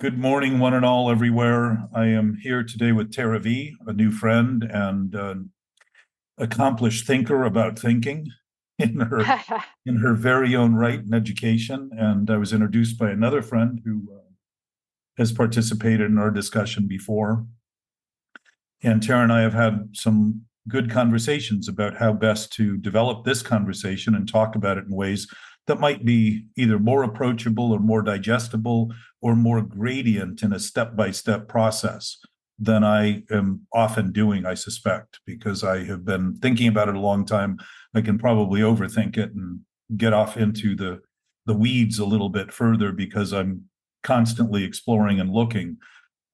Good morning, one and all, everywhere. I am here today with Tara V, a new friend and an accomplished thinker about thinking in her in her very own right in education. And I was introduced by another friend who has participated in our discussion before. And Tara and I have had some good conversations about how best to develop this conversation and talk about it in ways that might be either more approachable or more digestible or more gradient in a step-by-step process than I am often doing, I suspect, because I have been thinking about it a long time. I can probably overthink it and get off into the weeds a little bit further because I'm constantly exploring and looking.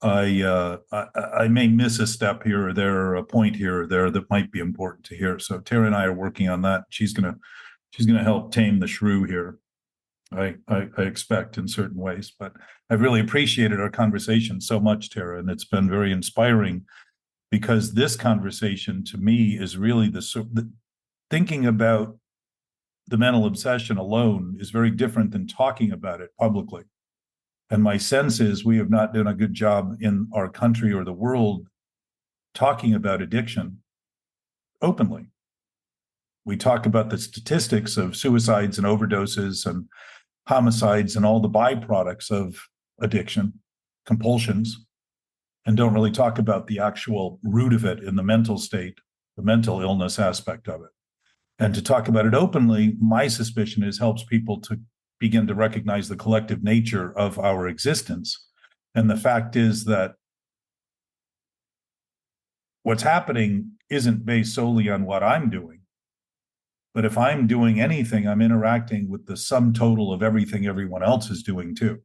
I may miss a step here or there, or a point here or there that might be important to hear. So Tara and I are working on that. She's gonna help tame the shrew here. I expect in certain ways, but I've really appreciated our conversation so much, Tara, and it's been very inspiring because this conversation to me is really the thinking about the mental obsession alone is very different than talking about it publicly. And my sense is we have not done a good job in our country or the world talking about addiction openly. We talk about the statistics of suicides and overdoses and homicides and all the byproducts of addiction, compulsions, and don't really talk about the actual root of it in the mental state, the mental illness aspect of it. And to talk about it openly, my suspicion is helps people to begin to recognize the collective nature of our existence. And the fact is that what's happening isn't based solely on what I'm doing. But if I'm doing anything, I'm interacting with the sum total of everything everyone else is doing too.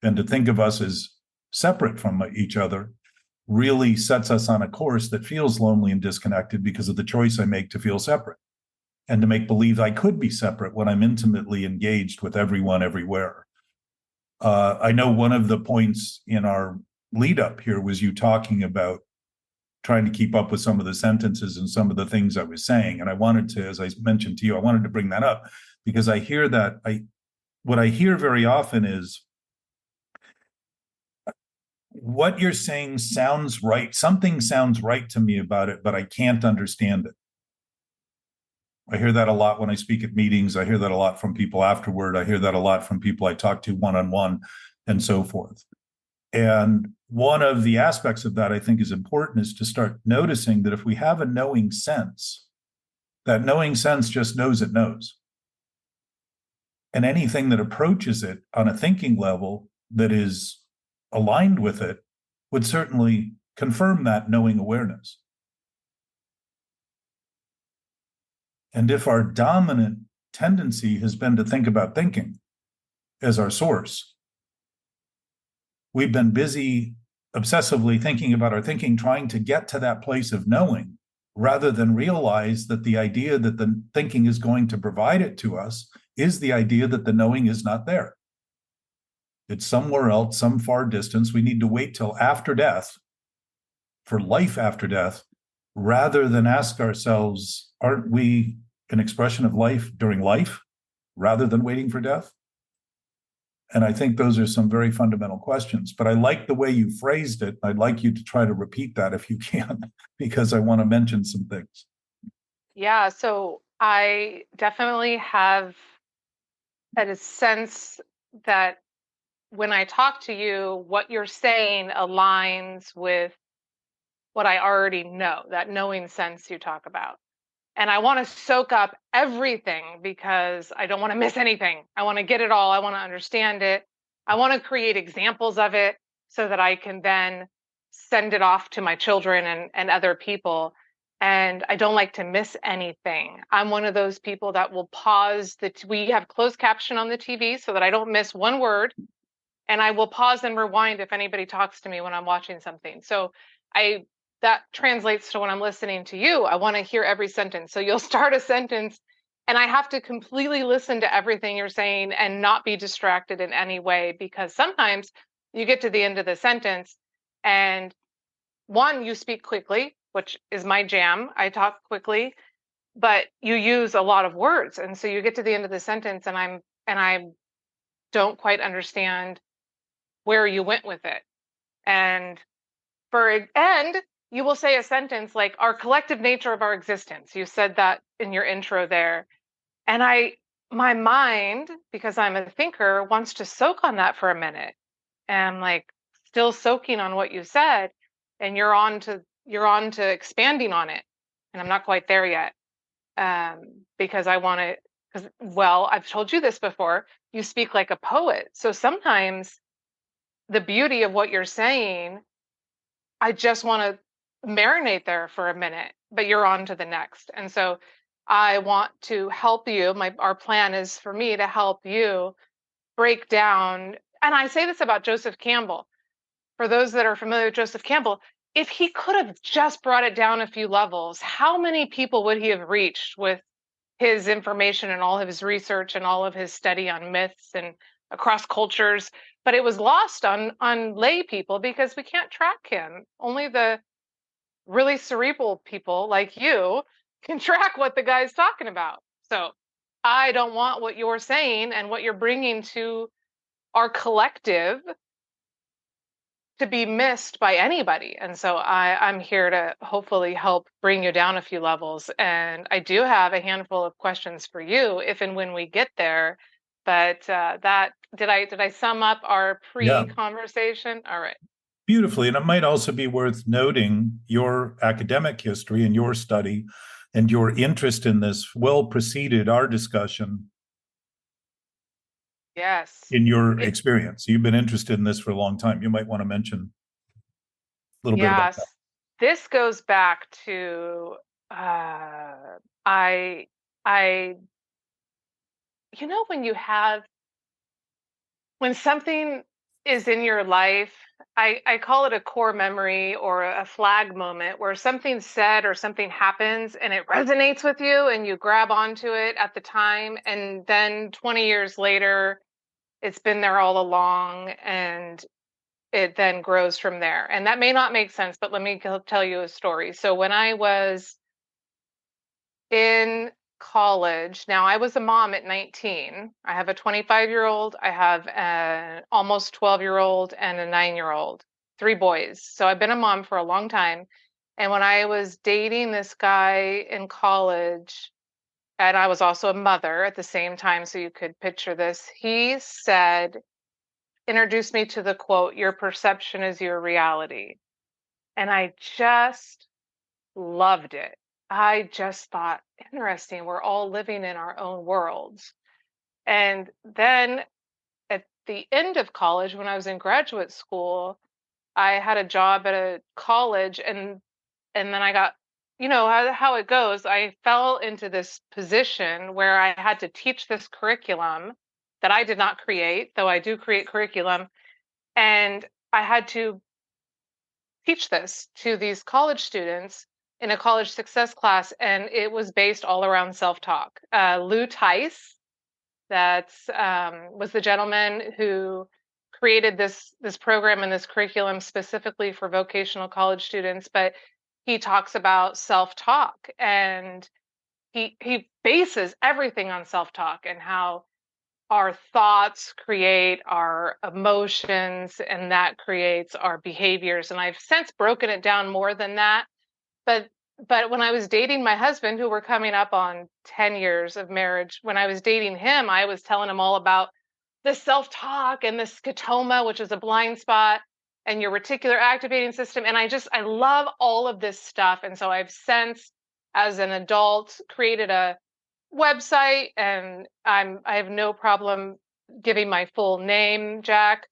And to think of us as separate from each other really sets us on a course that feels lonely and disconnected because of the choice I make to feel separate and to make believe I could be separate when I'm intimately engaged with everyone everywhere. I know one of the points in our lead up here was you talking about trying to keep up with some of the sentences and some of the things I was saying. And I wanted to, as I mentioned to you, I wanted to bring that up because I hear that what I hear very often is what you're saying sounds right. Something sounds right to me about it, but I can't understand it. I hear that a lot when I speak at meetings. I hear that a lot from people afterward. I hear that a lot from people I talk to one-on-one and so forth. And one of the aspects of that I think is important is to start noticing that if we have a knowing sense, that knowing sense just knows it knows. And anything that approaches it on a thinking level that is aligned with it would certainly confirm that knowing awareness. And if our dominant tendency has been to think about thinking as our source, we've been busy obsessively thinking about our thinking, trying to get to that place of knowing, rather than realize that the idea that the thinking is going to provide it to us is the idea that the knowing is not there. It's somewhere else, some far distance. We need to wait till after death, for life after death, rather than ask ourselves, aren't we an expression of life during life, rather than waiting for death? And I think those are some very fundamental questions. But I like the way you phrased it. I'd like you to try to repeat that if you can, because I want to mention some things. Yeah, so I definitely have had a sense that when I talk to you, what you're saying aligns with what I already know, that knowing sense you talk about. And I want to soak up everything because I don't want to miss anything. I want to get it all. I want to understand it. I want to create examples of it so that I can then send it off to my children and other people. And I don't like to miss anything. I'm one of those people that will pause we have closed caption on the TV so that I don't miss one word. And I will pause and rewind if anybody talks to me when I'm watching something. So I that translates to when I'm listening to you. I want to hear every sentence. So you'll start a sentence and I have to completely listen to everything you're saying and not be distracted in any way, because sometimes you get to the end of the sentence and one, you speak quickly, which is my jam. I talk quickly, but you use a lot of words. And so you get to the end of the sentence and I don't quite understand where you went with it. And and you will say a sentence like our collective nature of our existence. You said that in your intro there. And my mind, because I'm a thinker, wants to soak on that for a minute. And I'm like still soaking on what you said. And you're on to expanding on it. And I'm not quite there yet. Because I want to, because, well, I've told you this before, you speak like a poet. So sometimes the beauty of what you're saying, I just want to marinate there for a minute, but you're on to the next. And so I want to help you. Our plan is for me to help you break down. And I say this about Joseph Campbell. For those that are familiar with Joseph Campbell, if he could have just brought it down a few levels, how many people would he have reached with his information and all of his research and all of his study on myths and across cultures? But it was lost on lay people because we can't track him. Only the really cerebral people like you can track what the guy's talking about. So I don't want what you're saying and what you're bringing to our collective to be missed by anybody. And so I'm here to hopefully help bring you down a few levels. And I do have a handful of questions for you if and when we get there. But that did I sum up our Yeah, pre-conversation? All right. beautifully. And it might also be worth noting your academic history and your study and your interest in this well preceded our discussion Yes. in your It, experience. You've been interested in this for a long time. You might want to mention a little bit about that. yes. This goes back to uh, I I when you have when something is in your life, I call it a core memory or a flag moment where something's said or something happens and it resonates with you and you grab onto it at the time. And then 20 years later, it's been there all along and it then grows from there. And that may not make sense, but let me tell you a story. So when I was in college. Now, I was a mom at 19. I have a 25-year-old, I have an almost 12-year-old, and a 9-year-old, three boys. So I've been a mom for a long time. And when I was dating this guy in college, and I was also a mother at the same time, so you could picture this, he said, introduced me to the quote, "Your perception is your reality." And I just loved it. I just thought, interesting, we're all living in our own worlds. And then at the end of college, when I was in graduate school, I had a job at a college and then I got, how it goes, I fell into this position where I had to teach this curriculum that I did not create, though I do create curriculum. And I had to teach this to these college students in a college success class, and it was based all around self-talk. Lou Tice, that's was the gentleman who created this program and this curriculum specifically for vocational college students, but he talks about self-talk and he bases everything on self-talk and how our thoughts create our emotions and that creates our behaviors. And I've since broken it down more than that. But when I was dating my husband, who we're coming up on 10 years of marriage, when I was dating him, I was telling him all about the self-talk and the scotoma, which is a blind spot, and your reticular activating system. And I love all of this stuff. And so I've since, as an adult, created a website, and I have no problem giving my full name, Jack,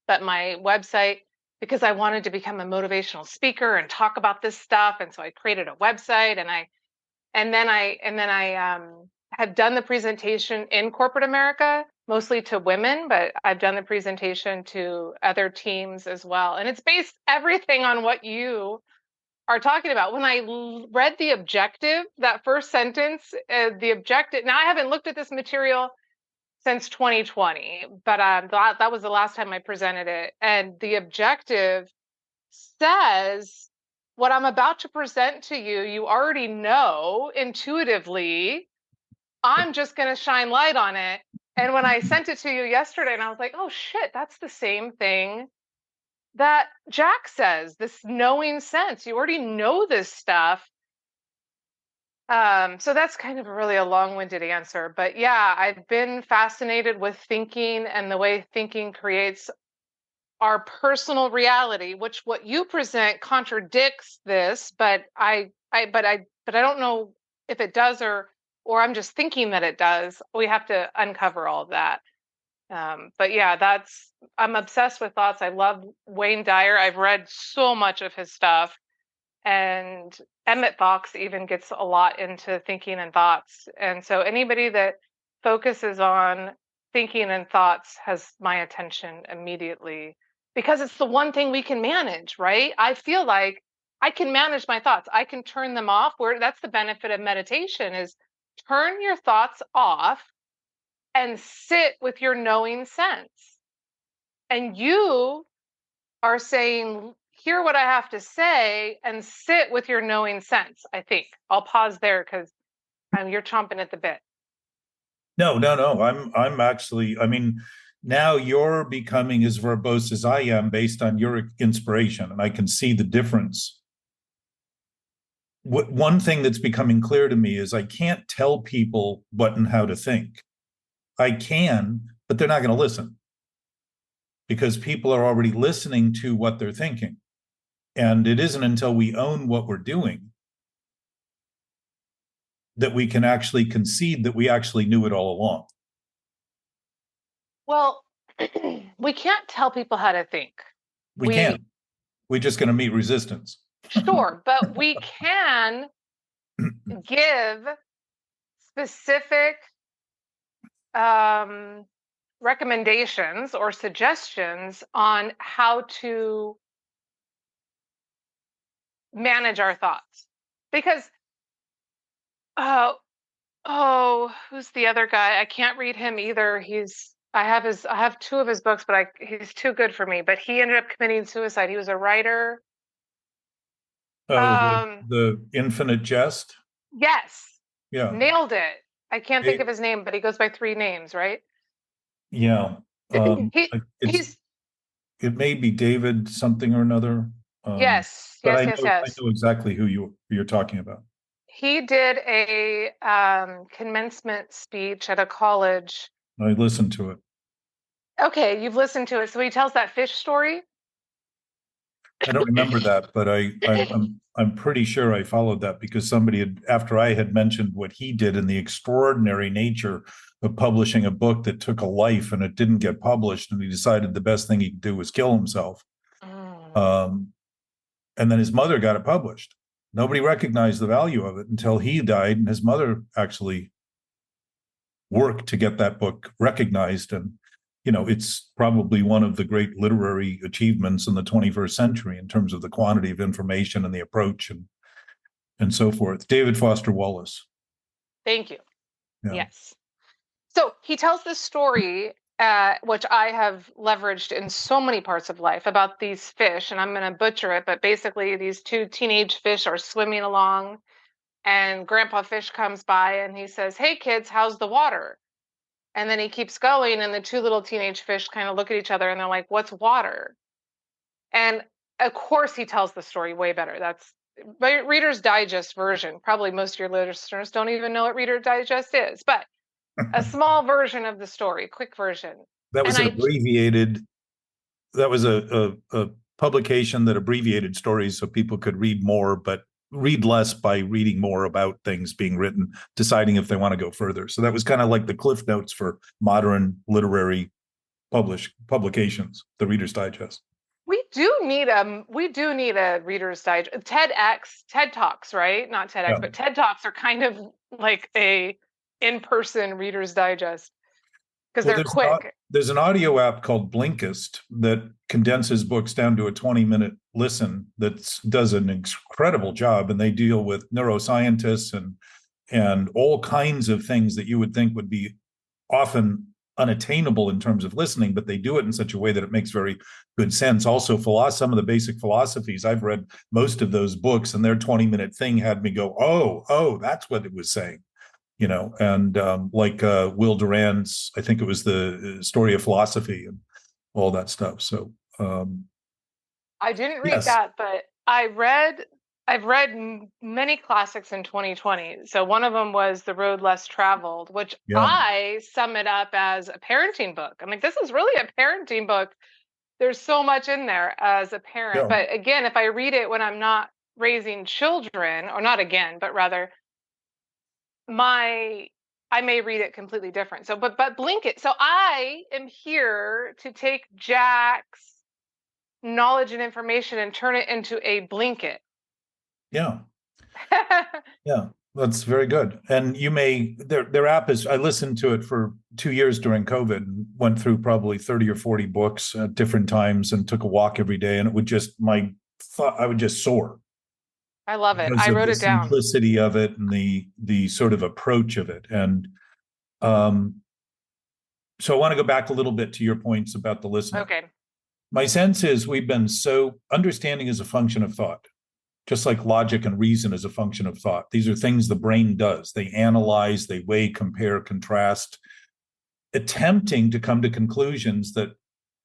but my website, because I wanted to become a motivational speaker and talk about this stuff. And so I created a website and then I have done the presentation in corporate America, mostly to women, but I've done the presentation to other teams as well. And it's based everything on what you are talking about. When I read the objective, that first sentence, the objective, now I haven't looked at this material since 2020, but that was the last time I presented it. And the objective says what I'm about to present to you, you already know intuitively. I'm just going to shine light on it. And when I sent it to you yesterday, and I was like, oh shit, that's the same thing that Jack says, this knowing sense. You already know this stuff. So that's kind of really a long-winded answer. But yeah, I've been fascinated with thinking and the way thinking creates our personal reality, which what you present contradicts this, but I don't know if it does or I'm just thinking that it does. We have to uncover all of that. But yeah, I'm obsessed with thoughts. I love Wayne Dyer. I've read so much of his stuff, and Emmett Fox even gets a lot into thinking and thoughts. And so anybody that focuses on thinking and thoughts has my attention immediately because it's the one thing we can manage, right? I feel like I can manage my thoughts. I can turn them off. Where that's the benefit of meditation is turn your thoughts off and sit with your knowing sense. And you are saying, hear what I have to say and sit with your knowing sense, I think. I'll pause there because you're chomping at the bit. No, no, no. I'm actually, I mean, now you're becoming as verbose as I am based on your inspiration, and I can see the difference. One thing that's becoming clear to me is I can't tell people what and how to think. I can, but they're not going to listen because people are already listening to what they're thinking. And it isn't until we own what we're doing that we can actually concede that we actually knew it all along. Well, we can't tell people how to think. We can't. We're just going to meet resistance. Sure, but we can give specific recommendations or suggestions on how to manage our thoughts. Because, who's the other guy? I can't read him either. I have two of his books, but he's too good for me. But he ended up committing suicide. He was a writer. Oh, the infinite jest. Yes, Yeah. nailed it. I can't think It, of his name, but he goes by three names, right? yeah. He It's he's it may be David something or another. yes, But yes, yes, I yes. know exactly who you're talking about. He did a commencement speech at a college. I listened to it. Okay, you've listened to it. So he tells that fish story. I don't remember that, but I'm pretty sure I followed that because somebody had, after I had mentioned what he did and the extraordinary nature of publishing a book that took a life and it didn't get published, and he decided the best thing he could do was kill himself. Mm. Um, and then his mother got it published. Nobody recognized the value of it until he died, and his mother actually worked to get that book recognized. And it's probably one of the great literary achievements in the 21st century in terms of the quantity of information and the approach and so forth. David Foster Wallace. Thank you. Yeah. Yes. So he tells this story, which I have leveraged in so many parts of life about these fish, and I'm going to butcher it, but basically these two teenage fish are swimming along, and Grandpa Fish comes by and he says, "Hey kids, how's the water?" And then he keeps going, and the two little teenage fish kind of look at each other and they're like, "What's water?" And of course, he tells the story way better. That's Reader's Digest version. Probably most of your listeners don't even know what Reader's Digest is, but a small version of the story, quick version. That And was an abbreviated, that was a publication that abbreviated stories so people could read more, but read less by reading more about things being written, deciding if they want to go further. So that was kind of like the Cliff Notes for modern literary publications, the Reader's Digest. we do need a Reader's Digest. TED Talks, right? Not TEDx, Yeah. but TED Talks are kind of like a in-person Reader's Digest because Well, they're quick. there's an audio app called Blinkist that condenses books down to a 20-minute listen that does an incredible job, and they deal with neuroscientists and all kinds of things that you would think would be often unattainable in terms of listening, but they do it in such a way that it makes very good sense. Also, some of the basic philosophies, I've read most of those books, and their 20-minute thing had me go, oh, that's what it was saying. and like Will Durant's, I think it was the story of philosophy and all that stuff. So I didn't read yes, that, but I've read many classics in 2020. So one of them was The Road Less Traveled, which yeah, I sum it up as a parenting book. I'm like, this is really a parenting book. There's so much in there as a parent. yeah, But again, if I read it when I'm not raising children, or not again, but rather my I may read it completely different. So but blink it. So I am here to take Jack's knowledge and information and turn it into a blanket. yeah. Yeah, that's very good. And you may their app is I listened to it for 2 years during COVID and went through probably 30 or 40 books at different times and took a walk every day. And it would just my thought I would just soar I love it. because I of wrote the it down. simplicity of it and the sort of approach of it. And um, so I want to go back a little bit to your points about the listener. Okay. My sense is we've been so understanding is a function of thought, just like logic and reason is a function of thought. These are things the brain does. They analyze, they weigh, compare, contrast, attempting to come to conclusions that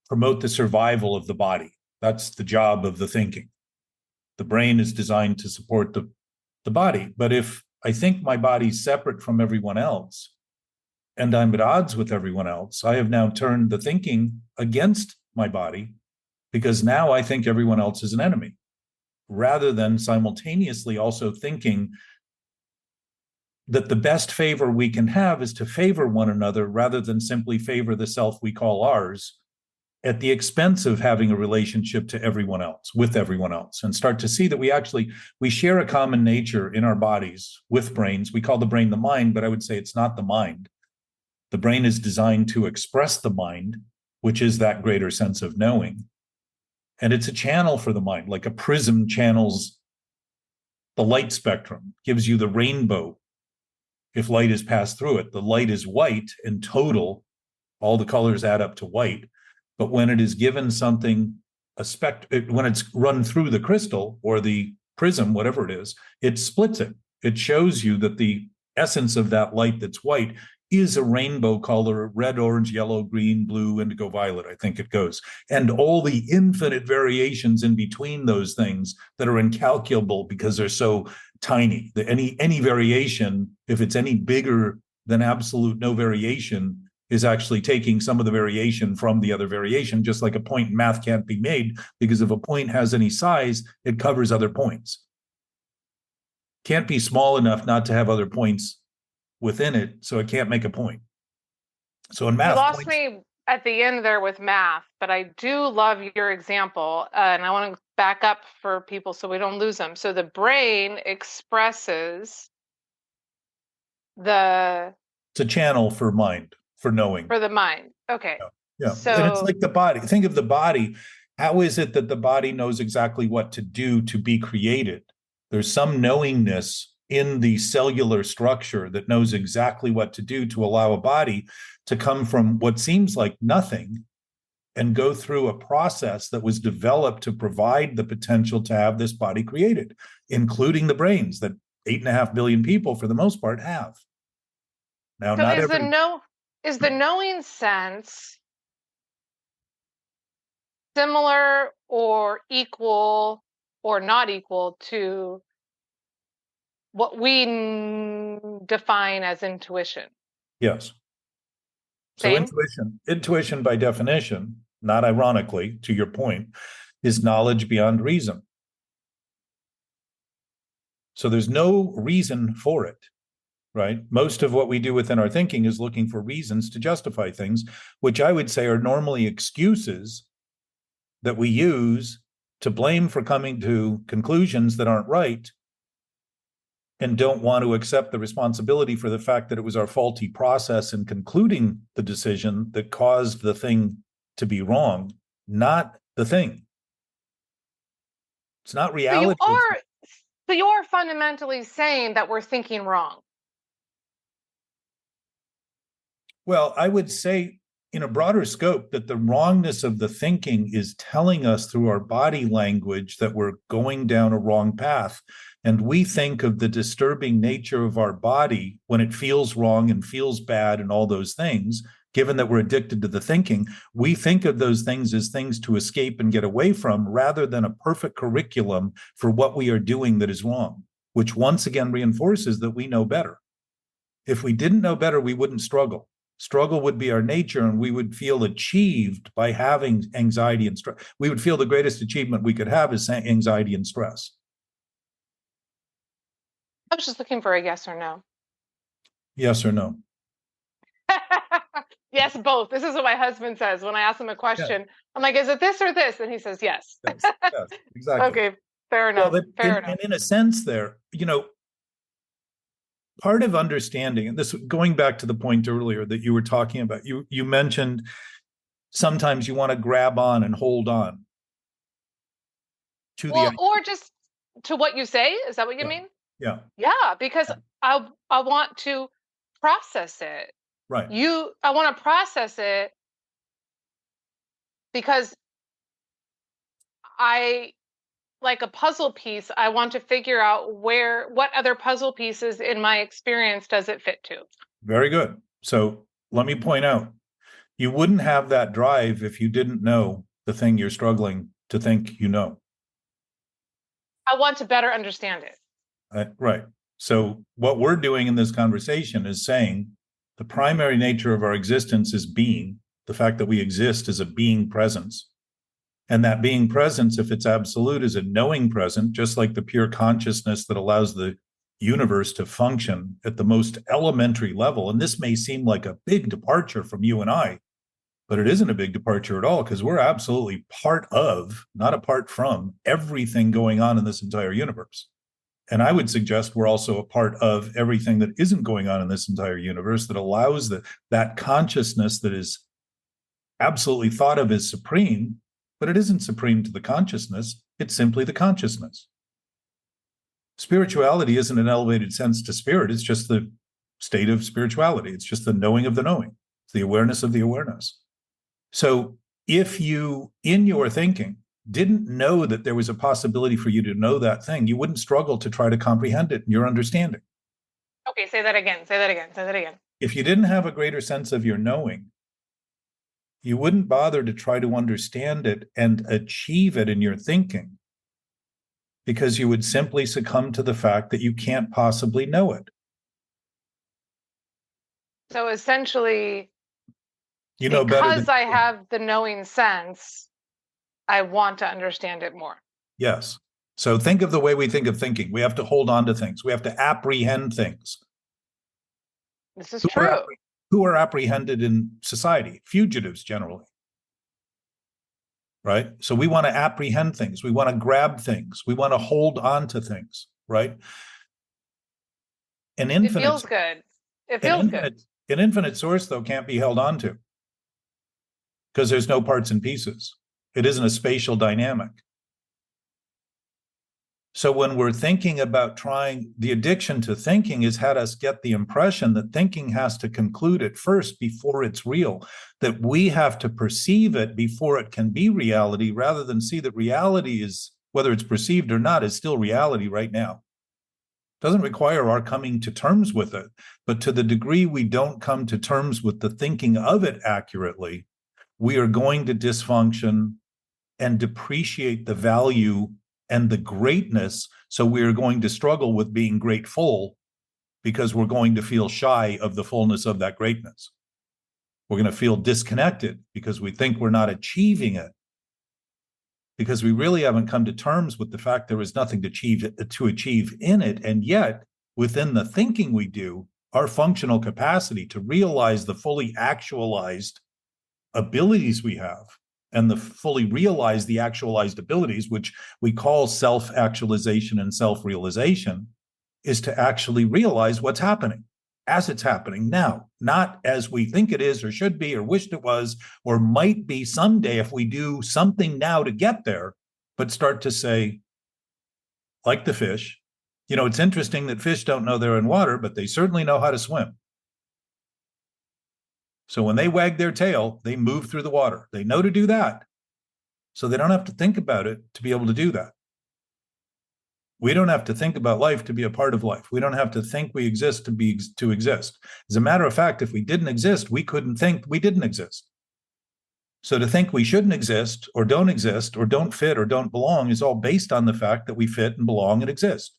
promote the survival of the body. That's the job of the thinking. The brain is designed to support the body. But if I think my body's separate from everyone else and I'm at odds with everyone else, I have now turned the thinking against my body because now I think everyone else is an enemy rather than simultaneously also thinking that the best favor we can have is to favor one another rather than simply favor the self we call ours at the expense of having a relationship to everyone else with everyone else, and start to see that we share a common nature in our bodies with brains. We call the brain the mind, but I would say it's not the mind. The brain is designed to express the mind, which is that greater sense of knowing, and it's a channel for the mind, like a prism channels the light spectrum, gives you the rainbow if light is passed through it. The light is white in total, all the colors add up to white. But when it is given something, when it's run through the crystal or the prism, whatever it is, it splits it. It shows you that the essence of that light that's white is a rainbow color: red, orange, yellow, green, blue, indigo, violet, I think it goes. And all the infinite variations in between those things that are incalculable because they're so tiny. Any variation, if it's any bigger than absolute no variation, is actually taking some of the variation from the other variation, just like a point in math can't be made, because if a point has any size, it covers other points. Can't be small enough not to have other points within it, so it can't make a point. So in You math, lost points, me at the end there with math, but I do love your example, and I want to back up for people so we don't lose them. So the brain expresses the it's a channel for mind, for knowing. for the mind. Okay. Yeah. Yeah. And it's So like the body. Think of the body. How is it that the body knows exactly what to do to be created? There's some knowingness in the cellular structure that knows exactly what to do to allow a body to come from what seems like nothing and go through a process that was developed to provide the potential to have this body created, including the brains that 8.5 billion people, for the most part, have. Now, so not every, is the knowing sense similar or equal or not equal to what we define as intuition? yes. So Same? intuition by definition, not ironically, to your point, is knowledge beyond reason. So there's no reason for it, right? Most of what we do within our thinking is looking for reasons to justify things, which I would say are normally excuses that we use to blame for coming to conclusions that aren't right and don't want to accept the responsibility for the fact that it was our faulty process in concluding the decision that caused the thing to be wrong, not the thing. It's not So you reality. are so you're fundamentally saying that we're thinking wrong. Well, I would say in a broader scope, that the wrongness of the thinking is telling us through our body language that we're going down a wrong path. And we think of the disturbing nature of our body when it feels wrong and feels bad and all those things. Given that we're addicted to the thinking, we think of those things as things to escape and get away from, rather than a perfect curriculum for what we are doing that is wrong, which once again reinforces that we know better. If we didn't know better, we wouldn't struggle. Struggle would be our nature, and we would feel achieved by having anxiety and stress. We would feel the greatest achievement we could have is anxiety and stress. I was just looking for a yes or no. Yes or no? Yes, both. This is what my husband says when I ask him a question. Yeah. I'm like, is it this or this? And he says yes. Yes, yes, exactly. Okay, fair enough. Well, fair enough. And in a sense there, part of understanding, and this going back to the point earlier that you were talking about, you mentioned sometimes you want to grab on and hold on to or just to what you say. Is that what you mean? Yeah. Yeah, because I want to process it. Right. I want to process it because I, like a puzzle piece, I want to figure out what other puzzle pieces in my experience does it fit to. Very good. So let me point out, you wouldn't have that drive if you didn't know the thing you're struggling to think you know. I want to better understand it. Right. So what we're doing in this conversation is saying the primary nature of our existence is being. The fact that we exist is a being presence. And that being presence, if it's absolute, is a knowing present, just like the pure consciousness that allows the universe to function at the most elementary level. And this may seem like a big departure from you and I, but it isn't a big departure at all, because we're absolutely part of, not apart from, everything going on in this entire universe. And I would suggest we're also a part of everything that isn't going on in this entire universe, that allows that consciousness that is absolutely thought of as supreme, but it isn't supreme to the consciousness. It's simply the consciousness. Spirituality isn't an elevated sense to spirit. It's just the state of spirituality. It's just the knowing of the knowing. It's the awareness of the awareness. So if you, in your thinking, didn't know that there was a possibility for you to know that thing, you wouldn't struggle to try to comprehend it in your understanding. Okay, say that again. Say that again. Say that again. If you didn't have a greater sense of your knowing, you wouldn't bother to try to understand it and achieve it in your thinking, because you would simply succumb to the fact that you can't possibly know it. So essentially, you know, because I have the knowing sense, I want to understand it more. Yes. So think of the way we think of thinking. We have to hold on to things. We have to apprehend things. This is true. Who are apprehended in society? Fugitives, generally. Right? So we want to apprehend things. We want to grab things. We want to hold on to things, right? It feels good. It feels good. An infinite source, though, can't be held on to, because there's no parts and pieces. It isn't a spatial dynamic. So when we're thinking about the addiction to thinking has had us get the impression that thinking has to conclude at first before it's real, that we have to perceive it before it can be reality, rather than see that reality is, whether it's perceived or not, is still reality right now. It doesn't require our coming to terms with it, but to the degree we don't come to terms with the thinking of it accurately, we are going to dysfunction and depreciate the value and the greatness. So we're going to struggle with being grateful, because we're going to feel shy of the fullness of that greatness. We're going to feel disconnected because we think we're not achieving it, because we really haven't come to terms with the fact there is nothing to achieve in it. And yet, within the thinking we do, our functional capacity to realize the fully actualized abilities we have, and the fully realize the actualized abilities, which we call self-actualization and self-realization, is to actually realize what's happening as it's happening now, not as we think it is or should be or wished it was or might be someday if we do something now to get there, but start to say, like the fish, it's interesting that fish don't know they're in water, but they certainly know how to swim. So when they wag their tail, they move through the water. They know to do that. So they don't have to think about it to be able to do that. We don't have to think about life to be a part of life. We don't have to think we exist to exist. As a matter of fact, if we didn't exist, we couldn't think we didn't exist. So to think we shouldn't exist or don't fit or don't belong is all based on the fact that we fit and belong and exist.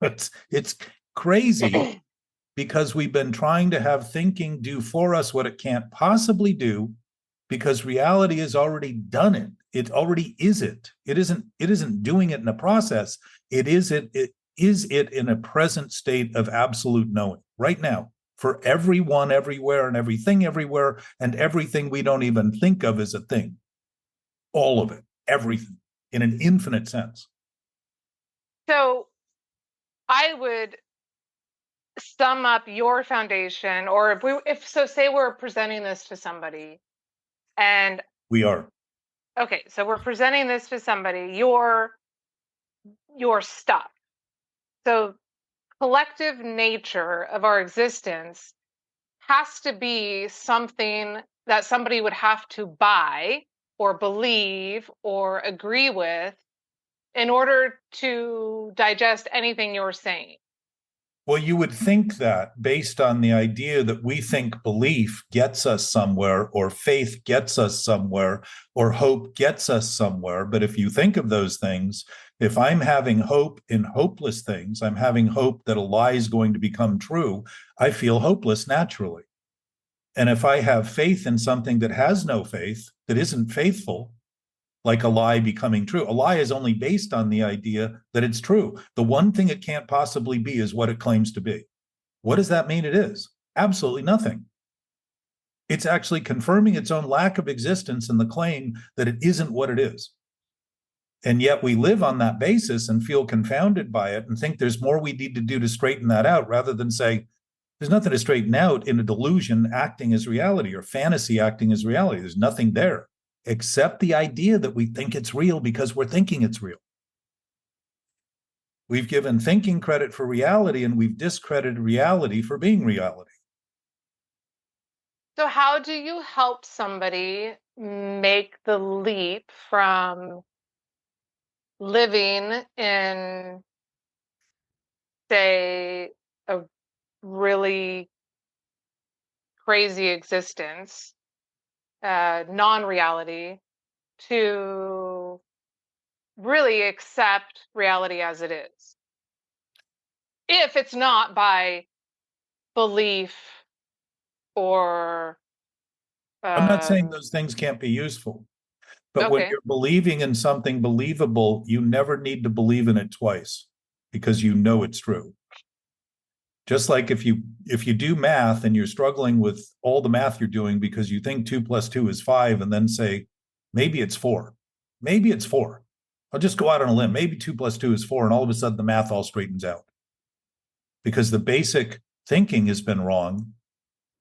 It's crazy because we've been trying to have thinking do for us what it can't possibly do, because reality has already done it. It already is it. It isn't doing it in a process. It is it in a present state of absolute knowing right now for everyone, everywhere, and everything everywhere, and everything we don't even think of as a thing. All of it, everything, in an infinite sense. So I would sum up your foundation, or say we're presenting this to somebody, and We are. okay, so we're presenting this to somebody, your stuff. So collective nature of our existence has to be something that somebody would have to buy or believe or agree with in order to digest anything you're saying. Well, you would think that based on the idea that we think belief gets us somewhere, or faith gets us somewhere, or hope gets us somewhere. But if you think of those things, if I'm having hope in hopeless things, I'm having hope that a lie is going to become true, I feel hopeless naturally. And if I have faith in something that has no faith, that isn't faithful, like a lie becoming true. A lie is only based on the idea that it's true. The one thing it can't possibly be is what it claims to be. What does that mean it is? Absolutely nothing. It's actually confirming its own lack of existence in the claim that it isn't what it is. And yet we live on that basis and feel confounded by it and think there's more we need to do to straighten that out, rather than say, there's nothing to straighten out in a delusion acting as reality or fantasy acting as reality. There's nothing there except the idea that we think it's real because we're thinking it's real. We've given thinking credit for reality, and we've discredited reality for being reality. So how do you help somebody make the leap from living in, say, a really crazy existence, non-reality, to really accept reality as it is, if it's not by belief or I'm not saying um those things can't be useful, but when okay. you're believing in something believable, you never need to believe in it twice because you know it's true. Just like if you do math and you're struggling with all the math you're doing because you think 2 + 2 is 5, and then say, maybe it's 4. Maybe it's 4. I'll just go out on a limb. Maybe 2 + 2 is 4, and all of a sudden the math all straightens out. Because the basic thinking has been wrong,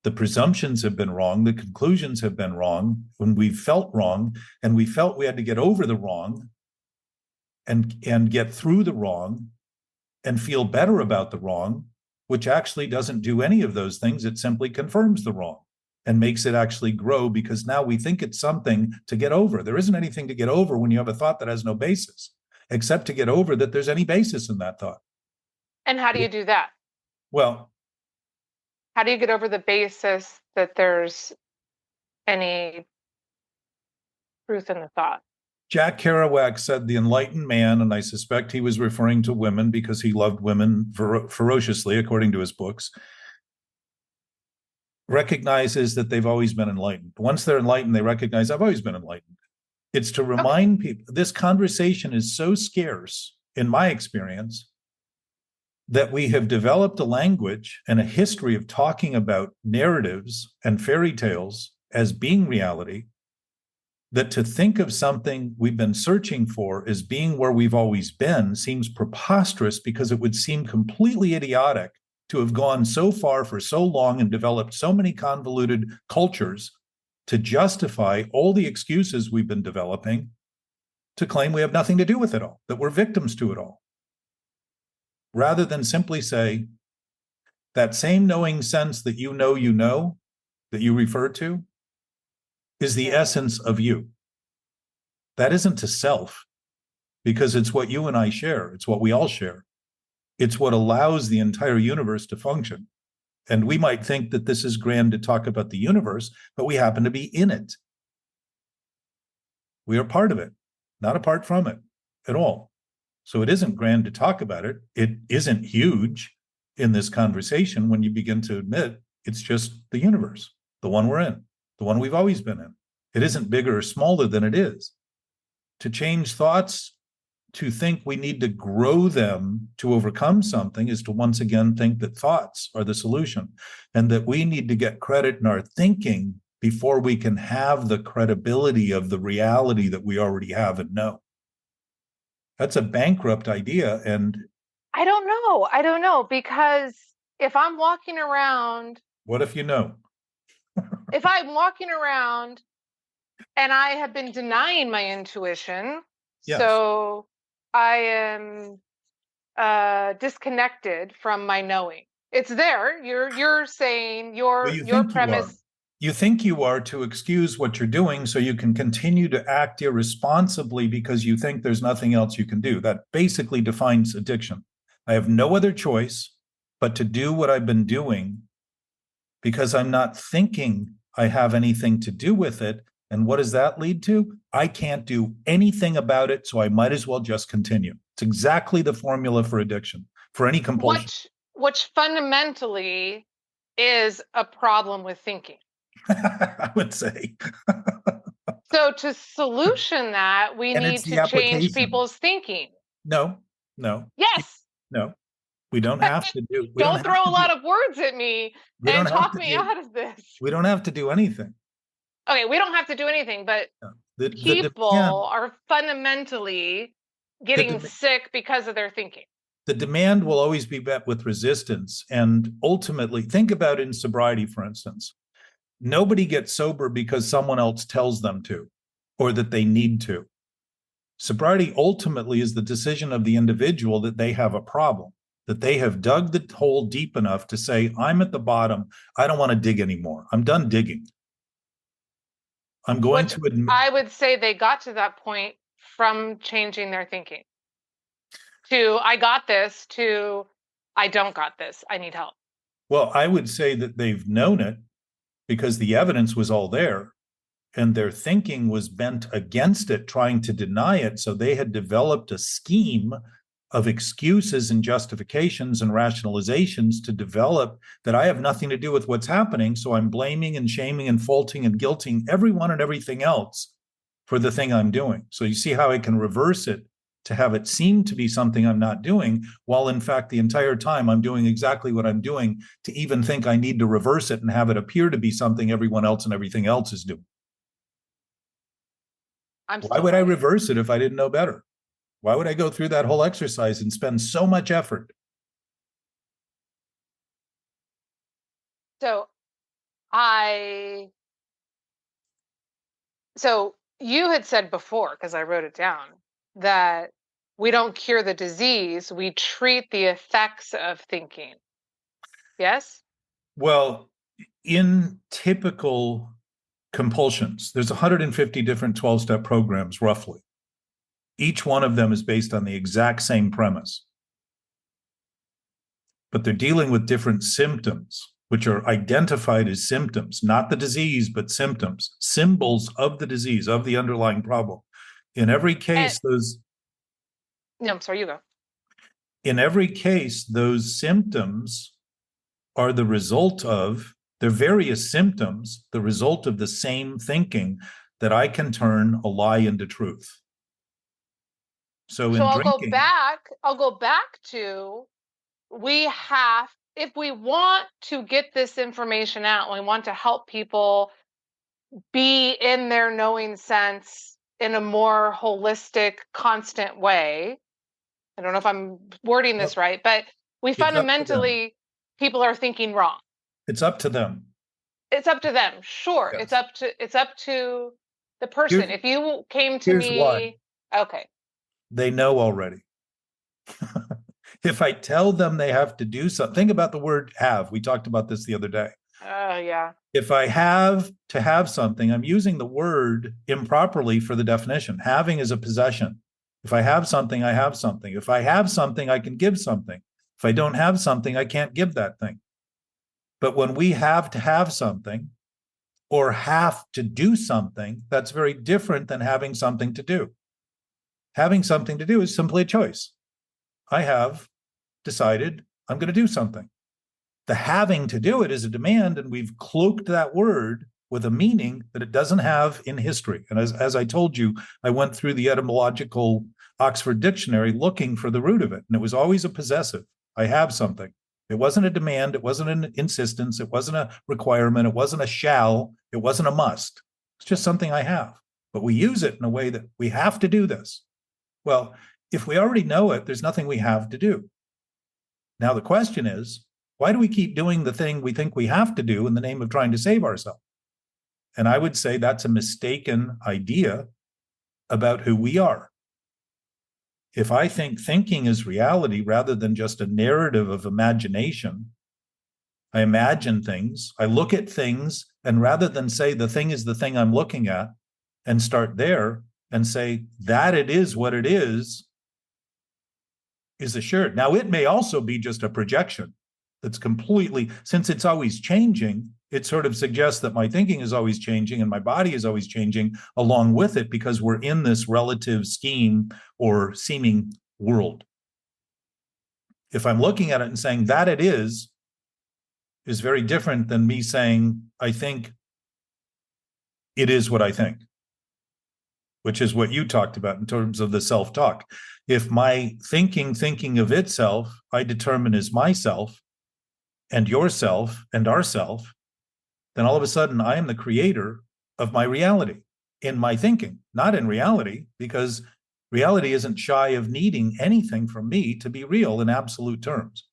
the presumptions have been wrong, the conclusions have been wrong, when we felt wrong, and we felt we had to get over the wrong and get through the wrong and feel better about the wrong, which actually doesn't do any of those things. It simply confirms the wrong and makes it actually grow, because now we think it's something to get over. There isn't anything to get over when you have a thought that has no basis, except to get over that there's any basis in that thought. And how do you do that? Well, How do you get over the basis that there's any truth in the thought? Jack Kerouac said the enlightened man, and I suspect he was referring to women because he loved women ferociously, according to his books, recognizes that they've always been enlightened. Once they're enlightened, they recognize, I've always been enlightened. It's to remind people, this conversation is so scarce, in my experience, that we have developed a language and a history of talking about narratives and fairy tales as being reality, that to think of something we've been searching for as being where we've always been seems preposterous, because it would seem completely idiotic to have gone so far for so long and developed so many convoluted cultures to justify all the excuses we've been developing to claim we have nothing to do with it all, that we're victims to it all. Rather than simply say, that same knowing sense that you know, that you refer to is the essence of you. That isn't to self, because it's what you and I share. It's what we all share. It's what allows the entire universe to function. And we might think that this is grand to talk about the universe, but we happen to be in it. We are part of it, not apart from it at all. So it isn't grand to talk about it. It isn't huge in this conversation when you begin to admit it's just the universe, the one we're in, the one we've always been in. It isn't bigger or smaller than it is. To change thoughts, to think we need to grow them to overcome something, is to once again think that thoughts are the solution, and that we need to get credit in our thinking before we can have the credibility of the reality that we already have and know. That's a bankrupt idea. And I don't know. I don't know, because if I'm walking around, what if you know? if I'm walking around and I have been denying my intuition, Yes. so I am disconnected from my knowing. It's there. You're saying Well, you your think you are. premise. You think you are to excuse what you're doing so you can continue to act irresponsibly because you think there's nothing else you can do. That basically defines addiction. I have no other choice but to do what I've been doing because I'm not thinking I have anything to do with it. And what does that lead to? I can't do anything about it, so I might as well just continue. It's exactly the formula for addiction, for any compulsion. Which fundamentally is a problem with thinking. I would say. So to solution that, we And need it's to the change application. people's thinking. No. Yes. No. We don't have to do. Don't throw a lot of words at me and talk me out of this. We don't have to do anything. Okay, we don't have to do anything, but people are fundamentally getting sick because of their thinking. The demand will always be met with resistance. And ultimately, think about in sobriety, for instance. Nobody gets sober because someone else tells them to, or that they need to. Sobriety ultimately is the decision of the individual that they have a problem, that they have dug the hole deep enough to say, I'm at the bottom. I don't want to dig anymore. I'm done digging. I'm going to admit. I would say they got to that point from changing their thinking to I got this to I don't got this. I need help. Well, I would say that they've known it because the evidence was all there and their thinking was bent against it, trying to deny it. So they had developed a scheme of excuses and justifications and rationalizations to develop that I have nothing to do with what's happening. So I'm blaming and shaming and faulting and guilting everyone and everything else for the thing I'm doing. So you see how I can reverse it to have it seem to be something I'm not doing, while in fact the entire time I'm doing exactly what I'm doing, to even think I need to reverse it and have it appear to be something everyone else and everything else is doing. Why would I reverse it if I didn't know better? Why would I go through that whole exercise and spend so much effort? So you had said before, because I wrote it down, that we don't cure the disease, we treat the effects of thinking. Yes? Well, in typical compulsions, there's 150 different 12-step programs, roughly. Each one of them is based on the exact same premise. But they're dealing with different symptoms, which are identified as symptoms, not the disease, but symptoms, symbols of the disease, of the underlying problem. In every case, No, I'm sorry, you go. In every case, those symptoms are the result of, they're various symptoms, the result of the same thinking that I can turn a lie into truth. So I'll go back to, if we want to get this information out, we want to help people be in their knowing sense in a more holistic, constant way. I don't know if I'm wording this right, but we fundamentally, people are thinking wrong. It's up to them. It's up to them. Sure. Yes. It's up to the person. If you came to me, why. Okay. They know already. If I tell them they have to do something, think about the word have. We talked about this the other day. Oh, yeah. If I have to have something, I'm using the word improperly for the definition. Having is a possession. If I have something, I have something. If I have something, I can give something. If I don't have something, I can't give that thing. But when we have to have something or have to do something, that's very different than having something to do. Having something to do is simply a choice. I have decided I'm going to do something. The having to do it is a demand, and we've cloaked that word with a meaning that it doesn't have in history. And as I told you, I went through the etymological Oxford Dictionary looking for the root of it, and it was always a possessive. I have something. It wasn't a demand. It wasn't an insistence. It wasn't a requirement. It wasn't a shall. It wasn't a must. It's just something I have. But we use it in a way that we have to do this. Well, if we already know it, there's nothing we have to do. Now, the question is, why do we keep doing the thing we think we have to do in the name of trying to save ourselves? And I would say that's a mistaken idea about who we are. If I think thinking is reality rather than just a narrative of imagination, I imagine things, I look at things, and rather than say the thing is the thing I'm looking at and start there and say that it is what it is assured. Now, it may also be just a projection that's completely, since it's always changing, it sort of suggests that my thinking is always changing and my body is always changing along with it because we're in this relative scheme or seeming world. If I'm looking at it and saying that it is very different than me saying, I think it is what I think, which is what you talked about in terms of the self-talk. If my thinking of itself, I determine is myself and yourself and ourself, then all of a sudden I am the creator of my reality in my thinking, not in reality, because reality isn't shy of needing anything from me to be real in absolute terms.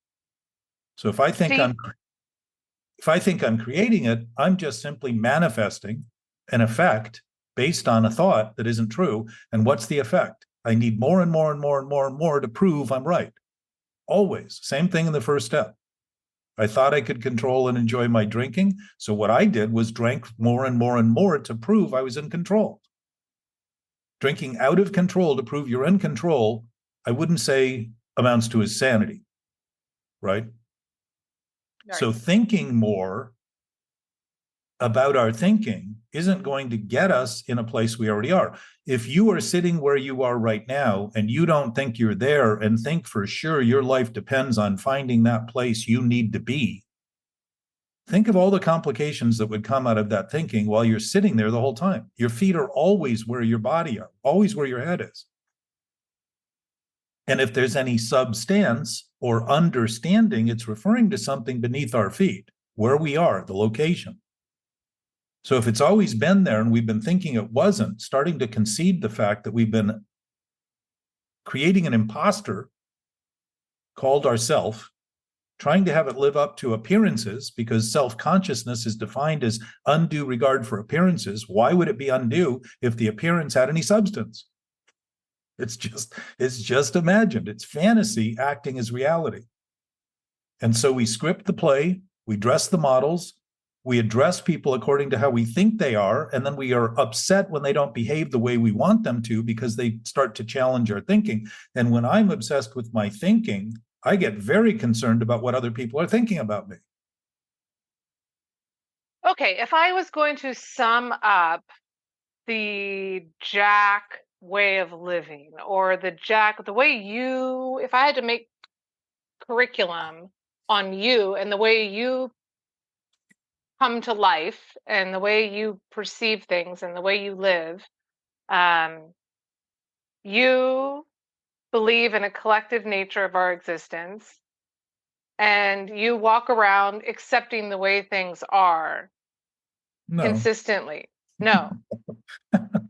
So if I think See, I'm creating it, I'm just simply manifesting an effect based on a thought that isn't true. And what's the effect? I need more and more and more and more and more to prove I'm right. Always. Same thing in the first step. I thought I could control and enjoy my drinking. So what I did was drank more and more and more to prove I was in control. Drinking out of control to prove you're in control, I wouldn't say amounts to insanity, right? So thinking more about our thinking isn't going to get us in a place we already are. If you are sitting where you are right now and you don't think you're there and think for sure your life depends on finding that place you need to be, think of all the complications that would come out of that thinking while you're sitting there the whole time. Your feet are always where your body are, always where your head is. And if there's any substance or understanding, it's referring to something beneath our feet, where we are, the location. So if it's always been there and we've been thinking it wasn't, starting to concede the fact that we've been creating an imposter called ourself, trying to have it live up to appearances, because self-consciousness is defined as undue regard for appearances. Why would it be undue if the appearance had any substance? It's just imagined. It's fantasy acting as reality. And so we script the play, we dress the models, we address people according to how we think they are, and then we are upset when they don't behave the way we want them to because they start to challenge our thinking. And when I'm obsessed with my thinking, I get very concerned about what other people are thinking about me. okay, if I was going to sum up the Jack way of living, or the way you, if I had to make curriculum on you and the way you come to life and the way you perceive things and the way you live, um, you believe in a collective nature of our existence, and you walk around accepting the way things are No, consistently. No.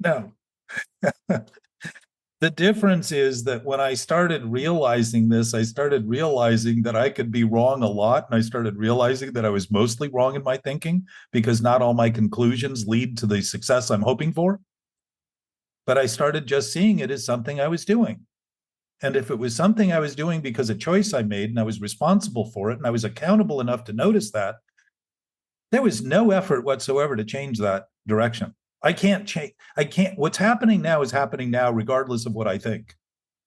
no. The difference is that when I started realizing this, I started realizing that I could be wrong a lot. And I started realizing that I was mostly wrong in my thinking because not all my conclusions lead to the success I'm hoping for. But I started just seeing it as something I was doing. And if it was something I was doing because a choice I made and I was responsible for it and I was accountable enough to notice that, There was no effort whatsoever to change that direction. I can't change. I can't. What's happening now is happening now, regardless of what I think.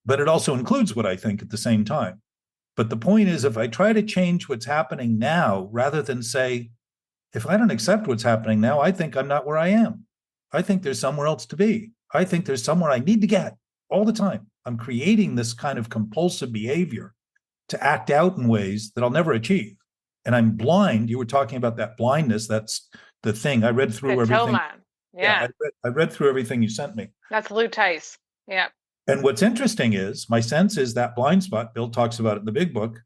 But it also includes what I think at the same time. But the point is, if I try to change what's happening now, rather than say, if I don't accept what's happening now, I think I'm not where I am. I think there's somewhere else to be. I think there's somewhere I need to get all the time. I'm creating this kind of compulsive behavior to act out in ways that I'll never achieve. And I'm blind. You were talking about that blindness. That's the thing. I read through everything. Tillman. Yeah, Yeah. I read through everything you sent me. That's Lou Tice. Yeah. And what's interesting is my sense is that blind spot, Bill talks about it in the big book,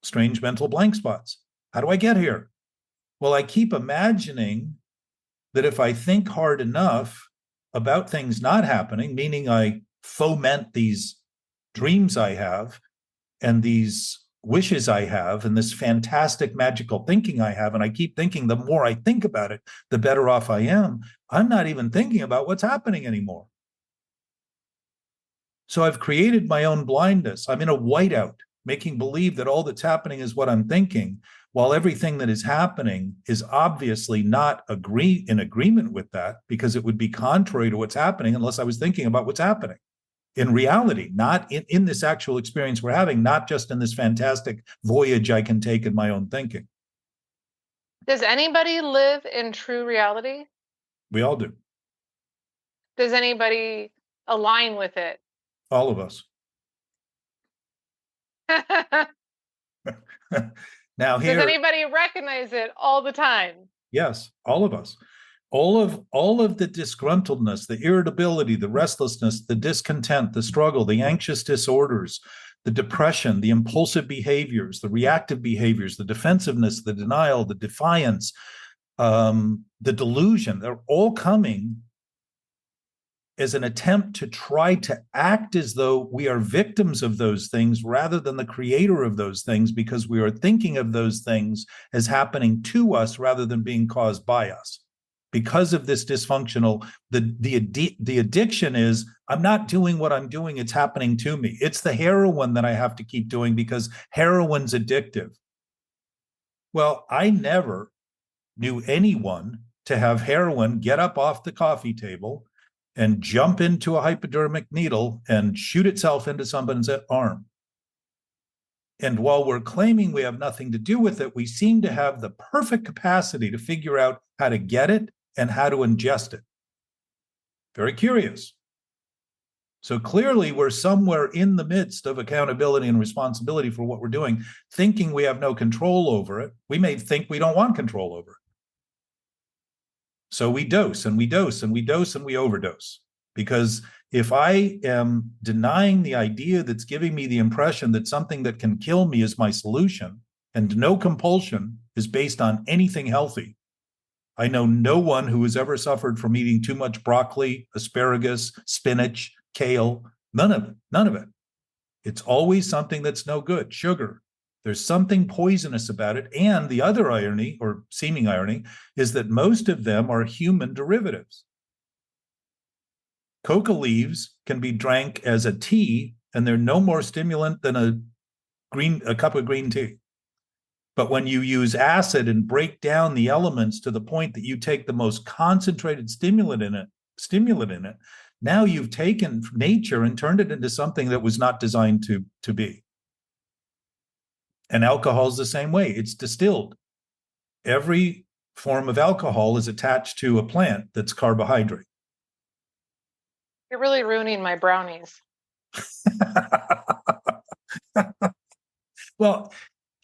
strange mental blank spots. How do I get here? Well, I keep imagining that if I think hard enough about things not happening, meaning I foment these dreams I have and these wishes I have and this fantastic magical thinking I have, and I keep thinking the more I think about it, the better off I am. I'm not even thinking about what's happening anymore. So I've created my own blindness. I'm in a whiteout, making believe that all that's happening is what I'm thinking, while everything that is happening is obviously not in agreement with that, because it would be contrary to what's happening unless I was thinking about what's happening in reality, not in this actual experience we're having, not just in this fantastic voyage I can take in my own thinking. Does anybody live in true reality? We all do. Does anybody align with it? All of us. Now here, Does anybody recognize it all the time? yes, all of us. All of the disgruntledness, the irritability, the restlessness, the discontent, the struggle, the anxious disorders, the depression, the impulsive behaviors, the reactive behaviors, the defensiveness, the denial, the defiance, the delusion, they're all coming as an attempt to try to act as though we are victims of those things rather than the creator of those things, because we are thinking of those things as happening to us rather than being caused by us. Because of this dysfunctional, the addiction is, I'm not doing what I'm doing, it's happening to me. It's the heroin that I have to keep doing because heroin's addictive. Well, I never knew anyone to have heroin get up off the coffee table and jump into a hypodermic needle and shoot itself into somebody's arm. And while we're claiming we have nothing to do with it, we seem to have the perfect capacity to figure out how to get it and how to ingest it. Very curious. So clearly, we're somewhere in the midst of accountability and responsibility for what we're doing, thinking we have no control over it. We may think we don't want control over it. So we dose and we dose and we dose and we overdose. Because if I am denying the idea that's giving me the impression that something that can kill me is my solution, and no compulsion is based on anything healthy, I know no one who has ever suffered from eating too much broccoli, asparagus, spinach, kale, none of it, none of it. It's always something that's no good, sugar. There's something poisonous about it. And the other irony, or seeming irony, is that most of them are human derivatives. Coca leaves can be drank as a tea, and they're no more stimulant than a cup of green tea. But when you use acid and break down the elements to the point that you take the most concentrated stimulant in it, now you've taken nature and turned it into something that was not designed to be. And alcohol is the same way. It's distilled. Every form of alcohol is attached to a plant that's carbohydrate. You're really ruining my brownies. Well,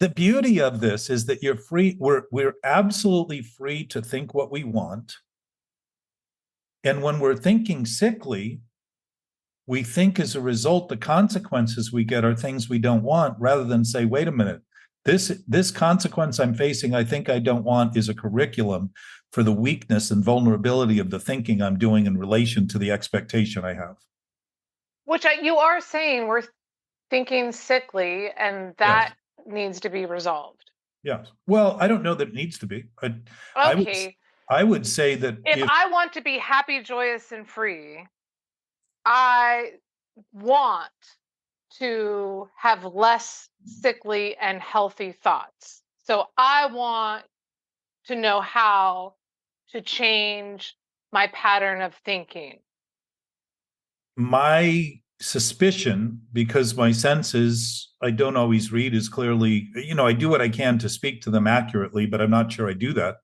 the beauty of this is that you're free. We're absolutely free to think what we want. And when we're thinking sickly, we think as a result, the consequences we get are things we don't want, rather than say, wait a minute, this consequence I'm facing, I think I don't want, is a curriculum for the weakness and vulnerability of the thinking I'm doing in relation to the expectation I have. Which you are saying we're thinking sickly, and that needs to be resolved. Yes. Well, I don't know that it needs to be. Okay. I would say that If I want to be happy, joyous, and free, I want to have less sickly and healthy thoughts. So I want to know how to change my pattern of thinking? My suspicion, because my senses, I don't always read as clearly, I do what I can to speak to them accurately, but I'm not sure I do that.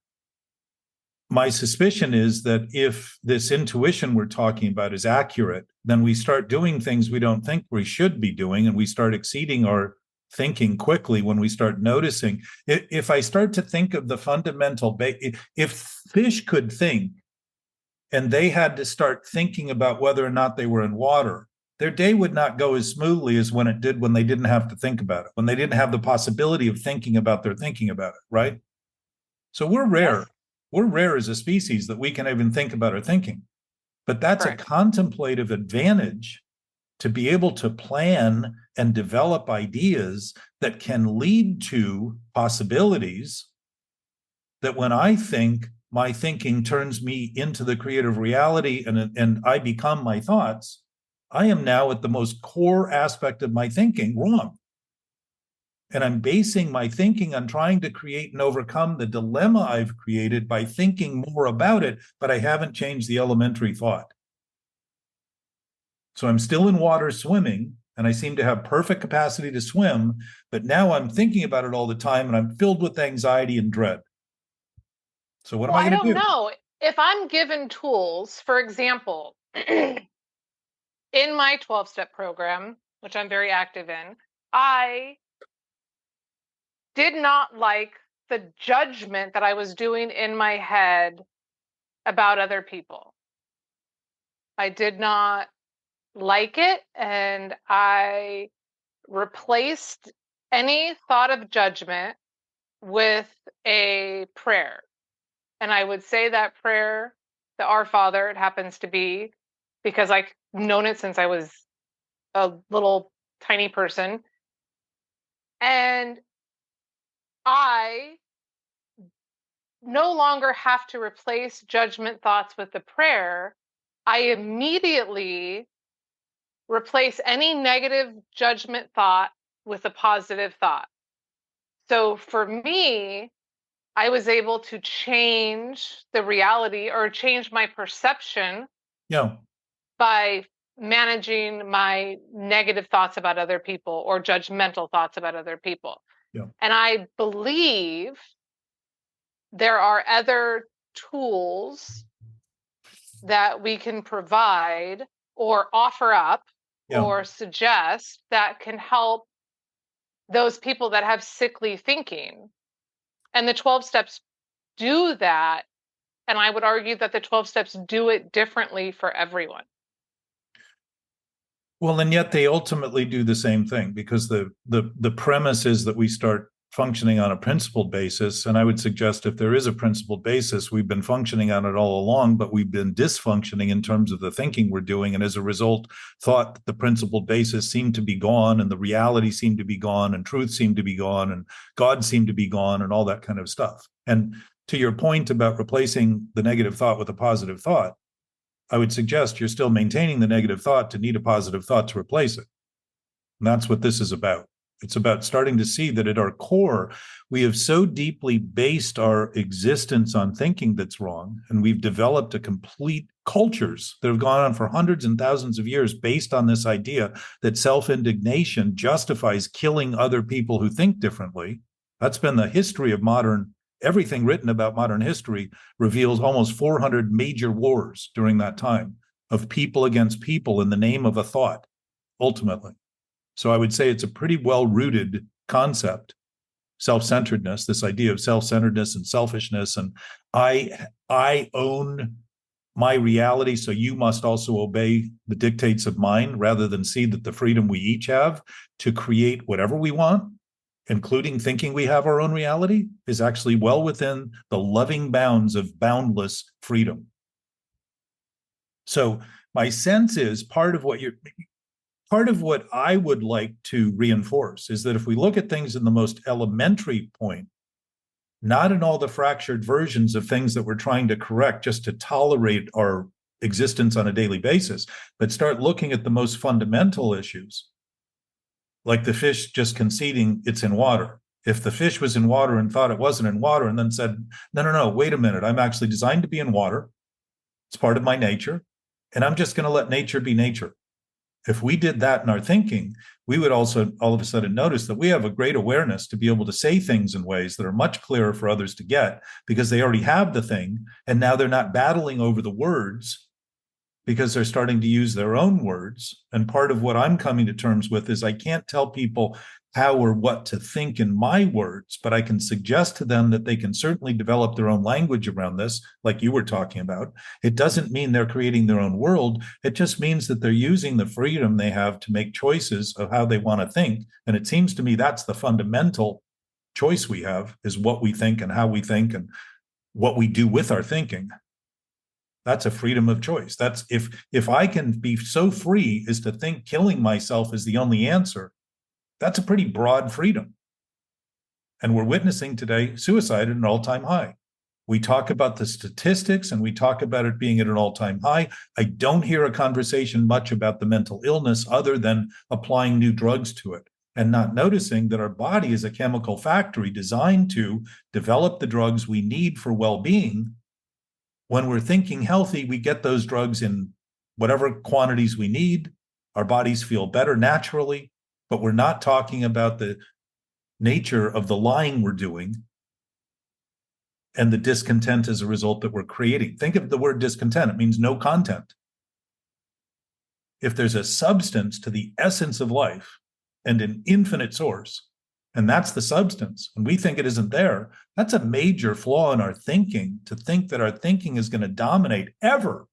My suspicion is that if this intuition we're talking about is accurate, then we start doing things we don't think we should be doing, and we start exceeding our thinking quickly when we start noticing. If I start to think of the fundamental, if fish could think and they had to start thinking about whether or not they were in water, their day would not go as smoothly as when it did when they didn't have to think about it, when they didn't have the possibility of thinking about their thinking about it, right? So we're rare. Yes, We're rare as a species that we can even think about our thinking. But that's a correct. contemplative advantage to be able to plan and develop ideas that can lead to possibilities that when I think, my thinking turns me into the creative reality and I become my thoughts. I am now at the most core aspect of my thinking wrong. And I'm basing my thinking on trying to create and overcome the dilemma I've created by thinking more about it, but I haven't changed the elementary thought. So I'm still in water swimming, and I seem to have perfect capacity to swim, but now I'm thinking about it all the time, and I'm filled with anxiety and dread. So what am Well, I I going to don't do? know. If I'm given tools, for example, in my 12-step program, which I'm very active in, I did not like the judgment that I was doing in my head about other people. I did not like it, and I replaced any thought of judgment with a prayer. And I would say that prayer, the Our Father, it happens to be because I've known it since I was a little tiny person. And I no longer have to replace judgment thoughts with the prayer. I immediately replace any negative judgment thought with a positive thought. So for me, I was able to change the reality or change my perception Yeah, by managing my negative thoughts about other people or judgmental thoughts about other people. yeah, And I believe there are other tools that we can provide or offer up yeah. or suggest that can help those people that have sickly thinking. And the 12 steps do that. And I would argue that the 12 steps do it differently for everyone. Well, and yet they ultimately do the same thing, because the premise is that we start functioning on a principled basis. And I would suggest if there is a principled basis, we've been functioning on it all along, but we've been dysfunctioning in terms of the thinking we're doing. And as a result, thought that the principled basis seemed to be gone, and the reality seemed to be gone, and truth seemed to be gone, and God seemed to be gone, and all that kind of stuff. And to your point about replacing the negative thought with a positive thought, I would suggest you're still maintaining the negative thought to need a positive thought to replace it. And that's what this is about. It's about starting to see that at our core, we have so deeply based our existence on thinking that's wrong. And we've developed a complete cultures that have gone on for hundreds and thousands of years based on this idea that self-indignation justifies killing other people who think differently. That's been the history of modern. Everything written about modern history reveals almost 400 major wars during that time of people against people in the name of a thought, ultimately. So I would say it's a pretty well-rooted concept, self-centeredness, this idea of self-centeredness and selfishness. And I own my reality, so you must also obey the dictates of mine, rather than see that the freedom we each have to create whatever we want, including thinking we have our own reality, is actually well within the loving bounds of boundless freedom. So my sense is part of what I would like to reinforce is that if we look at things in the most elementary point, not in all the fractured versions of things that we're trying to correct just to tolerate our existence on a daily basis, but start looking at the most fundamental issues, like the fish just conceding it's in water. If the fish was in water and thought it wasn't in water and then said, no, no, no, wait a minute, I'm actually designed to be in water. It's part of my nature. And I'm just going to let nature be nature. If we did that in our thinking, we would also all of a sudden notice that we have a great awareness to be able to say things in ways that are much clearer for others to get because they already have the thing. And now they're not battling over the words because they're starting to use their own words. And part of what I'm coming to terms with is I can't tell people how or what to think in my words, but I can suggest to them that they can certainly develop their own language around this, like you were talking about. It doesn't mean they're creating their own world. It just means that they're using the freedom they have to make choices of how they want to think. And it seems to me that's the fundamental choice we have, is what we think and how we think and what we do with our thinking. That's a freedom of choice. That's if I can be so free as to think killing myself is the only answer, that's a pretty broad freedom. And we're witnessing today suicide at an all-time high. We talk about the statistics and we talk about it being at an all-time high. I don't hear a conversation much about the mental illness other than applying new drugs to it and not noticing that our body is a chemical factory designed to develop the drugs we need for well-being. When we're thinking healthy, we get those drugs in whatever quantities we need. Our bodies feel better naturally, but we're not talking about the nature of the lying we're doing and the discontent as a result that we're creating. Think of the word discontent. It means no content. If there's a substance to the essence of life and an infinite source, and that's the substance, and we think it isn't there, that's a major flaw in our thinking, to think that our thinking is going to dominate ever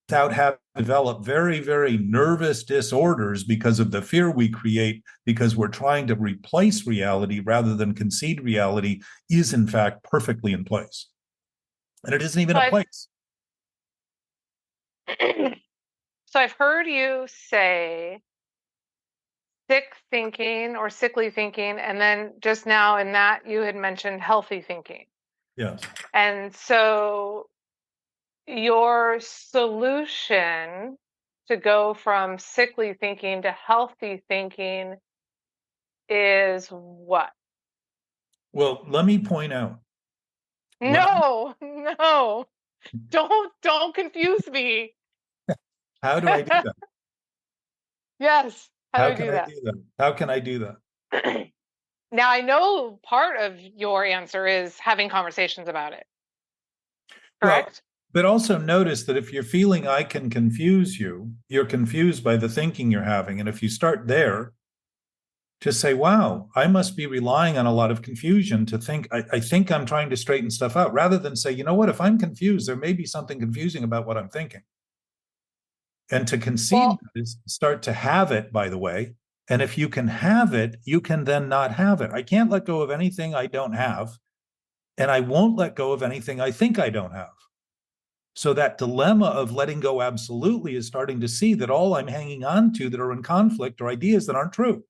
without having developed very, very nervous disorders because of the fear we create, because we're trying to replace reality rather than concede reality is in fact perfectly in place. And it isn't even a place. So I've heard you say sick thinking or sickly thinking, and then just now in that you had mentioned healthy thinking. Yes. And so your solution to go from sickly thinking to healthy thinking is what? Well, let me point out. No, no, don't confuse me. How do I do that? Yes, how do How I can do I that? do that? How can I do that? Now I know part of your answer is having conversations about it, Well, correct? but also notice that if you're feeling I can confuse you, you're confused by the thinking you're having. And if you start there, just say, wow, I must be relying on a lot of confusion to think, I think I'm trying to straighten stuff out, rather than say, you know what, if I'm confused, there may be something confusing about what I'm thinking. And to concede Well, is start to have it, by the way. And if you can have it, you can then not have it. I can't let go of anything I don't have. And I won't let go of anything I think I don't have. So that dilemma of letting go absolutely is starting to see that all I'm hanging on to that are in conflict are ideas that aren't true.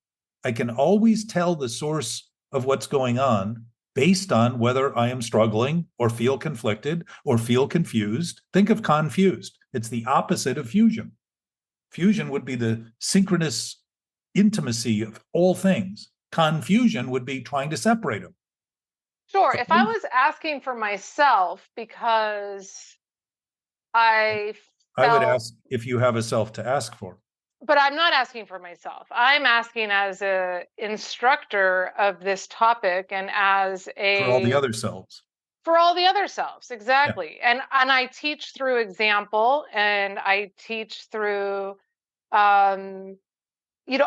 I can always tell the source of what's going on based on whether I am struggling or feel conflicted or feel confused. Think of confused. It's the opposite of fusion. Fusion would be the synchronous intimacy of all things. Confusion would be trying to separate them. sure. So If I was asking for myself because I I would felt, ask if you have a self to ask for. but I'm not asking for myself. I'm asking as a instructor of this topic and as For all the a other selves. for all the other selves, Yeah. exactly. And I teach through example and I teach through um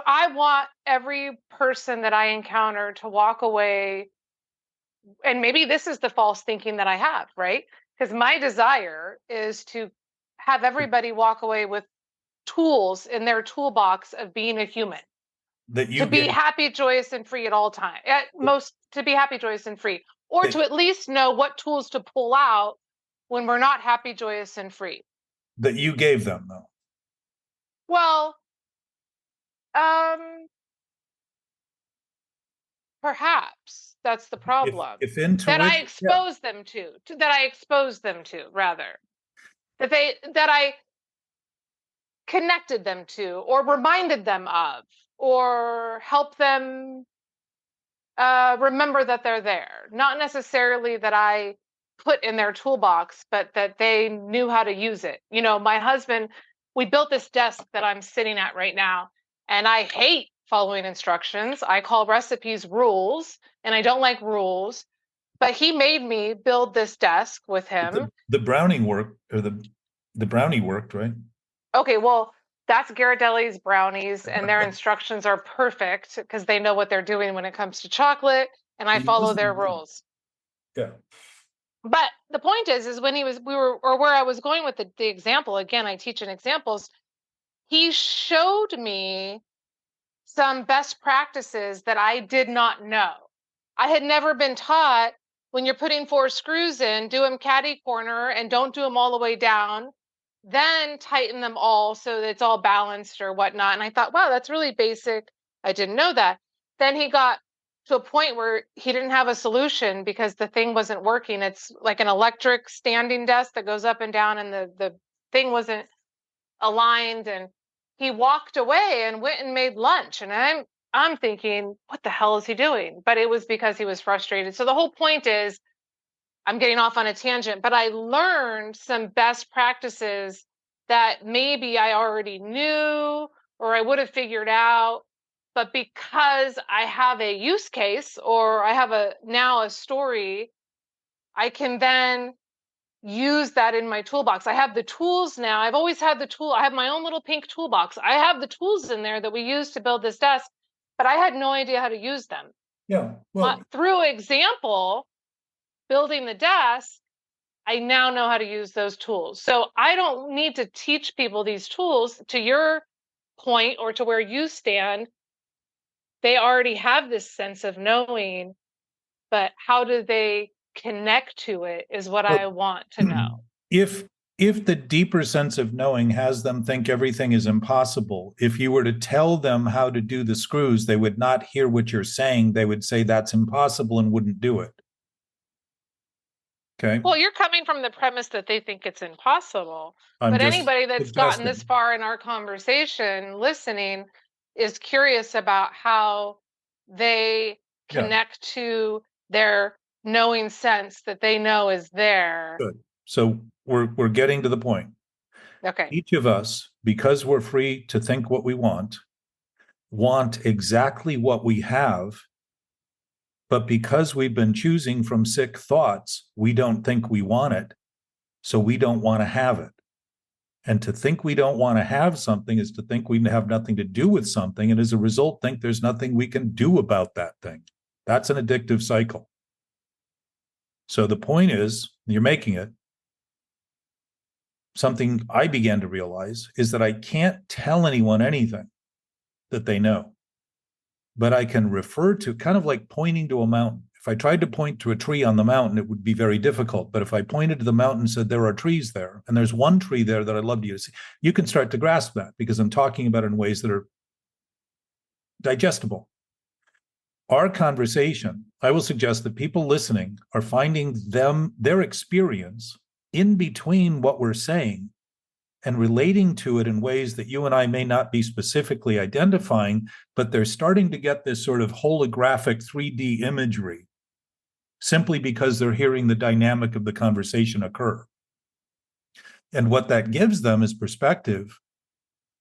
I want every person that I encounter to walk away, and maybe this is the false thinking that I have, right? Because my desire is to have everybody walk away with tools in their toolbox of being a human, That to you be gave happy, joyous, and free at all times. At most, to be happy, joyous, and free, or that, to at least know what tools to pull out when we're not happy, joyous, and free. that you gave them though. Well, um, perhaps that's the problem If that I intuition, yeah, expose them to that I expose them to, rather, that I connected them to or reminded them of or help them remember that they're there. Not necessarily that I put in their toolbox, but that they knew how to use it. You know, my husband, we built this desk that I'm sitting at right now, and I hate following instructions. I call recipes rules, and I don't like rules. But he made me build this desk with him. The browning worked, or the brownie worked, right? Okay, well, that's Ghirardelli's brownies, and their instructions are perfect because they know what they're doing when it comes to chocolate, and I follow their rules. Yeah. But the point is when where I was going with the example, again, I teach in examples, he showed me some best practices that I did not know. I had never been taught when you're putting 4 screws in, do them catty corner and don't do them all the way down, then tighten them all so that it's all balanced or whatnot. And I thought, wow, that's really basic. I didn't know that. Then he got to a point where he didn't have a solution because the thing wasn't working. It's like an electric standing desk that goes up and down, and the thing wasn't aligned, and he walked away and went and made lunch, and I'm thinking, what the hell is he doing? But it was because he was frustrated. So the whole point is, I'm getting off on a tangent, but I learned some best practices that maybe I already knew or I would have figured out, but because I have a use case or I have a story, I can then use that in my toolbox. I have the tools now. I've always had the tool. I have my own little pink toolbox. I have the tools in there that we use to build this desk, but I had no idea how to use them. Yeah. Well, Through example, building the desk, I now know how to use those tools. So I don't need to teach people these tools. To your point, or to where you stand, they already have this sense of knowing, but how do they connect to it is what I want to know. if the deeper sense of knowing has them think everything is impossible, if you were to tell them how to do the screws, they would not hear what you're saying. They would say that's impossible and wouldn't do it. Okay. Well, you're coming from the premise that they think it's impossible. But anybody that's gotten this far in our conversation, listening, is curious about how they connect to their knowing sense that they know is there. Good. So we're getting to the point. Okay. Each of us, because we're free to think what we want exactly what we have. But because we've been choosing from sick thoughts, we don't think we want it. So we don't want to have it. And to think we don't want to have something is to think we have nothing to do with something. And as a result, think there's nothing we can do about that thing. That's an addictive cycle. So the point is, you're making it. Something I began to realize is that I can't tell anyone anything that they know. But I can refer to, kind of like pointing to a mountain. If I tried to point to a tree on the mountain, it would be very difficult. But if I pointed to the mountain and said, there are trees there, and there's one tree there that I'd love you to see, you can start to grasp that because I'm talking about it in ways that are digestible. Our conversation, I will suggest that people listening are finding their experience in between what we're saying and relating to it in ways that you and I may not be specifically identifying, but they're starting to get this sort of holographic 3D imagery simply because they're hearing the dynamic of the conversation occur. And what that gives them is perspective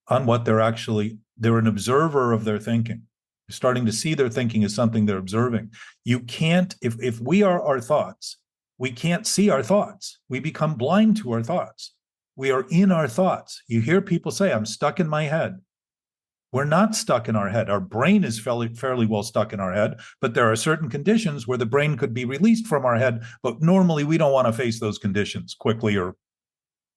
on what they're an observer of their thinking. You're starting to see their thinking as something they're observing. You can't, if we are our thoughts, we can't see our thoughts. We become blind to our thoughts. We are in our thoughts. You hear people say, I'm stuck in my head. We're not stuck in our head. Our brain is fairly well stuck in our head, but there are certain conditions where the brain could be released from our head, but normally we don't want to face those conditions quickly or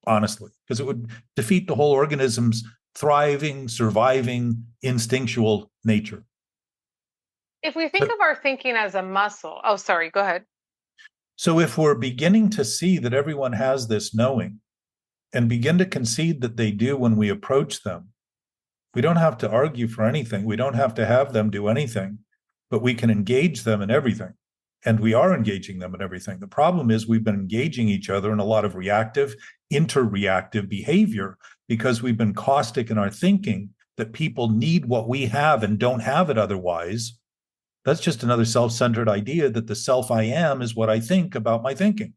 honestly, because it would defeat the whole organism's thriving, surviving, instinctual nature. If we think of our thinking as a muscle, oh, sorry, go ahead. So if we're beginning to see that everyone has this knowing, and begin to concede that they do when we approach them, we don't have to argue for anything. We don't have to have them do anything, but we can engage them in everything. And we are engaging them in everything. The problem is we've been engaging each other in a lot of reactive, interreactive behavior because we've been caustic in our thinking that people need what we have and don't have it otherwise. That's just another self-centered idea that the self I am is what I think about my thinking.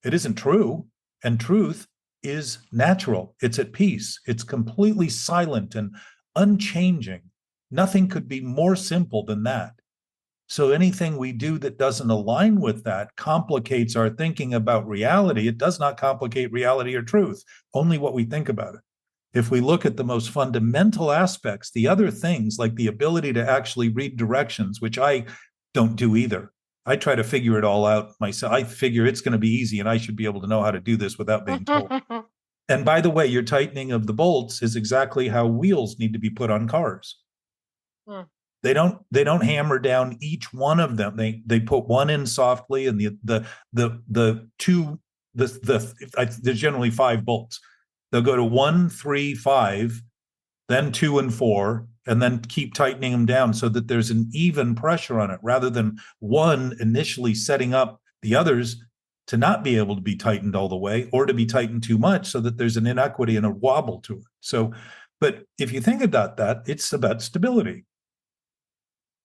It isn't true. And truth is natural. It's at peace. It's completely silent and unchanging. Nothing could be more simple than that. So anything we do that doesn't align with that complicates our thinking about reality. It does not complicate reality or truth, only what we think about it. If we look at the most fundamental aspects, the other things like the ability to actually read directions, which I don't do either. I try to figure it all out myself. I figure it's going to be easy and I should be able to know how to do this without being told. And by the way, your tightening of the bolts is exactly how wheels need to be put on cars. They don't hammer down each one of them. They put one in softly, and the two there's generally 5 bolts. They'll go to 1, 3, 5, then 2 and 4, and then keep tightening them down so that there's an even pressure on it, rather than one initially setting up the others to not be able to be tightened all the way, or to be tightened too much so that there's an inequity and a wobble to it. So, but if you think about that, it's about stability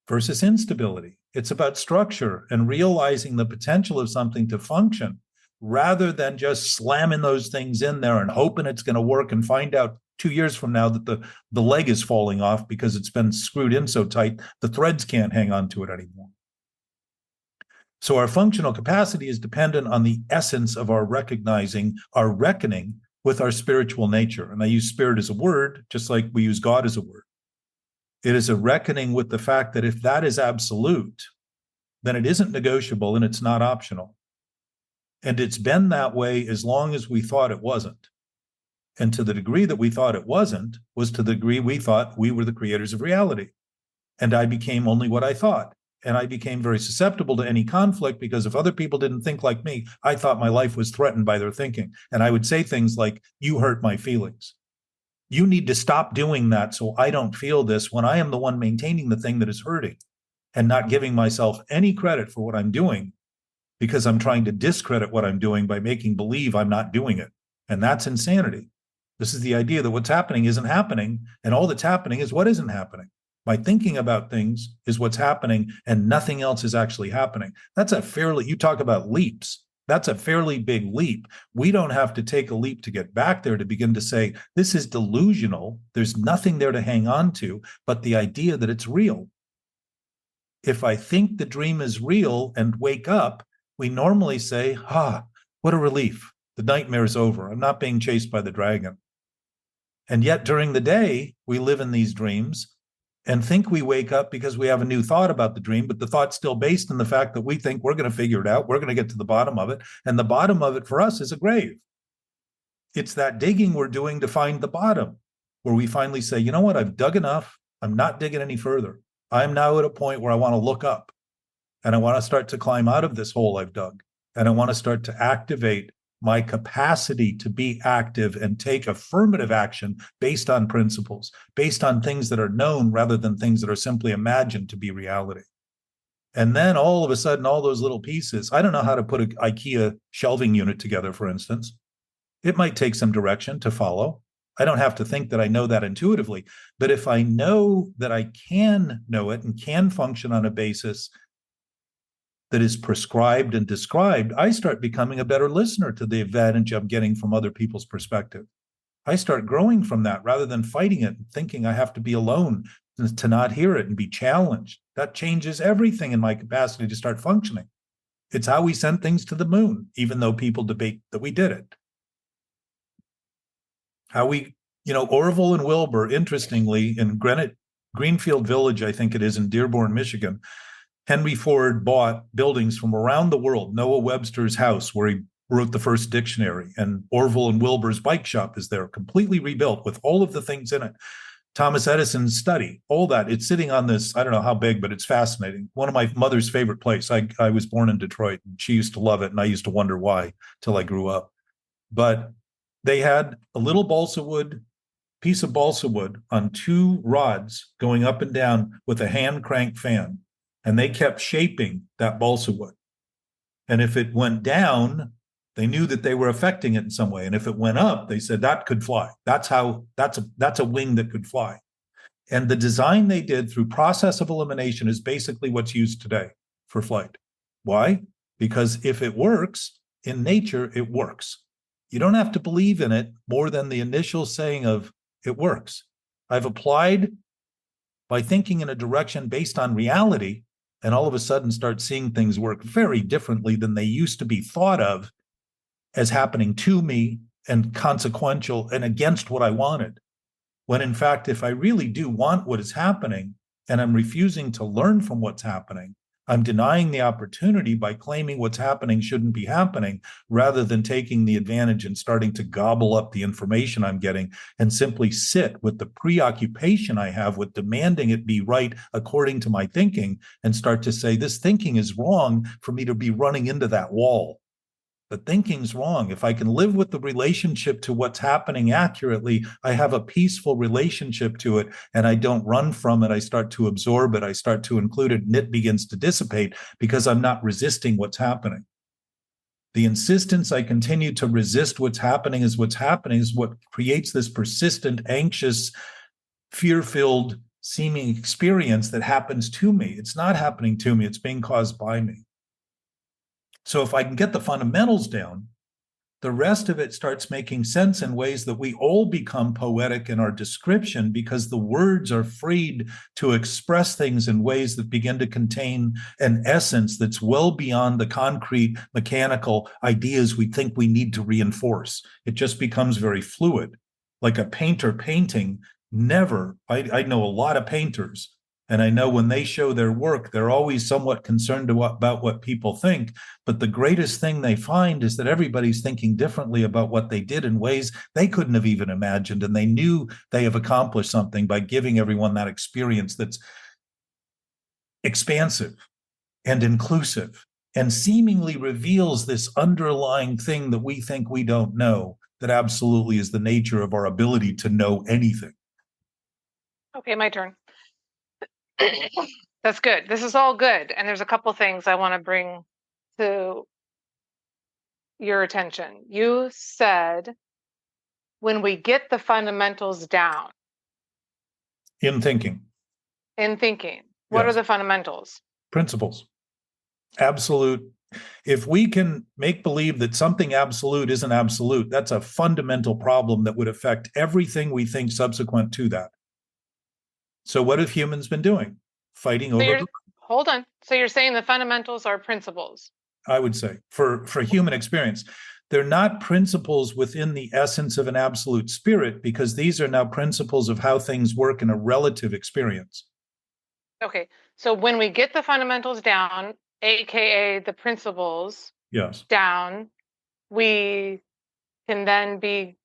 versus instability. It's about structure and realizing the potential of something to function, rather than just slamming those things in there and hoping it's going to work and find out 2 years from now that the leg is falling off because it's been screwed in so tight, the threads can't hang on to it anymore. So our functional capacity is dependent on the essence of our recognizing, our reckoning with our spiritual nature. And I use spirit as a word, just like we use God as a word. It is a reckoning with the fact that if that is absolute, then it isn't negotiable and it's not optional. And it's been that way as long as we thought it wasn't. And to the degree that we thought it wasn't, was to the degree we thought we were the creators of reality. And I became only what I thought. And I became very susceptible to any conflict, because if other people didn't think like me, I thought my life was threatened by their thinking. And I would say things like, "You hurt my feelings. You need to stop doing that so I don't feel this," when I am the one maintaining the thing that is hurting, and not giving myself any credit for what I'm doing, because I'm trying to discredit what I'm doing by making believe I'm not doing it. And that's insanity. This is the idea that what's happening isn't happening, and all that's happening is what isn't happening. My thinking about things is what's happening, and nothing else is actually happening. That's a fairly, you talk about leaps. That's a fairly big leap. We don't have to take a leap to get back there to begin to say, this is delusional. There's nothing there to hang on to but the idea that it's real. If I think the dream is real and wake up, we normally say, what a relief. The nightmare is over. I'm not being chased by the dragon. And yet during the day, we live in these dreams and think we wake up because we have a new thought about the dream, but the thought's still based in the fact that we think we're going to figure it out. We're going to get to the bottom of it. And the bottom of it for us is a grave. It's that digging we're doing to find the bottom, where we finally say, you know what? I've dug enough. I'm not digging any further. I'm now at a point where I want to look up, and I want to start to climb out of this hole I've dug. And I want to start to activate my capacity to be active and take affirmative action based on principles, based on things that are known rather than things that are simply imagined to be reality. And then all of a sudden, all those little pieces, I don't know how to put an IKEA shelving unit together, for instance. It might take some direction to follow. I don't have to think that I know that intuitively. But if I know that I can know it and can function on a basis that is prescribed and described, I start becoming a better listener to the advantage I'm getting from other people's perspective. I start growing from that rather than fighting it and thinking I have to be alone to not hear it and be challenged. That changes everything in my capacity to start functioning. It's how we sent things to the moon, even though people debate that we did it. How we, Orville and Wilbur, interestingly, in Greenfield Village, I think it is, in Dearborn, Michigan, Henry Ford bought buildings from around the world. Noah Webster's house, where he wrote the first dictionary, and Orville and Wilbur's bike shop is there, completely rebuilt with all of the things in it. Thomas Edison's study, all that. It's sitting on this, I don't know how big, but it's fascinating. One of my mother's favorite place. I was born in Detroit, and she used to love it, and I used to wonder why till I grew up. But they had a little piece of balsa wood on 2 rods going up and down with a hand crank fan. And they kept shaping that balsa wood. And if it went down, they knew that they were affecting it in some way. And if it went up, they said that could fly. That's a wing that could fly. And the design they did through process of elimination is basically what's used today for flight. Why? Because if it works in nature, it works. You don't have to believe in it more than the initial saying of it works. I've applied by thinking in a direction based on reality, and all of a sudden start seeing things work very differently than they used to be thought of as happening to me and consequential and against what I wanted. When in fact, if I really do want what is happening and I'm refusing to learn from what's happening, I'm denying the opportunity by claiming what's happening shouldn't be happening, rather than taking the advantage and starting to gobble up the information I'm getting and simply sit with the preoccupation I have with demanding it be right according to my thinking, and start to say, this thinking is wrong for me to be running into that wall. The thinking's wrong. If I can live with the relationship to what's happening accurately, I have a peaceful relationship to it, and I don't run from it. I start to absorb it. I start to include it, and it begins to dissipate because I'm not resisting what's happening. The insistence I continue to resist what's happening is what creates this persistent, anxious, fear-filled seeming experience that happens to me. It's not happening to me. It's being caused by me. So if I can get the fundamentals down, the rest of it starts making sense in ways that we all become poetic in our description, because the words are freed to express things in ways that begin to contain an essence that's well beyond the concrete, mechanical ideas we think we need to reinforce. It just becomes very fluid. Like a painter painting, I know a lot of painters, and I know when they show their work, they're always somewhat concerned about what people think. But the greatest thing they find is that everybody's thinking differently about what they did in ways they couldn't have even imagined. And they knew they have accomplished something by giving everyone that experience that's expansive and inclusive and seemingly reveals this underlying thing that we think we don't know, that absolutely is the nature of our ability to know anything. Okay, my turn. That's good. This is all good. And there's a couple things I want to bring to your attention. You said when we get the fundamentals down In thinking. in thinking, what are Yes. the fundamentals? Principles. Absolute. If we can make believe that something absolute isn't absolute, that's a fundamental problem that would affect everything we think subsequent to that. So what have humans been doing? Fighting over, Hold on. So you're saying the fundamentals are principles? I would say, for human experience. They're not principles within the essence of an absolute spirit, because these are now principles of how things work in a relative experience. Okay. So when we get the fundamentals down, aka the principles, yes, down, we can then be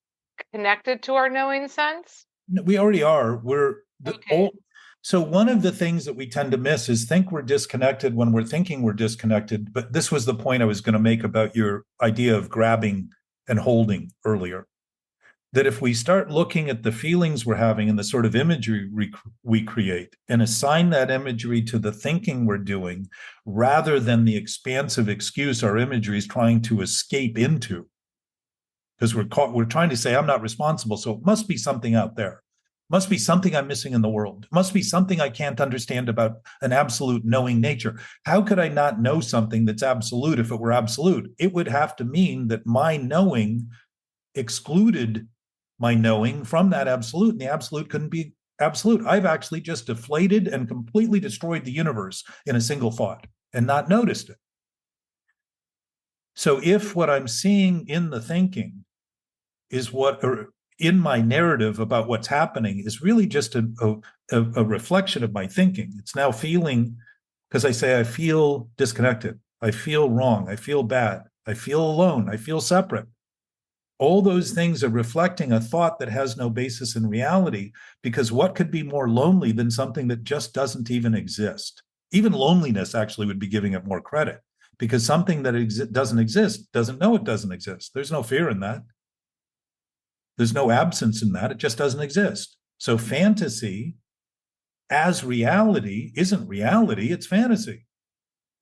connected to our knowing sense? We already are. We're the okay. old. So one of the things that we tend to miss is think we're disconnected when we're thinking we're disconnected. But this was the point I was going to make about your idea of grabbing and holding earlier. That if we start looking at the feelings we're having and the sort of imagery we create, and assign that imagery to the thinking we're doing, rather than the expansive excuse our imagery is trying to escape into, because we're trying to say, I'm not responsible, so it must be something out there. Must be something I'm missing in the world. Must be something I can't understand about an absolute knowing nature. How could I not know something that's absolute if it were absolute? It would have to mean that my knowing excluded my knowing from that absolute, and the absolute couldn't be absolute. I've actually just deflated and completely destroyed the universe in a single thought and not noticed it. So if what I'm seeing in the thinking is what, or in my narrative about what's happening, is really just a reflection of my thinking. It's now feeling, because I say I feel disconnected, I feel wrong, I feel bad, I feel alone, I feel separate. All those things are reflecting a thought that has no basis in reality, because what could be more lonely than something that just doesn't even exist? Even loneliness actually would be giving it more credit, because something that doesn't exist doesn't know it doesn't exist. There's no fear in that. There's no absence in that. It just doesn't exist. So fantasy as reality isn't reality, it's fantasy.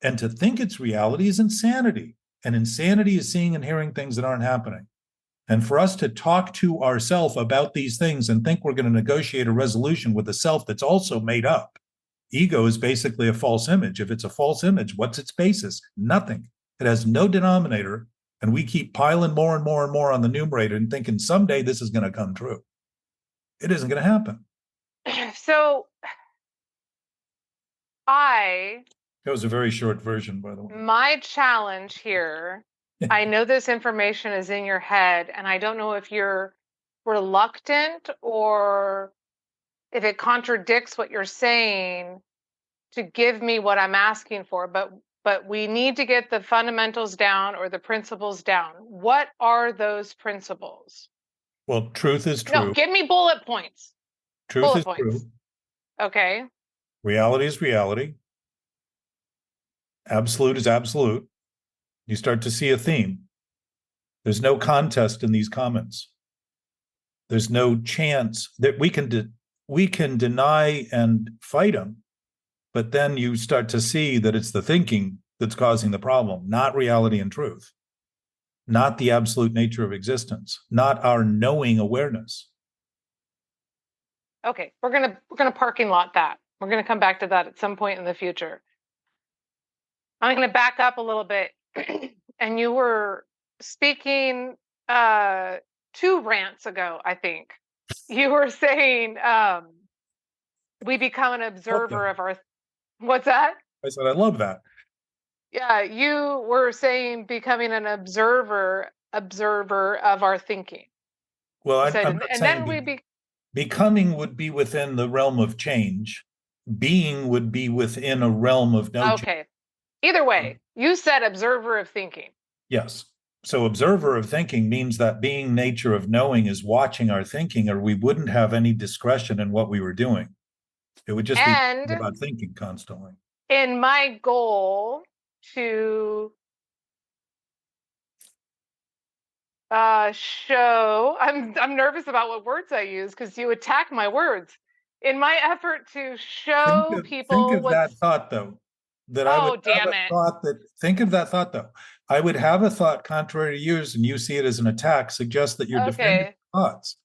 And to think it's reality is insanity. And insanity is seeing and hearing things that aren't happening. And for us to talk to ourself about these things and think we're going to negotiate a resolution with a self that's also made up. Ego is basically a false image. If it's a false image, what's its basis? Nothing. It has no denominator. And we keep piling more and more and more on the numerator and thinking someday this is going to come true. It isn't going to happen. So I That was a very short version, by the way. my challenge here, I know this information is in your head, and I don't know if you're reluctant or if it contradicts what you're saying to give me what I'm asking for, but we need to get the fundamentals down or the principles down. What are those principles? Well, truth is No, true. give me bullet points. Truth Bullet is points. true. Okay. Reality is reality. Absolute is absolute. You start to see a theme. There's no contest in these comments. There's no chance that we can deny and fight them, but then you start to see that it's the thinking that's causing the problem, not reality and truth, not the absolute nature of existence, not our knowing awareness. Okay, we're gonna parking lot that. We're gonna come back to that at some point in the future. I'm gonna back up a little bit. And you were speaking 2 rants ago, I think. You were saying we become an observer of our what's that? I said, I love that. Yeah, you were saying becoming an observer of our thinking. Well, You I'm said, not and saying then we becoming would be within the realm of change. Being would be within a realm of no change. okay. Either way, you said observer of thinking. Yes. So observer of thinking means that being nature of knowing is watching our thinking, or we wouldn't have any discretion in what we were doing. It would just be And about thinking constantly. in my goal to show, I'm nervous about what words I use because you attack my words. In my effort to show Think people of that what's thought though. That I would oh have damn a it. thought that think of that thought though. I would have a thought contrary to yours and you see it as an attack, suggests that you're defending Okay. thoughts.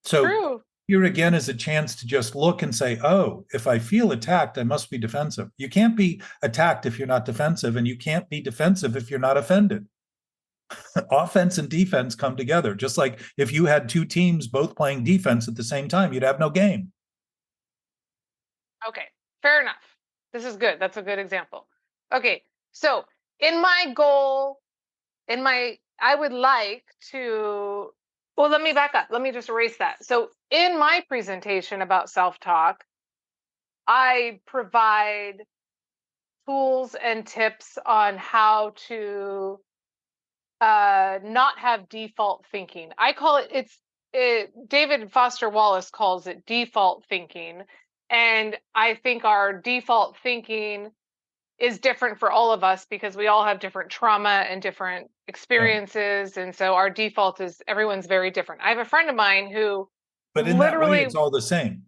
So True. here again is a chance to just look and say, oh, if I feel attacked, I must be defensive. You can't be attacked if you're not defensive, and you can't be defensive if you're not offended. Offense and defense come together. Just like if you had two teams both playing defense at the same time, you'd have no game. Okay. Fair enough. This is good. That's a good example. Okay. So in my goal, I would like to, well, let me back up. Let me just erase that. So in my presentation about self-talk, I provide tools and tips on how to not have default thinking. I call it David Foster Wallace calls it default thinking. And I think our default thinking is different for all of us because we all have different trauma and different Yeah. experiences. And so our default is everyone's very different. I have a friend of mine who But in that way, literally, it's all the same.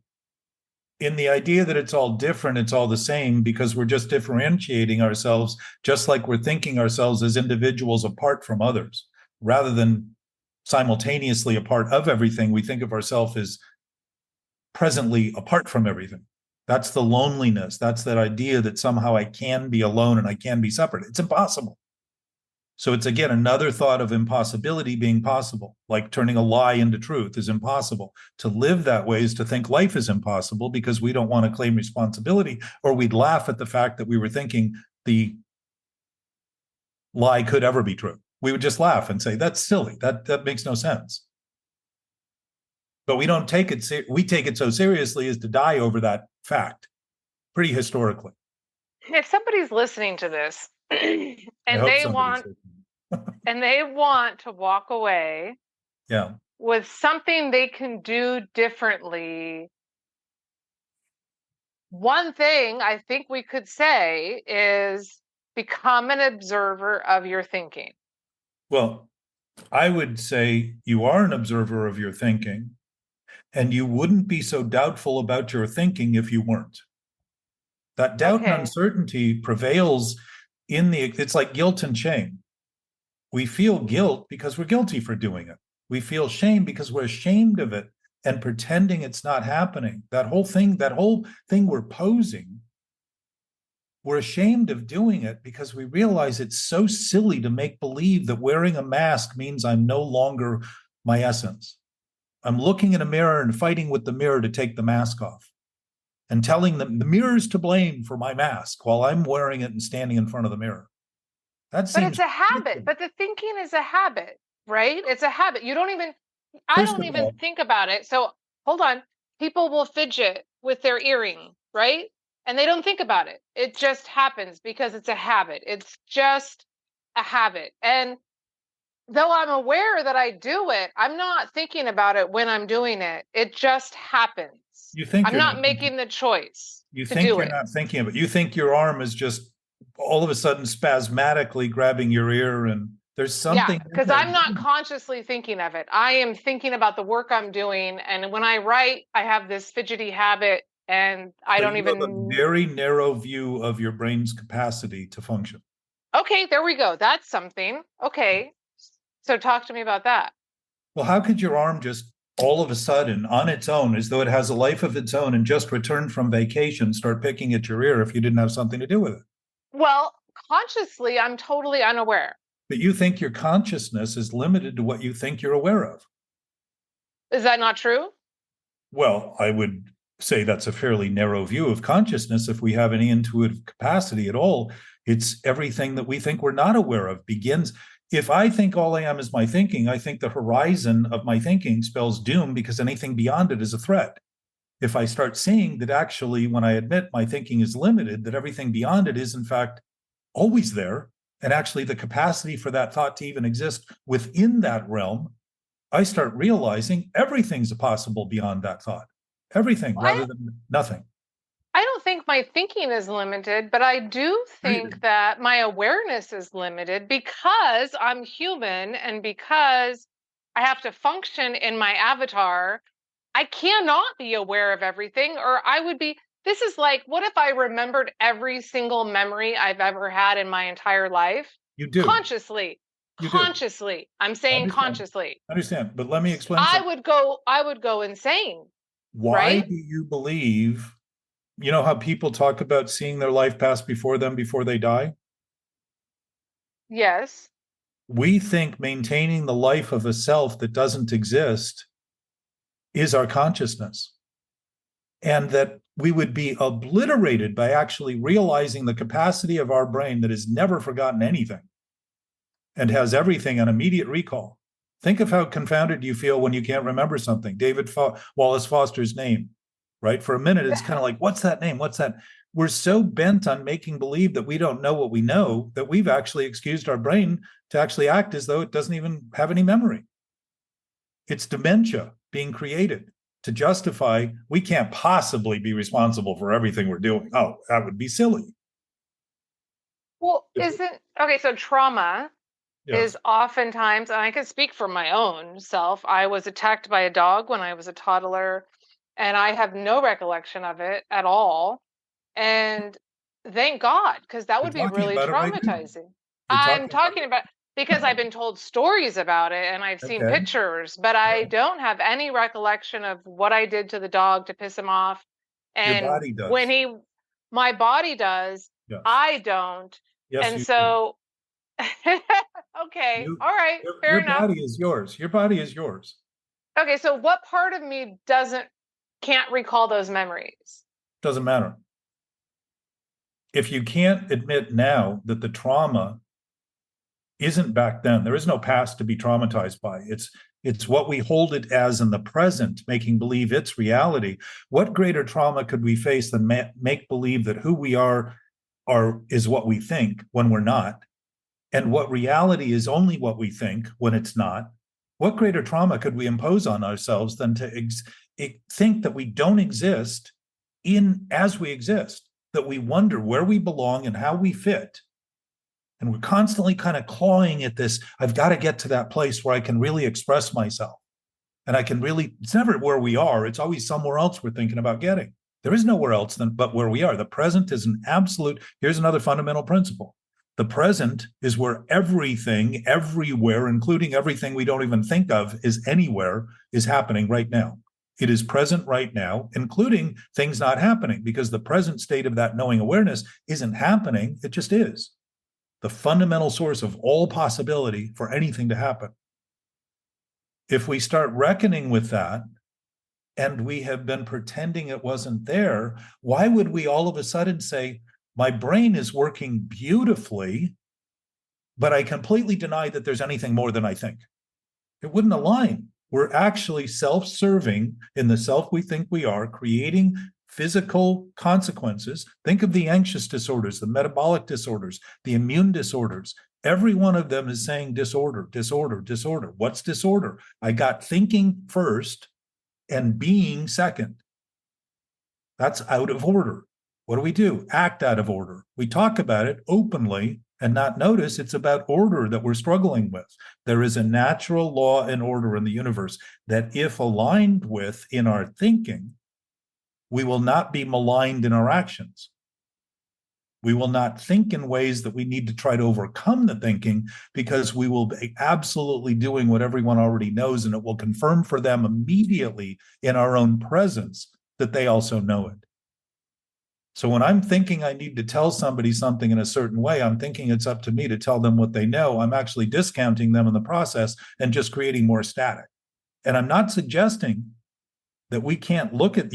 In the idea that it's all different, it's all the same because we're just differentiating ourselves, just like we're thinking ourselves as individuals apart from others, rather than simultaneously a part of everything. We think of ourselves as presently apart from everything. That's the loneliness. That's that idea that somehow I can be alone and I can be separate. It's impossible. So it's again another thought of impossibility being possible, like turning a lie into truth is impossible. To live that way is to think life is impossible because we don't want to claim responsibility, or we'd laugh at the fact that we were thinking the lie could ever be true. We would just laugh and say, that's silly. That makes no sense. But we don't take it, we take it so seriously as to die over that fact, pretty historically. if somebody's listening to this I and hope they somebody's want listening. and they want to walk away Yeah. with something they can do differently, one thing I think we could say is become an observer of your thinking. Well, I would say you are an observer of your thinking, and you wouldn't be so doubtful about your thinking if you weren't. That doubt and Okay. uncertainty prevails it's like guilt and shame. We feel guilt because we're guilty for doing it. We feel shame because we're ashamed of it and pretending it's not happening. That whole thing we're posing, we're ashamed of doing it because we realize it's so silly to make believe that wearing a mask means I'm no longer my essence. I'm looking in a mirror and fighting with the mirror to take the mask off and telling them the mirror's to blame for my mask while I'm wearing it and standing in front of the mirror. That But it's seems a habit. ridiculous. But the thinking is a habit, right? It's a habit. I First don't of even all, think about it. So hold on. People will fidget with their earring, right? And they don't think about it. It just happens because it's a habit. It's just a habit. And though I'm aware that I do it, I'm not thinking about it when I'm doing it. It just happens. you think I'm you're not not thinking. making the choice You to think do you're it. not thinking of it. You think your arm is just all of a sudden spasmodically grabbing your ear, and there's Yeah, something in because there. I'm not consciously thinking of it. I am thinking about the work I'm doing. And when I write, I have this fidgety habit and I So don't you have a even. very narrow view of your brain's capacity to function. Okay, there we go. That's something. Okay. So talk to me about that. Well, how could your arm just all of a sudden, on its own, as though it has a life of its own and just returned from vacation, start picking at your ear if you didn't have something to do with it? Well, consciously, I'm totally unaware. But you think your consciousness is limited to what you think you're aware of. Is that not true? Well, I would say that's a fairly narrow view of consciousness. If we have any intuitive capacity at all, it's everything that we think we're not aware of begins. If I think all I am is my thinking, I think the horizon of my thinking spells doom because anything beyond it is a threat. If I start seeing that actually, when I admit my thinking is limited, that everything beyond it is, in fact, always there, and actually the capacity for that thought to even exist within that realm, I start realizing everything's possible beyond that thought. Everything I rather than nothing. I don't think my thinking is limited, but I do think that my awareness is limited because I'm human and because I have to function in my avatar. I cannot be aware of everything, or I would be. This is like, what if I remembered every single memory I've ever had in my entire life? You do. Consciously, You do. consciously. I'm I saying understand. consciously. I understand. But let me explain something. I would go insane, Why right? do you believe, you know how people talk about seeing their life pass before them before they die? Yes. We think maintaining the life of a self that doesn't exist is our consciousness, and that we would be obliterated by actually realizing the capacity of our brain that has never forgotten anything and has everything on immediate recall. Think of how confounded you feel when you can't remember something. Wallace Foster's name, right? For a minute, it's kind of like, what's that name? What's that? We're so bent on making believe that we don't know what we know that we've actually excused our brain to actually act as though it doesn't even have any memory. It's dementia being created to justify we can't possibly be responsible for everything we're doing. Oh, that would be silly. Well, isn't okay, so trauma Yes. is oftentimes, and I can speak for my own self, I was attacked by a dog when I was a toddler, and I have no recollection of it at all. And thank God, because that We're would be talking really about it right now. traumatizing. We're I'm talking about talking about because I've been told stories about it and I've it. seen Okay. pictures, but I Right. don't have any recollection of what I did to the dog to piss him off. Your And body when does. my body does, Yes. I don't. Yes, And you do. so, okay, You, all right, fair your enough. body is yours. Your body is yours. Okay, so what part of me can't recall those memories? Doesn't matter. If you can't admit now that the trauma isn't back then, there is no past to be traumatized by. It's what we hold it as in the present, making believe it's reality. What greater trauma could we face than make believe that who we are is what we think when we're not, and what reality is only what we think when it's not? What greater trauma could we impose on ourselves than to think that we don't exist in as we exist, that we wonder where we belong and how we fit, and we're constantly kind of clawing at this. I've got to get to that place where I can really express myself. And I can really, it's never where we are. It's always somewhere else we're thinking about getting. There is nowhere else but where we are. The present is an absolute, here's another fundamental principle. The present is where everything, everywhere, including everything we don't even think of is anywhere, is happening right now. It is present right now, including things not happening, because the present state of that knowing awareness isn't happening, it just is. The fundamental source of all possibility for anything to happen. If we start reckoning with that, and we have been pretending it wasn't there, why would we all of a sudden say, my brain is working beautifully, but I completely deny that there's anything more than I think? It wouldn't align. We're actually self-serving in the self we think we are, creating physical consequences. Think of the anxious disorders, the metabolic disorders, the immune disorders. Every one of them is saying disorder, disorder, disorder. What's disorder? I got thinking first and being second. That's out of order. What do? Act out of order. We talk about it openly and not notice it's about order that we're struggling with. There is a natural law and order in the universe that, if aligned with in our thinking, we will not be maligned in our actions. We will not think in ways that we need to try to overcome the thinking, because we will be absolutely doing what everyone already knows, and it will confirm for them immediately in our own presence that they also know it. So when I'm thinking I need to tell somebody something in a certain way, I'm thinking it's up to me to tell them what they know. I'm actually discounting them in the process and just creating more static. And I'm not suggesting that we can't look at,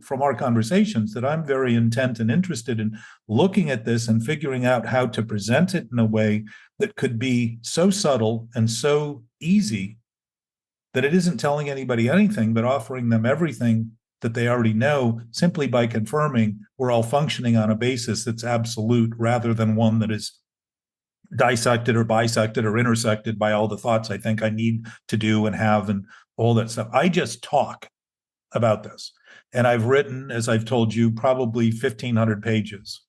from our conversations that I'm very intent and interested in looking at this and figuring out how to present it in a way that could be so subtle and so easy that it isn't telling anybody anything, but offering them everything that they already know, simply by confirming we're all functioning on a basis that's absolute, rather than one that is dissected or bisected or intersected by all the thoughts I think I need to do and have and all that stuff. I just talk about this. And I've written, as I've told you, probably 1,500 pages.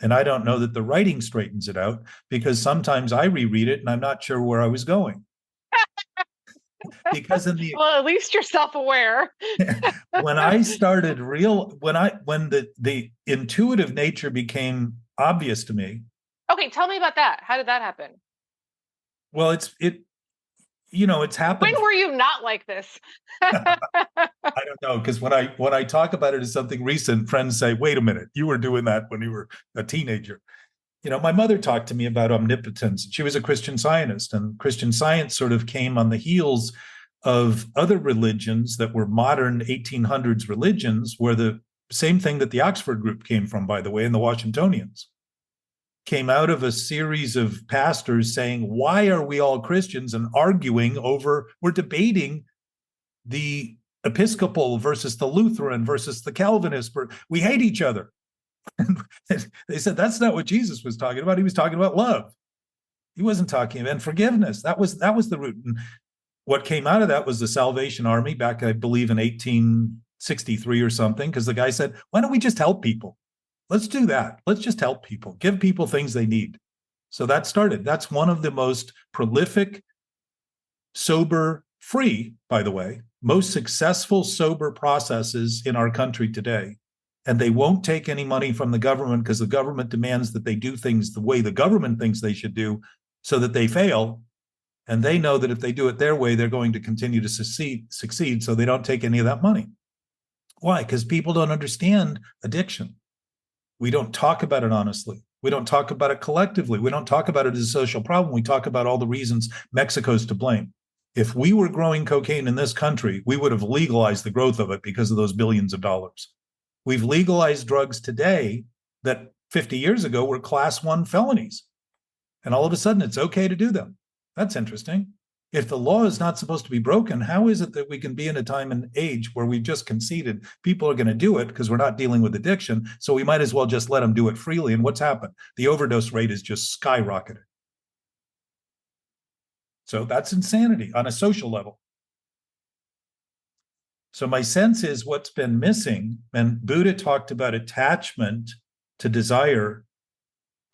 And I don't know that the writing straightens it out, because sometimes I reread it and I'm not sure where I was going. Because well, at least you're self-aware. when I started when the intuitive nature became obvious to me. Okay, tell me about that. How did that happen? Well, it's happened. When were you not like this? I don't know, because when I talk about it as something recent, friends say, wait a minute, you were doing that when you were a teenager. My mother talked to me about omnipotence. She was a Christian Scientist, and Christian Science sort of came on the heels of other religions that were modern 1800s religions, where the same thing that the Oxford group came from, by the way, and the Washingtonians, came out of a series of pastors saying, why are we all Christians, and arguing over, we're debating the Episcopal versus the Lutheran versus the Calvinist. We hate each other. They said that's not what Jesus was talking about. He was talking about love. He wasn't talking about forgiveness. That was the root. And what came out of that was the Salvation Army back, I believe, in 1863 or something, because the guy said, why don't we just help people? Let's do that. Let's just help people, give people things they need. So that started. That's one of the most prolific, sober, free, by the way, most successful sober processes in our country today. And they won't take any money from the government, because the government demands that they do things the way the government thinks they should do, so that they fail. And they know that if they do it their way, they're going to continue to succeed. So they don't take any of that money. Why? Because people don't understand addiction. We don't talk about it honestly. We don't talk about it collectively. We don't talk about it as a social problem. We talk about all the reasons Mexico's to blame. If we were growing cocaine in this country, we would have legalized the growth of it because of those billions of dollars. We've legalized drugs today that 50 years ago were class 1 felonies. And all of a sudden it's okay to do them. That's interesting. If the law is not supposed to be broken, how is it that we can be in a time and age where we've just conceded people are going to do it because we're not dealing with addiction, so we might as well just let them do it freely? And what's happened? The overdose rate is just skyrocketed. So that's insanity on a social level. So my sense is what's been missing, and Buddha talked about attachment to desire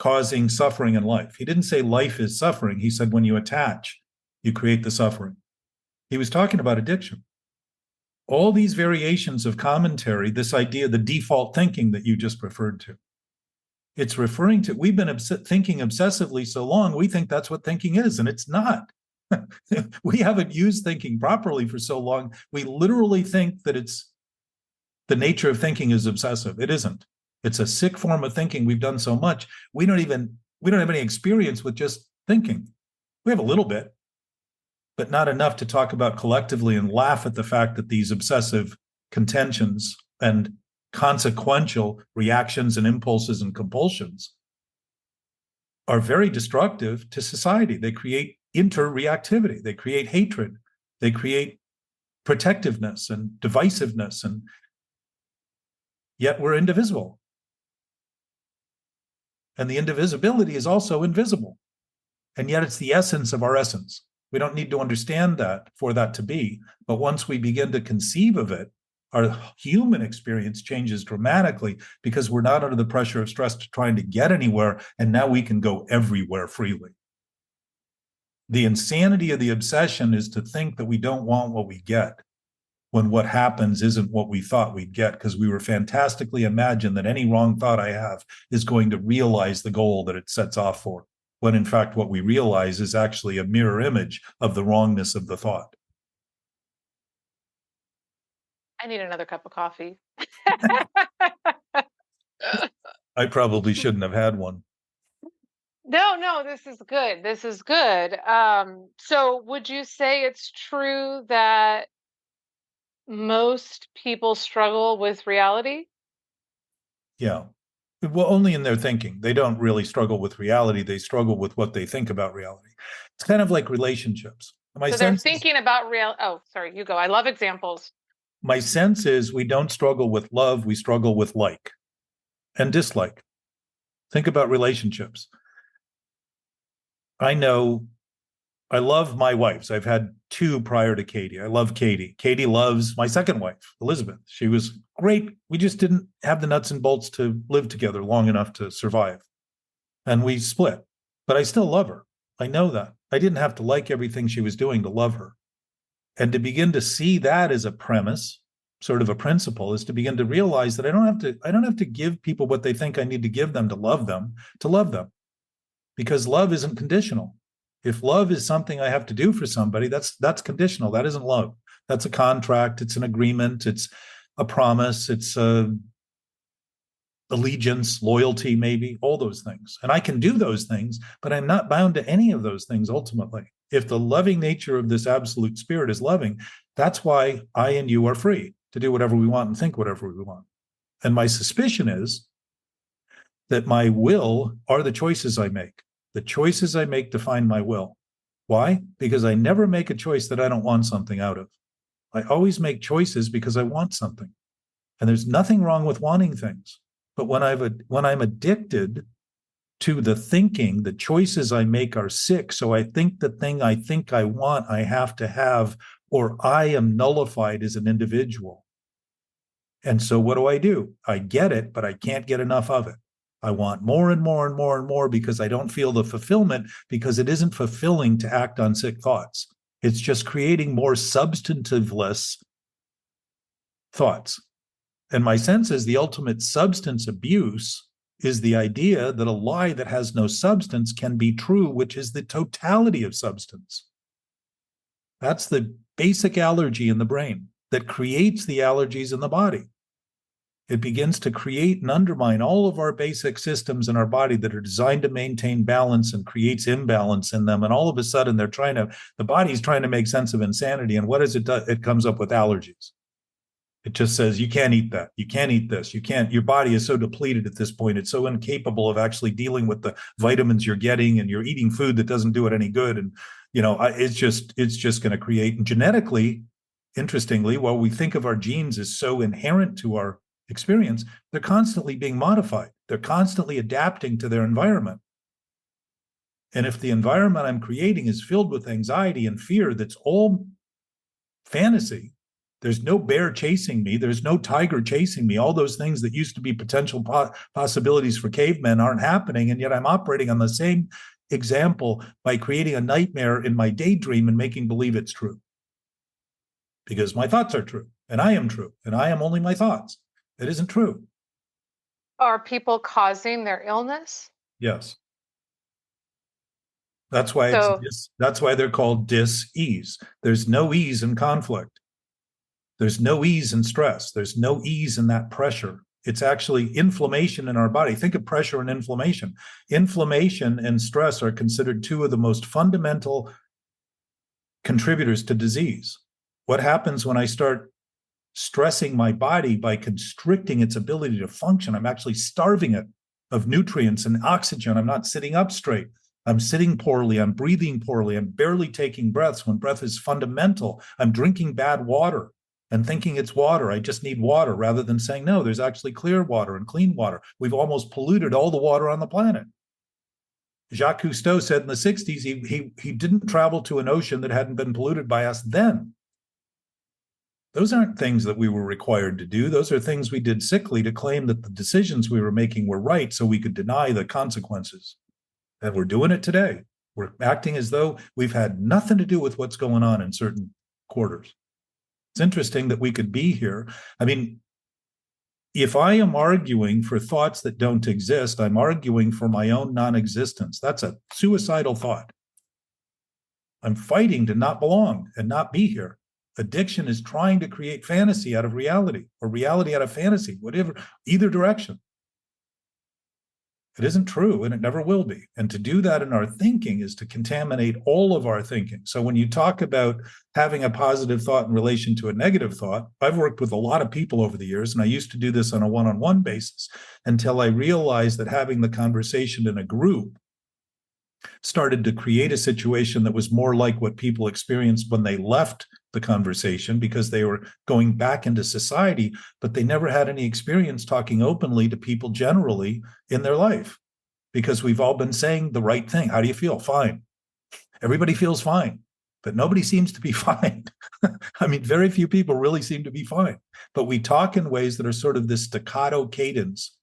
causing suffering in life. He didn't say life is suffering. He said when you attach, you create the suffering. He was talking about addiction. All these variations of commentary, this idea, the default thinking that you just referred to, It's referring to, we've been thinking obsessively so long, we think that's what thinking is, and it's not. We haven't used thinking properly for so long. We literally think that it's the nature of thinking is obsessive. It isn't. It's a sick form of thinking. We've done so much. We don't have any experience with just thinking. We have a little bit, but not enough to talk about collectively and laugh at the fact that these obsessive contentions and consequential reactions and impulses and compulsions are very destructive to society. They create interreactivity. They create hatred. They create protectiveness and divisiveness, and yet we're indivisible. And the indivisibility is also invisible. And yet it's the essence of our essence. We don't need to understand that for that to be. But once we begin to conceive of it, our human experience changes dramatically because we're not under the pressure of stress to trying to get anywhere. And now we can go everywhere freely. The insanity of the obsession is to think that we don't want what we get when what happens isn't what we thought we'd get, because we were fantastically imagined that any wrong thought I have is going to realize the goal that it sets off for, when in fact what we realize is actually a mirror image of the wrongness of the thought. I need another cup of coffee. I probably shouldn't have had one. No, this is good. This is good. So would you say it's true that most people struggle with reality? Yeah. Well, only in their thinking. They don't really struggle with reality. They struggle with what they think about reality. It's kind of like relationships. So they're thinking about real. Oh, sorry, you go. I love examples. My sense is we don't struggle with love. We struggle with like and dislike. Think about relationships. I know I love my wives. I've had two prior to Katie. I love Katie. Katie loves my second wife, Elizabeth. She was great. We just didn't have the nuts and bolts to live together long enough to survive. And we split. But I still love her. I know that. I didn't have to like everything she was doing to love her. And to begin to see that as a premise, sort of a principle, is to begin to realize that I don't have to give people what they think I need to give them to love them, because love isn't conditional. If love is something I have to do for somebody, that's conditional. That isn't love. That's a contract. It's an agreement. It's a promise. It's allegiance, loyalty, maybe, all those things. And I can do those things, but I'm not bound to any of those things ultimately. If the loving nature of this absolute spirit is loving, that's why I and you are free to do whatever we want and think whatever we want. And my suspicion is that my will are the choices I make. The choices I make define my will. Why? Because I never make a choice that I don't want something out of. I always make choices because I want something. And there's nothing wrong with wanting things. But when I'm addicted to the thinking, the choices I make are sick. So I think the thing I think I want, I have to have, or I am nullified as an individual. And so what do? I get it, but I can't get enough of it. I want more and more and more and more because I don't feel the fulfillment, because it isn't fulfilling to act on sick thoughts. It's just creating more substantiveless thoughts. And my sense is the ultimate substance abuse is the idea that a lie that has no substance can be true, which is the totality of substance. That's the basic allergy in the brain that creates the allergies in the body. It begins to create and undermine all of our basic systems in our body that are designed to maintain balance, and creates imbalance in them. And all of a sudden, the body's trying to make sense of insanity. And what does it do? It comes up with allergies. It just says, you can't eat that. You can't eat this. You can't, your body is so depleted at this point. It's so incapable of actually dealing with the vitamins you're getting, and you're eating food that doesn't do it any good. And, it's just going to create, and genetically, interestingly, while we think of our genes as so inherent to our experience, they're constantly being modified. They're constantly adapting to their environment. And if the environment I'm creating is filled with anxiety and fear, that's all fantasy. There's no bear chasing me. There's no tiger chasing me. All those things that used to be potential possibilities for cavemen aren't happening. And yet I'm operating on the same example by creating a nightmare in my daydream and making believe it's true. Because my thoughts are true, and I am true, and I am only my thoughts. It isn't true. Are people causing their illness? Yes. That's why So, that's why they're called dis-ease. There's no ease in conflict. There's no ease in stress. There's no ease in that pressure. It's actually inflammation in our body. Think of pressure and inflammation. Inflammation and stress are considered two of the most fundamental contributors to disease. What happens when I start stressing my body by constricting its ability to function? I'm actually starving it of nutrients and oxygen. I'm not sitting up straight. I'm sitting poorly. I'm breathing poorly. I'm barely taking breaths when breath is fundamental. I'm drinking bad water and thinking it's water. I just need water, rather than saying, no, there's actually clear water and clean water. We've almost polluted all the water on the planet. Jacques Cousteau said in the 60s, he didn't travel to an ocean that hadn't been polluted by us then. Those aren't things that we were required to do. Those are things we did sickly to claim that the decisions we were making were right so we could deny the consequences. And we're doing it today. We're acting as though we've had nothing to do with what's going on in certain quarters. It's interesting that we could be here. I mean, if I am arguing for thoughts that don't exist, I'm arguing for my own non-existence. That's a suicidal thought. I'm fighting to not belong and not be here. Addiction is trying to create fantasy out of reality, or reality out of fantasy, whatever, either direction. It isn't true, and it never will be. And to do that in our thinking is to contaminate all of our thinking. So when you talk about having a positive thought in relation to a negative thought, I've worked with a lot of people over the years, and I used to do this on a one-on-one basis until I realized that having the conversation in a group started to create a situation that was more like what people experienced when they left the conversation, because they were going back into society, but they never had any experience talking openly to people generally in their life, because we've all been saying the right thing. How do you feel? Fine. Everybody feels fine, but nobody seems to be fine. I mean, very few people really seem to be fine, but we talk in ways that are sort of this staccato cadence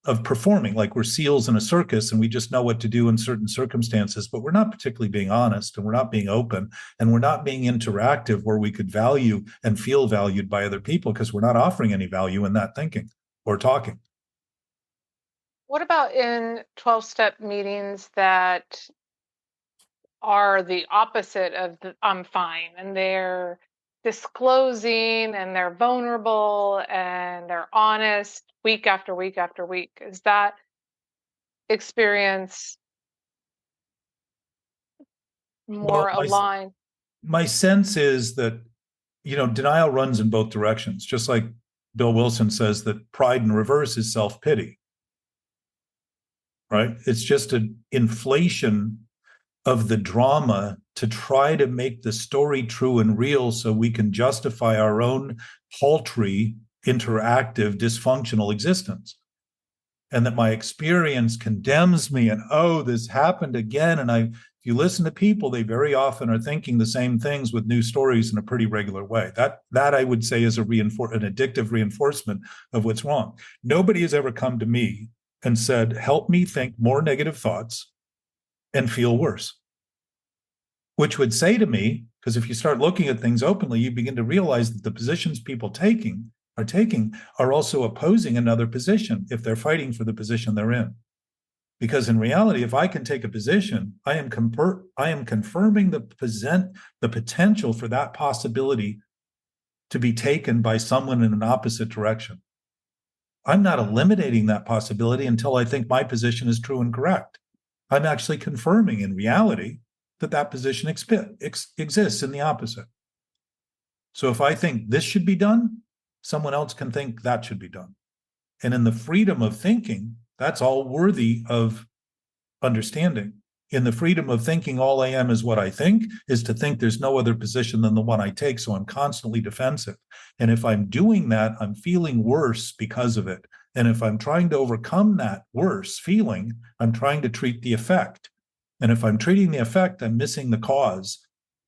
of performing like we're seals in a circus and we just know what to do in certain circumstances, but we're not particularly being honest, and we're not being open, and we're not being interactive where we could value and feel valued by other people, because we're not offering any value in that thinking or talking. what about in 12-step meetings that are the opposite of I'm fine, and they're disclosing and they're vulnerable and they're honest week after week after week? Is that experience Well, more aligned? my sense is that, denial runs in both directions, just like Bill Wilson says that pride in reverse is self-pity, right? It's just an inflation of the drama to try to make the story true and real so we can justify our own paltry, interactive, dysfunctional existence. And that my experience condemns me, and oh, this happened again. And if you listen to people, they very often are thinking the same things with new stories in a pretty regular way. That I would say is an addictive reinforcement of what's wrong. Nobody has ever come to me and said, help me think more negative thoughts and feel worse. Which would say to me, because if you start looking at things openly, you begin to realize that the positions people are taking are also opposing another position if they're fighting for the position they're in. Because in reality, if I can take a position, I am confirming the potential for that possibility to be taken by someone in an opposite direction. I'm not eliminating that possibility until I think my position is true and correct. I'm actually confirming in reality that position exists in the opposite. So if I think this should be done, someone else can think that should be done. And in the freedom of thinking, that's all worthy of understanding. In the freedom of thinking, all I am is what I think, is to think there's no other position than the one I take. So I'm constantly defensive. And if I'm doing that, I'm feeling worse because of it. And if I'm trying to overcome that worse feeling, I'm trying to treat the effect. And if I'm treating the effect, I'm missing the cause.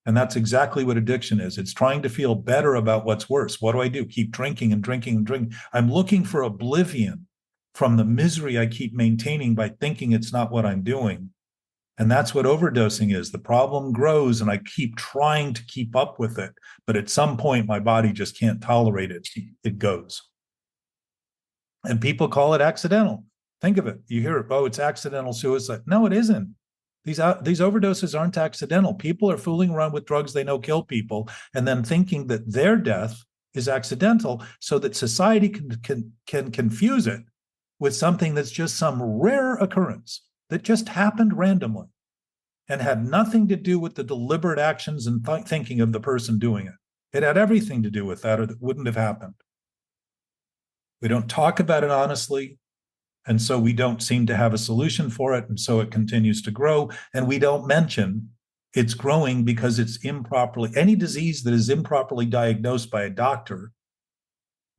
And that's exactly what addiction is. It's trying to feel better about what's worse. What do I do? Keep drinking and drinking and drinking. I'm looking for oblivion from the misery I keep maintaining by thinking it's not what I'm doing. And that's what overdosing is. The problem grows and I keep trying to keep up with it. But at some point, my body just can't tolerate it. It goes. And people call it accidental. Think of it. You hear it, oh, it's accidental suicide. No, it isn't. These overdoses aren't accidental. People are fooling around with drugs they know kill people and then thinking that their death is accidental so that society can confuse it with something that's just some rare occurrence that just happened randomly and had nothing to do with the deliberate actions and thinking of the person doing it. It had everything to do with that, or that wouldn't have happened. We don't talk about it honestly, and so we don't seem to have a solution for it, and so it continues to grow, and we don't mention it's growing because it's improperly, any disease that is improperly diagnosed by a doctor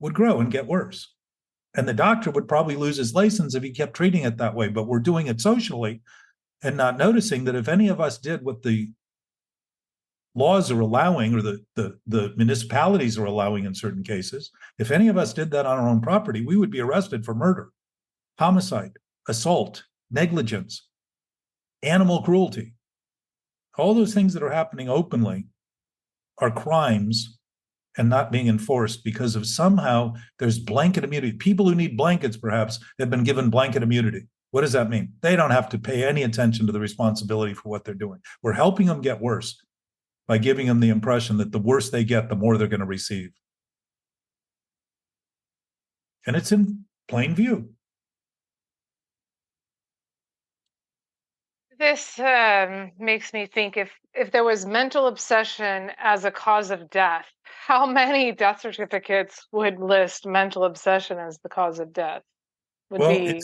would grow and get worse. And the doctor would probably lose his license if he kept treating it that way, but we're doing it socially and not noticing that if any of us did what the laws are allowing, or the municipalities are allowing in certain cases, if any of us did that on our own property, we would be arrested for murder, homicide, assault, negligence, animal cruelty. All those things that are happening openly are crimes and not being enforced because of somehow there's blanket immunity. People who need blankets perhaps have been given blanket immunity. What does that mean? They don't have to pay any attention to the responsibility for what they're doing. We're helping them get worse by giving them the impression that the worse they get, the more they're going to receive. And it's in plain view. This makes me think, if there was mental obsession as a cause of death, how many death certificates would list mental obsession as the cause of death? Well,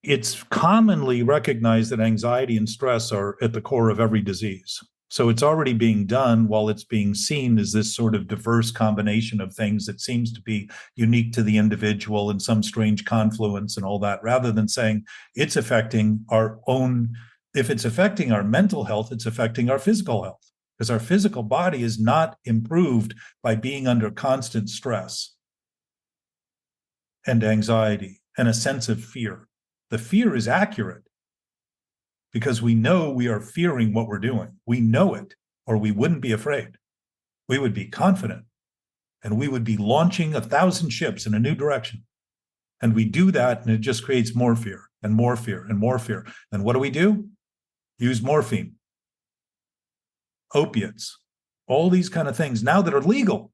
it's commonly recognized that anxiety and stress are at the core of every disease. So it's already being done while it's being seen as this sort of diverse combination of things that seems to be unique to the individual and some strange confluence and all that, rather than saying it's affecting our own. If it's affecting our mental health, it's affecting our physical health, because our physical body is not improved by being under constant stress and anxiety and a sense of fear. The fear is accurate because we know we are fearing what we're doing. We know it, or we wouldn't be afraid. We would be confident, and we would be launching 1,000 ships in a new direction. And we do that, and it just creates more fear and more fear and more fear. And what do? Use morphine, opiates, all these kind of things now that are legal.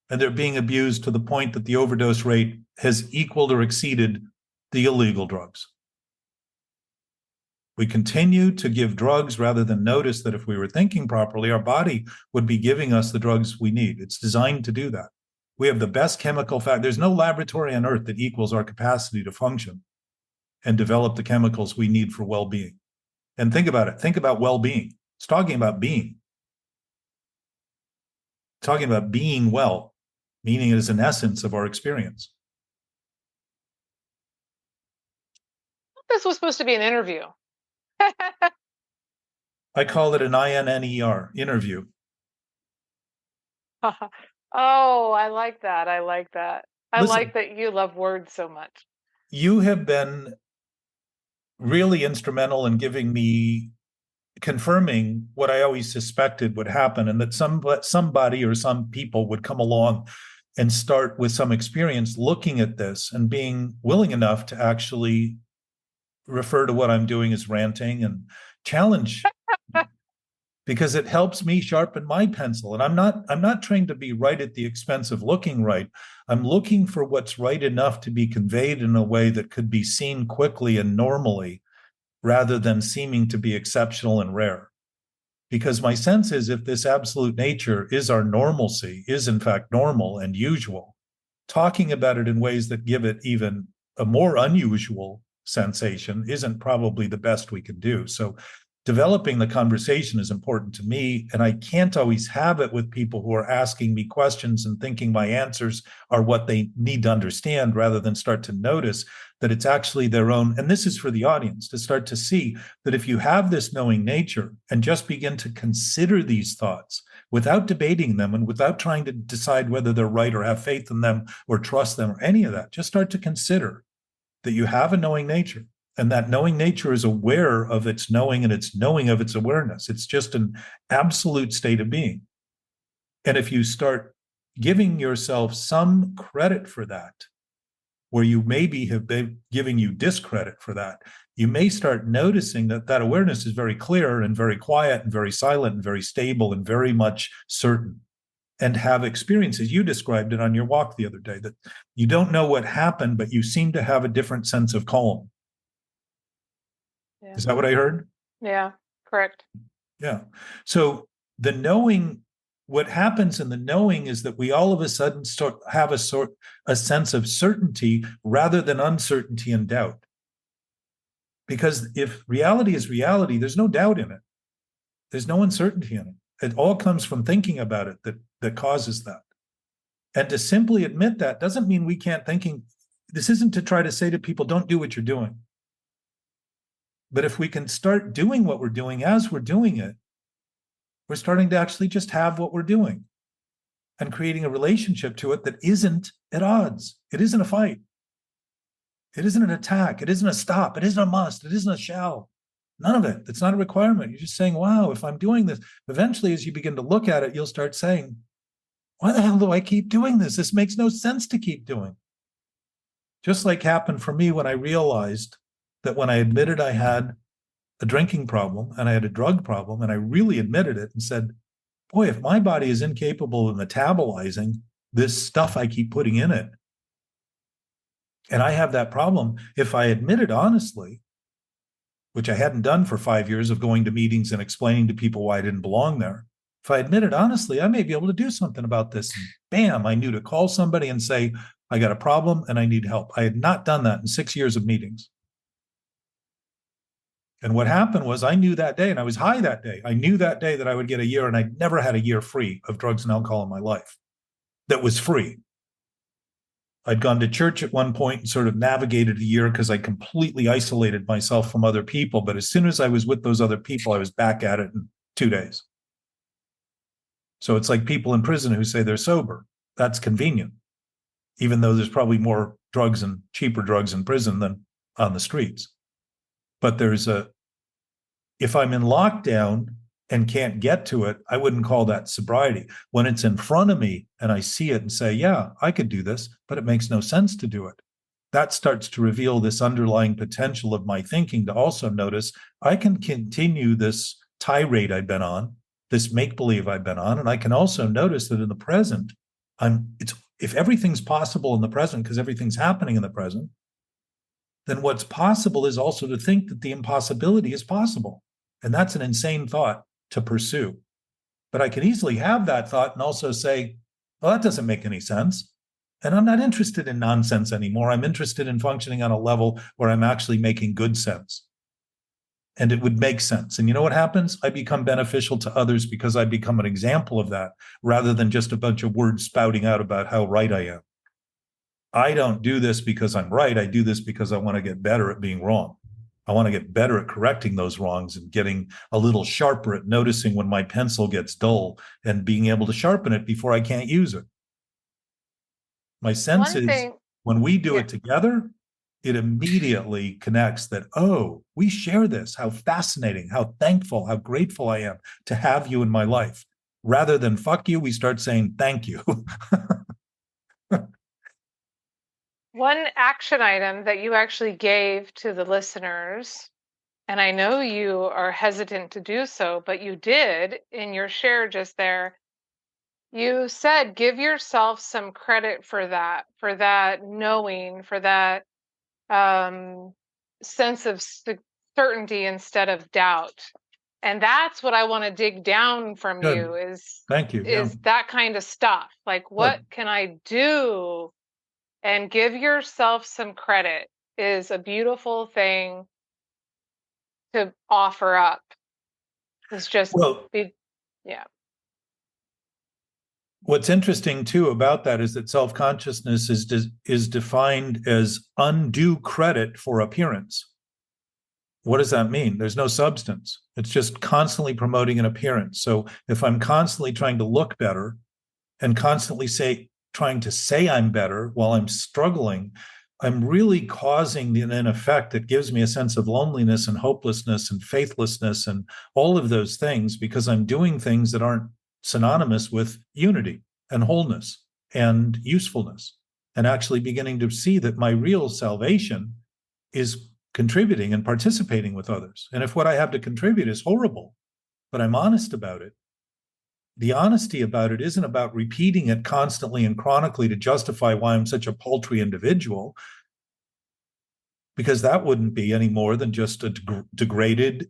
And they're being abused to the point that the overdose rate has equaled or exceeded the illegal drugs. We continue to give drugs rather than notice that if we were thinking properly, our body would be giving us the drugs we need. It's designed to do that. We have the best chemical fact. There's no laboratory on earth that equals our capacity to function and develop the chemicals we need for well-being. And think about it. Think about well-being. It's talking about being. It's talking about being well, meaning it is an essence of our experience. This was supposed to be an interview. I call it an INNER, interview. Oh, I like that. I like that. I Listen, like that you love words so much. You have been really instrumental in giving me, confirming what I always suspected would happen, and that somebody or some people would come along and start with some experience looking at this and being willing enough to actually refer to what I'm doing as ranting and challenge, because it helps me sharpen my pencil. And I'm not trying to be right at the expense of looking right. I'm looking for what's right enough to be conveyed in a way that could be seen quickly and normally, rather than seeming to be exceptional and rare. Because my sense is, if this absolute nature is our normalcy, is in fact normal and usual, talking about it in ways that give it even a more unusual sensation isn't probably the best we can do. So developing the conversation is important to me, and I can't always have it with people who are asking me questions and thinking my answers are what they need to understand, rather than start to notice that it's actually their own. And this is for the audience to start to see that if you have this knowing nature and just begin to consider these thoughts without debating them and without trying to decide whether they're right or have faith in them or trust them or any of that, just start to consider that you have a knowing nature. And that knowing nature is aware of its knowing and its knowing of its awareness. It's just an absolute state of being. And if you start giving yourself some credit for that, where you maybe have been giving you discredit for that, you may start noticing that that awareness is very clear and very quiet and very silent and very stable and very much certain, and have experiences. You described it on your walk the other day, that you don't know what happened, but you seem to have a different sense of calm. Yeah. Is that what I heard? Yeah, correct. Yeah. So the knowing, what happens in the knowing is that we all of a sudden have a sense of certainty rather than uncertainty and doubt. Because if reality is reality, there's no doubt in it. There's no uncertainty in it. It all comes from thinking about it that causes that. And to simply admit that doesn't mean we can't thinking. This isn't to try to say to people, don't do what you're doing. But if we can start doing what we're doing as we're doing it, we're starting to actually just have what we're doing and creating a relationship to it that isn't at odds. It isn't a fight. It isn't an attack. It isn't a stop. It isn't a must. It isn't a shall. None of it. It's not a requirement. You're just saying, wow, if I'm doing this, eventually, as you begin to look at it, you'll start saying, why the hell do I keep doing this? This makes no sense to keep doing. Just like happened for me when I realized that when I admitted I had a drinking problem and I had a drug problem, and I really admitted it and said, boy, if my body is incapable of metabolizing this stuff I keep putting in it, and I have that problem, if I admit it honestly, which I hadn't done for 5 years of going to meetings and explaining to people why I didn't belong there, if I admit it honestly, I may be able to do something about this. And bam, I knew to call somebody and say, I got a problem and I need help. I had not done that in 6 years of meetings. And what happened was I knew that day, and I was high that day. I knew that day that I would get a year, and I'd never had a year free of drugs and alcohol in my life that was free. I'd gone to church at one point and sort of navigated a year because I completely isolated myself from other people. But as soon as I was with those other people, I was back at it in 2 days. So it's like people in prison who say they're sober. That's convenient, even though there's probably more drugs and cheaper drugs in prison than on the streets. But if I'm in lockdown and can't get to it, I wouldn't call that sobriety. When it's in front of me and I see it and say, yeah, I could do this, but it makes no sense to do it, that starts to reveal this underlying potential of my thinking to also notice I can continue this tirade I've been on, this make-believe I've been on, and I can also notice that in the present, if everything's possible in the present because everything's happening in the present, then what's possible is also to think that the impossibility is possible. And that's an insane thought to pursue. But I can easily have that thought and also say, well, that doesn't make any sense. And I'm not interested in nonsense anymore. I'm interested in functioning on a level where I'm actually making good sense. And it would make sense. And you know what happens? I become beneficial to others because I become an example of that rather than just a bunch of words spouting out about how right I am. I don't do this because I'm right. I do this because I want to get better at being wrong. I want to get better at correcting those wrongs and getting a little sharper at noticing when my pencil gets dull and being able to sharpen it before I can't use it. My sense is when we do it together, it immediately connects that, oh, we share this. How fascinating, how thankful, how grateful I am to have you in my life. Rather than fuck you, we start saying thank you. One action item that you actually gave to the listeners, and I know you are hesitant to do so, but you did in your share just there. You said, give yourself some credit for that knowing, for that sense of certainty instead of doubt. And that's what I want to dig down from Good. you Thank you. is that kind of stuff. Like, what can I do? And give yourself some credit is a beautiful thing to offer up. It's just, yeah. What's interesting too about that is that self-consciousness is defined as undue credit for appearance. What does that mean? There's no substance. It's just constantly promoting an appearance. So if I'm constantly trying to look better and constantly trying to say I'm better while I'm struggling, I'm really causing an effect that gives me a sense of loneliness and hopelessness and faithlessness and all of those things because I'm doing things that aren't synonymous with unity and wholeness and usefulness. and actually beginning to see that my real salvation is contributing and participating with others. And if what I have to contribute is horrible, but I'm honest about it, the honesty about it isn't about repeating it constantly and chronically to justify why I'm such a paltry individual, because that wouldn't be any more than just a degraded,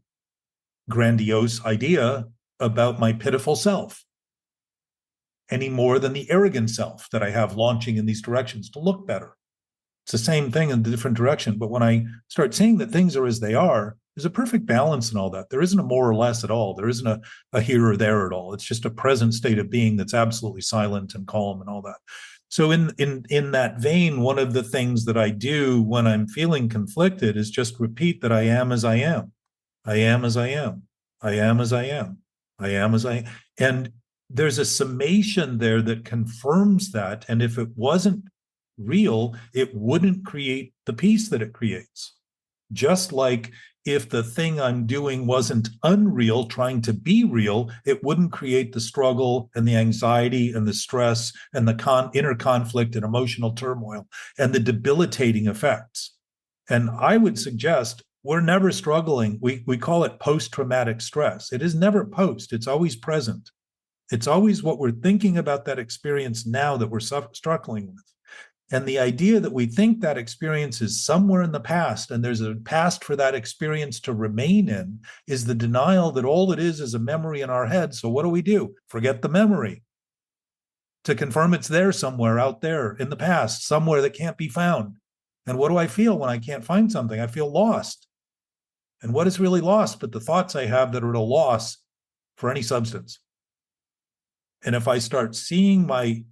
grandiose idea about my pitiful self, any more than the arrogant self that I have launching in these directions to look better. It's the same thing in a different direction. But when I start seeing that things are as they are, there's a perfect balance in all that. There isn't a more or less at all. There isn't a here or there at all. It's just a present state of being that's absolutely silent and calm and all that. So in that vein, one of the things that I do when I'm feeling conflicted is just repeat that I am as I am. I am as I am. I am as I am. I am as I am. And there's a summation there that confirms that. And if it wasn't real, it wouldn't create the peace that it creates. Just like if the thing I'm doing wasn't unreal, trying to be real, it wouldn't create the struggle and the anxiety and the stress and the inner conflict and emotional turmoil and the debilitating effects. And I would suggest we're never struggling. We call it post-traumatic stress. It is never post, it's always present. It's always what we're thinking about that experience now that we're struggling with. And the idea that we think that experience is somewhere in the past and there's a past for that experience to remain in is the denial that all it is a memory in our head. So what do? Forget the memory to confirm it's there somewhere out there in the past, somewhere that can't be found. And what do I feel when I can't find something? I feel lost. And what is really lost but the thoughts I have that are at a loss for any substance? And if I start seeing my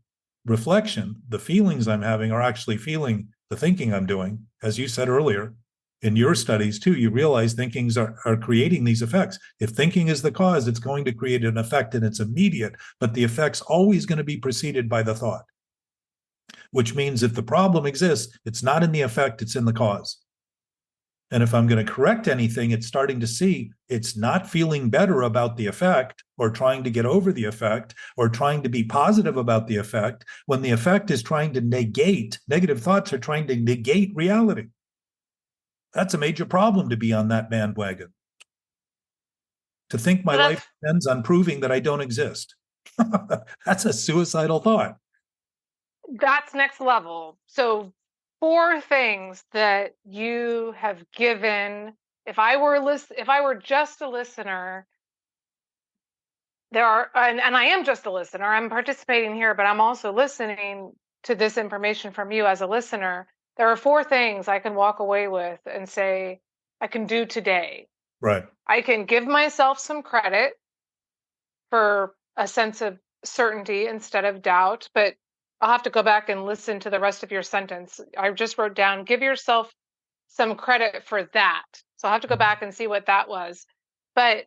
reflection, the feelings I'm having are actually feeling the thinking I'm doing, as you said earlier, in your studies too, you realize thinkings are creating these effects. If thinking is the cause, it's going to create an effect and it's immediate, but the effect's always going to be preceded by the thought, which means if the problem exists, it's not in the effect, it's in the cause. And if I'm going to correct anything, it's starting to see it's not feeling better about the effect or trying to get over the effect or trying to be positive about the effect when the effect is trying to negate, negative thoughts are trying to negate reality. That's a major problem to be on that bandwagon. To think my life depends on proving that I don't exist. That's a suicidal thought. That's next level. So 4 things that you have given. If I were just a listener, there are, and I am just a listener. I'm participating here, but I'm also listening to this information from you as a listener. There are 4 things I can walk away with and say I can do today. Right. I can give myself some credit for a sense of certainty instead of doubt, but I'll have to go back and listen to the rest of your sentence. I just wrote down, give yourself some credit for that. So I'll have to go back and see what that was. But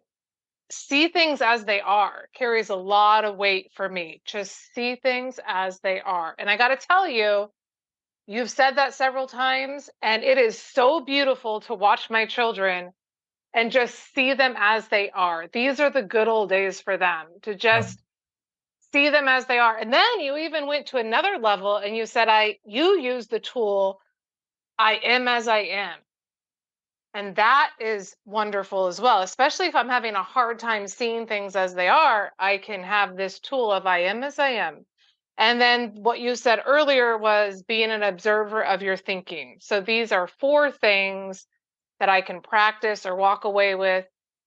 see things as they are carries a lot of weight for me. Just see things as they are. And I got to tell you, you've said that several times, and it is so beautiful to watch my children and just see them as they are. These are the good old days for them, to just see them as they are. And then you even went to another level and you said, you use the tool, I am as I am. And that is wonderful as well, especially if I'm having a hard time seeing things as they are. I can have this tool of I am as I am. And then what you said earlier was being an observer of your thinking. So these are 4 things that I can practice or walk away with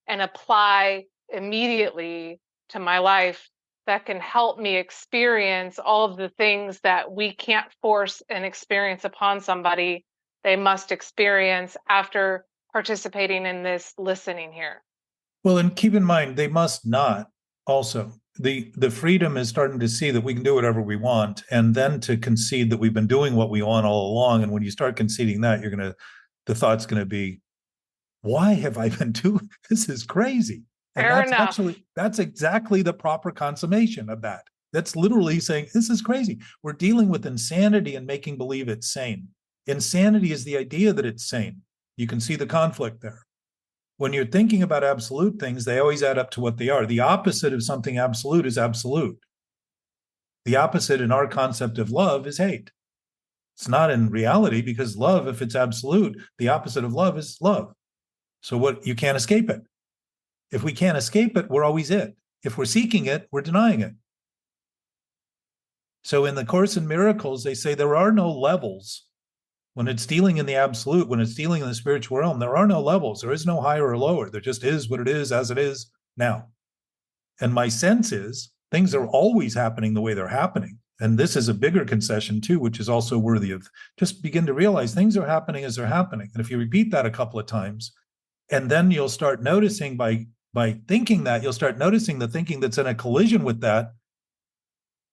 and apply immediately to my life that can help me experience all of the things that we can't force an experience upon somebody. They must experience after participating in this listening here. Well, and keep in mind, they must not also. The freedom is starting to see that we can do whatever we want, and then to concede that we've been doing what we want all along. And when you start conceding that, the thought's going to be, why have I been doing this? Is crazy. And Fair enough. That's exactly the proper consummation of that. That's literally saying, this is crazy. We're dealing with insanity and making believe it's sane. Insanity is the idea that it's sane. You can see the conflict there. When you're thinking about absolute things, they always add up to what they are. The opposite of something absolute is absolute. The opposite in our concept of love is hate. It's not in reality, because love, if it's absolute, the opposite of love is love. So what, you can't escape it. If we can't escape it, we're always it. If we're seeking it, we're denying it. So in the Course in Miracles, they say there are no levels. When it's dealing in the absolute, when it's dealing in the spiritual realm, there are no levels. There is no higher or lower. There just is what it is as it is now. And my sense is things are always happening the way they're happening. And this is a bigger concession too, which is also worthy of just begin to realize things are happening as they're happening. And if you repeat that a couple of times, and then you'll start noticing by thinking that, you'll start noticing the thinking that's in a collision with that,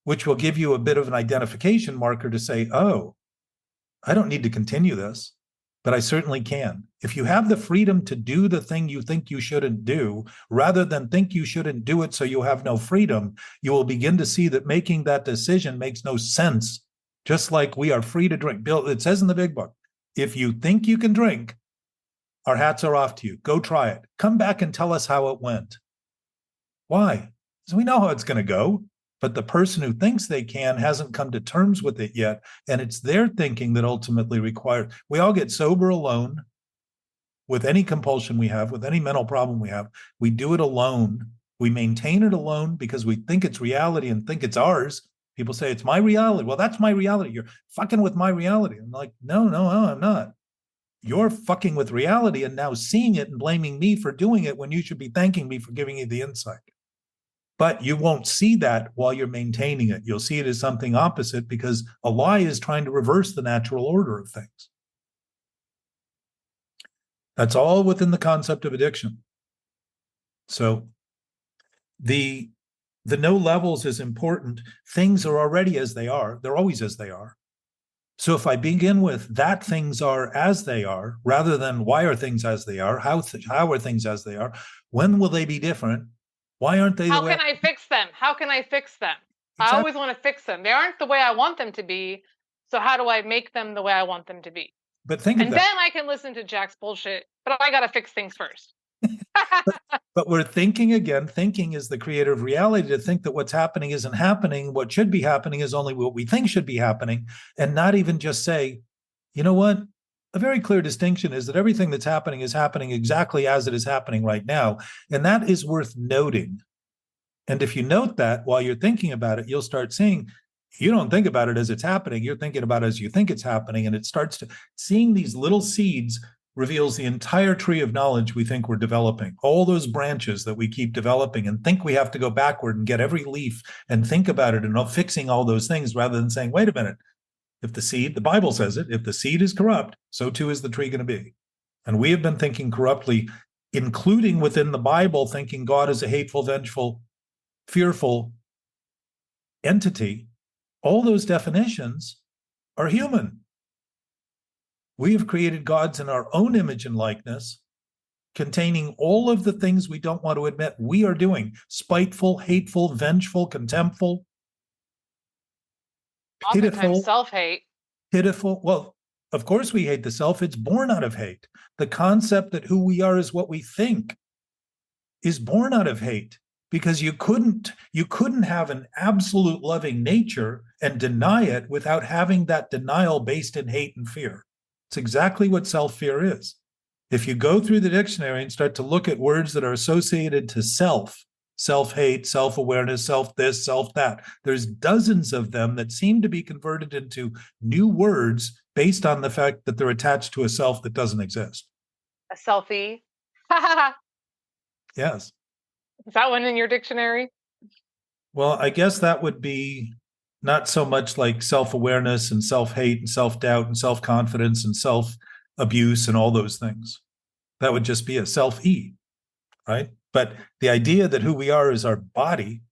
which will give you a bit of an identification marker to say, oh, I don't need to continue this, but I certainly can. If you have the freedom to do the thing you think you shouldn't do, rather than think you shouldn't do it so you have no freedom, you will begin to see that making that decision makes no sense. Just like we are free to drink. Bill, it says in the big book, if you think you can drink, our hats are off to you. Go try it. Come back and tell us how it went. Why? Because we know how it's going to go. But the person who thinks they can hasn't come to terms with it yet. And it's their thinking that ultimately requires. We all get sober alone with any compulsion we have, with any mental problem we have. We do it alone. We maintain it alone because we think it's reality and think it's ours. People say, it's my reality. Well, that's my reality. You're fucking with my reality. I'm like, no, I'm not. You're fucking with reality and now seeing it and blaming me for doing it when you should be thanking me for giving you the insight. But you won't see that while you're maintaining it. You'll see it as something opposite because a lie is trying to reverse the natural order of things. That's all within the concept of addiction. So the no levels is important. Things are already as they are. They're always as they are. So if I begin with that things are as they are, rather than why are things as they are, how are things as they are, when will they be different? Why aren't they the way? How can I fix them? How can I fix them? I Exactly. always want to fix them. They aren't the way I want them to be. So how do I make them the way I want them to be? But think of And that. then I can listen to Jack's bullshit, but I got to fix things first. But we're thinking again. Thinking is the creator of reality. To think that what's happening isn't happening, what should be happening is only what we think should be happening, and not even just say, you know what? A very clear distinction is that everything that's happening is happening exactly as it is happening right now. And that is worth noting. And if you note that while you're thinking about it, you'll start seeing you don't think about it as it's happening. You're thinking about it as you think it's happening. And it starts to seeing these little seeds reveals the entire tree of knowledge we think we're developing. All those branches that we keep developing and think we have to go backward and get every leaf and think about it and fixing all those things rather than saying, wait a minute, if the seed, the Bible says it, if the seed is corrupt, so too is the tree going to be. And we have been thinking corruptly, including within the Bible, thinking God is a hateful, vengeful, fearful entity. All those definitions are human. We have created gods in our own image and likeness, containing all of the things we don't want to admit we are doing: spiteful, hateful, vengeful, contemptful, Oftentimes pitiful, self-hate. pitiful. Well, of course we hate the self. It's born out of hate. The concept that who we are is what we think is born out of hate, because you couldn't have an absolute loving nature and deny it without having that denial based in hate and fear. It's exactly what self-fear is. If you go through the dictionary and start to look at words that are associated to self-hate, self-awareness, self-this, self-that, there's dozens of them that seem to be converted into new words based on the fact that they're attached to a self that doesn't exist. A selfie. Yes. Is that one in your dictionary? Well, I guess that would be not so much like self-awareness and self-hate and self-doubt and self-confidence and self-abuse and all those things. That would just be a self-E, right? But the idea that who we are is our body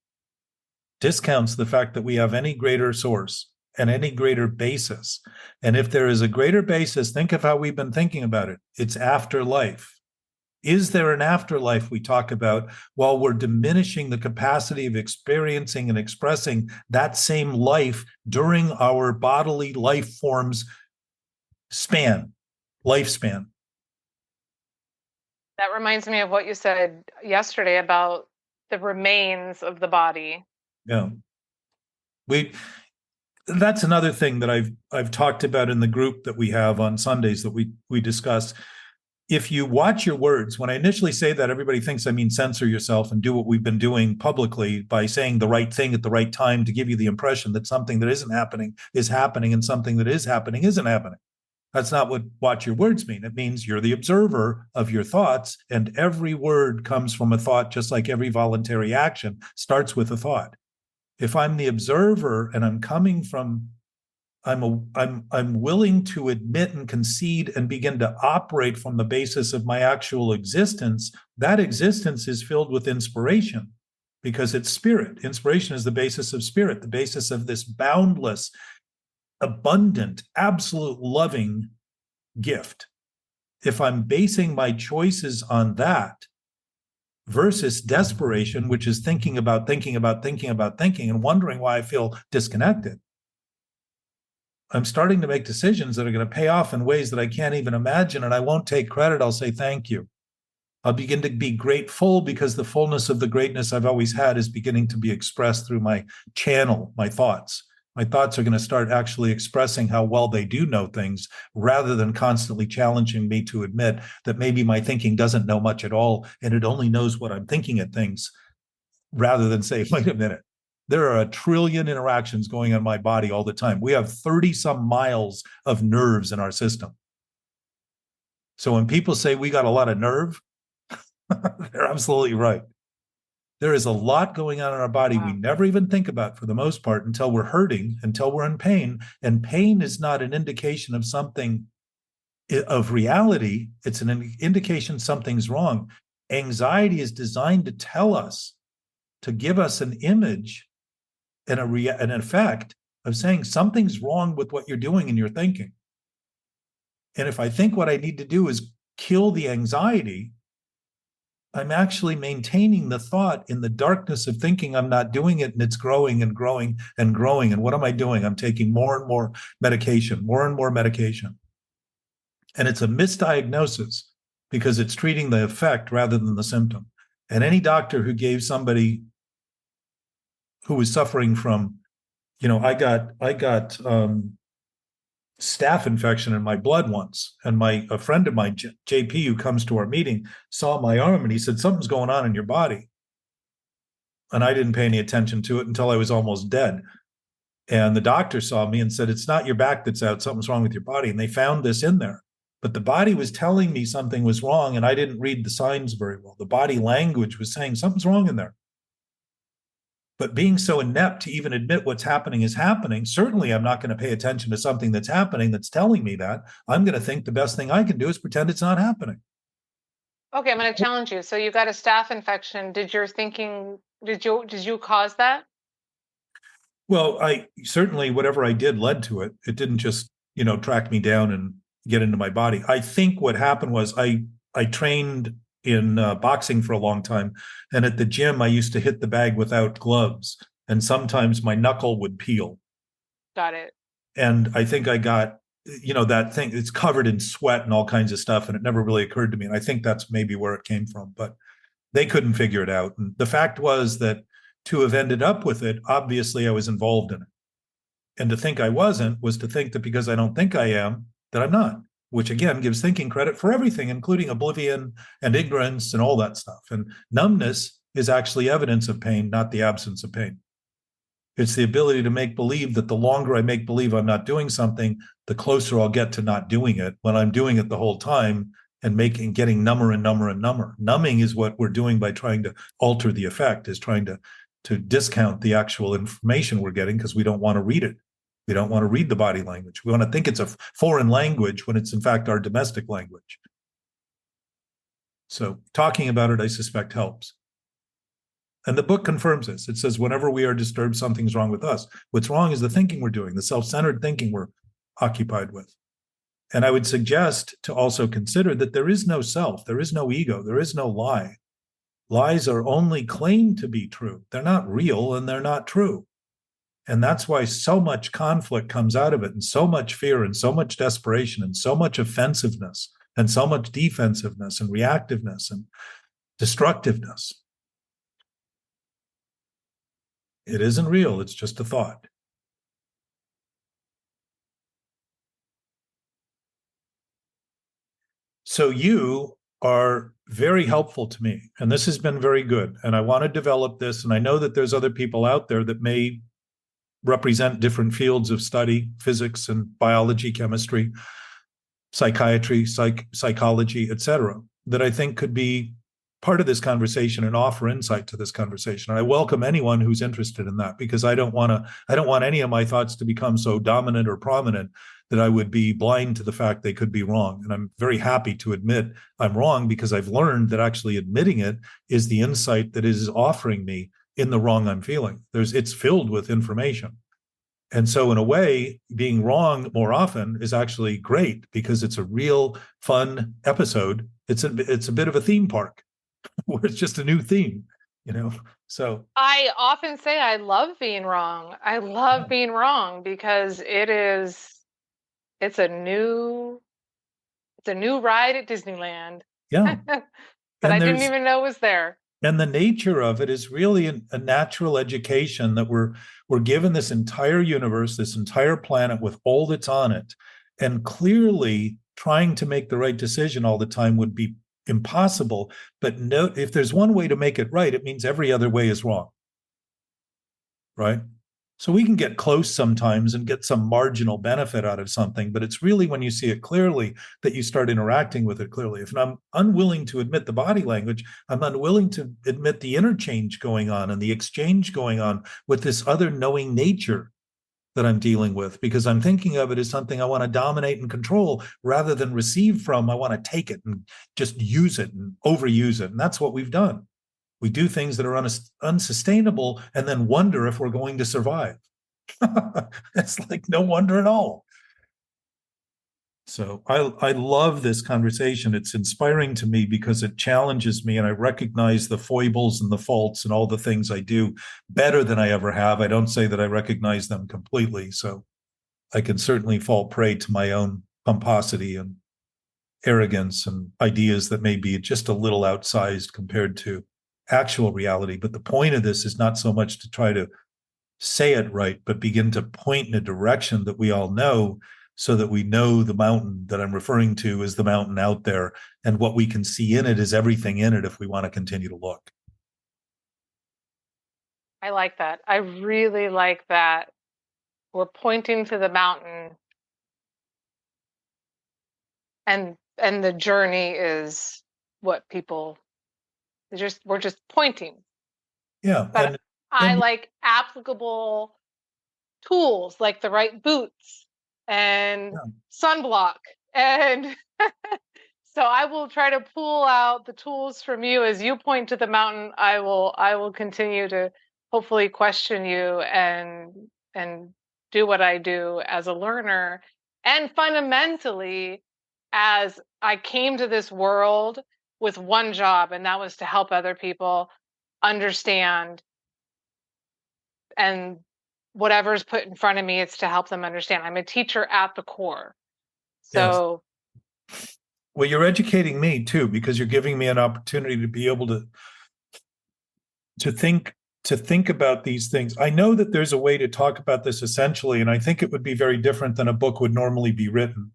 discounts the fact that we have any greater source and any greater basis. And if there is a greater basis, think of how we've been thinking about it. It's afterlife. Is there an afterlife we talk about while we're diminishing the capacity of experiencing and expressing that same life during our bodily life forms lifespan? That reminds me of what you said yesterday about the remains of the body. Yeah. That's another thing that I've talked about in the group that we have on Sundays that we discuss. If you watch your words, when I initially say that, everybody thinks I mean censor yourself and do what we've been doing publicly by saying the right thing at the right time to give you the impression that something that isn't happening is happening and something that is happening isn't happening. That's not what watch your words mean. It means you're the observer of your thoughts, and every word comes from a thought, just like every voluntary action starts with a thought. If I'm the observer and I'm coming from I'm willing to admit and concede and begin to operate from the basis of my actual existence, that existence is filled with inspiration because it's spirit. Inspiration is the basis of spirit, the basis of this boundless, abundant, absolute loving gift. If I'm basing my choices on that versus desperation, which is thinking about thinking about thinking about thinking and wondering why I feel disconnected, I'm starting to make decisions that are going to pay off in ways that I can't even imagine. And I won't take credit. I'll say thank you. I'll begin to be grateful because the fullness of the greatness I've always had is beginning to be expressed through my channel, my thoughts. My thoughts are going to start actually expressing how well they do know things rather than constantly challenging me to admit that maybe my thinking doesn't know much at all and it only knows what I'm thinking at things, rather than say, wait a minute, there are a trillion interactions going on in my body all the time. We have 30 some miles of nerves in our system. So when people say we got a lot of nerve, they're absolutely right. There is a lot going on in our body we never even think about for the most part until we're hurting, until we're in pain. And pain is not an indication of something of reality. It's an indication something's wrong. Anxiety is designed to tell us, to give us an image and an effect of saying something's wrong with what you're doing and you're thinking. And if I think what I need to do is kill the anxiety, I'm actually maintaining the thought in the darkness of thinking I'm not doing it, and it's growing and growing and growing. And what am I doing? I'm taking more and more medication, more and more medication. And it's a misdiagnosis because it's treating the effect rather than the symptom. And any doctor who gave somebody who was suffering from, I got staph infection in my blood once, and a friend of mine, JP, who comes to our meeting, saw my arm and he said, something's going on in your body. And I didn't pay any attention to it until I was almost dead. And the doctor saw me and said, it's not your back that's out, something's wrong with your body. And they found this in there. But the body was telling me something was wrong, and I didn't read the signs very well. The body language was saying something's wrong in there. But being so inept to even admit what's happening is happening, certainly I'm not going to pay attention to something that's happening that's telling me that. I'm going to think the best thing I can do is pretend it's not happening. Okay, I'm going to challenge you. So you got a staph infection. Did you cause that? Well, I certainly, whatever I did led to it. It didn't just, track me down and get into my body. I think what happened was I trained in boxing for a long time. And at the gym, I used to hit the bag without gloves. And sometimes my knuckle would peel. Got it. And I think I got, that thing, it's covered in sweat and all kinds of stuff. And it never really occurred to me. And I think that's maybe where it came from. But they couldn't figure it out. And the fact was that to have ended up with it, obviously I was involved in it. And to think I wasn't was to think that because I don't think I am, that I'm not, which again gives thinking credit for everything, including oblivion and ignorance and all that stuff. And numbness is actually evidence of pain, not the absence of pain. It's the ability to make believe that the longer I make believe I'm not doing something, the closer I'll get to not doing it when I'm doing it the whole time and getting number and number and number. Numbing is what we're doing by trying to alter the effect, is trying to discount the actual information we're getting because we don't want to read it. We don't want to read the body language. We want to think it's a foreign language when it's in fact our domestic language. So talking about it, I suspect, helps. And the book confirms this. It says, whenever we are disturbed, something's wrong with us. What's wrong is the thinking we're doing, the self-centered thinking we're occupied with. And I would suggest to also consider that there is no self, there is no ego, there is no lie. Lies are only claimed to be true. They're not real and they're not true. And that's why so much conflict comes out of it, and so much fear and so much desperation and so much offensiveness and so much defensiveness and reactiveness and destructiveness. It isn't real. It's just a thought. So you are very helpful to me, and this has been very good. And I want to develop this. And I know that there's other people out there that may represent different fields of study, physics and biology, chemistry, psychiatry, psychology, etc., that I think could be part of this conversation and offer insight to this conversation. And I welcome anyone who's interested in that, because I don't want any of my thoughts to become so dominant or prominent that I would be blind to the fact they could be wrong. And I'm very happy to admit I'm wrong, because I've learned that actually admitting it is the insight that is offering me in the wrong I'm feeling. It's filled with information. And so, in a way, being wrong more often is actually great, because it's a real fun episode. It's a bit of a theme park where it's just a new theme, you know. So I often say I love being wrong. I love being wrong because it's a new ride at Disneyland yeah, that I and didn't there's even know was there. and the nature of it is really a natural education that we're given this entire universe, this entire planet with all that's on it, and clearly trying to make the right decision all the time would be impossible. But no, if there's one way to make it right, it means every other way is wrong, right? So we can get close sometimes and get some marginal benefit out of something, but it's really when you see it clearly that you start interacting with it clearly. If I'm unwilling to admit the body language, I'm unwilling to admit the interchange going on and the exchange going on with this other knowing nature that I'm dealing with, because I'm thinking of it as something I want to dominate and control rather than receive from. I want to take it and just use it and overuse it. And that's what we've done. We do things that are unsustainable and then wonder if we're going to survive. It's like no wonder at all. So I love this conversation. It's inspiring to me because it challenges me, and I recognize the foibles and the faults and all the things I do better than I ever have. I don't say that I recognize them completely. So I can certainly fall prey to my own pomposity and arrogance and ideas that may be just a little outsized compared to actual reality. But the point of this is not so much to try to say it right, but begin to point in a direction that we all know, so that we know the mountain that I'm referring to is the mountain out there, and what we can see in it is everything in it if we want to continue to look. I like that. I really like that. We're pointing to the mountain, and the journey is what people we're just pointing. Yeah, But I and like applicable tools like the right boots and yeah, sunblock. And so I will try to pull out the tools from you as you point to the mountain. I will continue to hopefully question you and do what I do as a learner. And fundamentally, as I came to this world with one job, and that was to help other people understand, and whatever's put in front of me, it's to help them understand. I'm a teacher at the core. yes. So Well, you're educating me too, because you're giving me an opportunity to be able to think to think about these things. I know that there's a way to talk about this essentially, and I think it would be very different than a book would normally be written.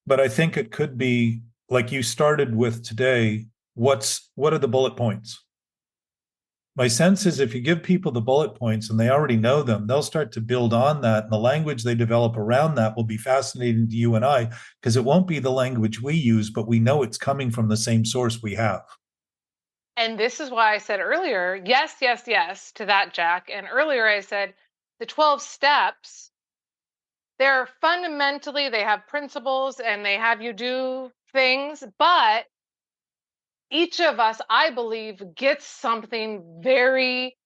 But I think it could be like you started with today. What are the bullet points? My sense is if you give people the bullet points and they already know them, they'll start to build on that. And the language they develop around that will be fascinating to you and I, because it won't be the language we use, but we know it's coming from the same source we have. and this is why I said earlier, yes, yes, yes to that, Jack. And earlier I said the 12 steps, they're fundamentally, they have principles and they have you do things, but each of us, I believe, gets something very,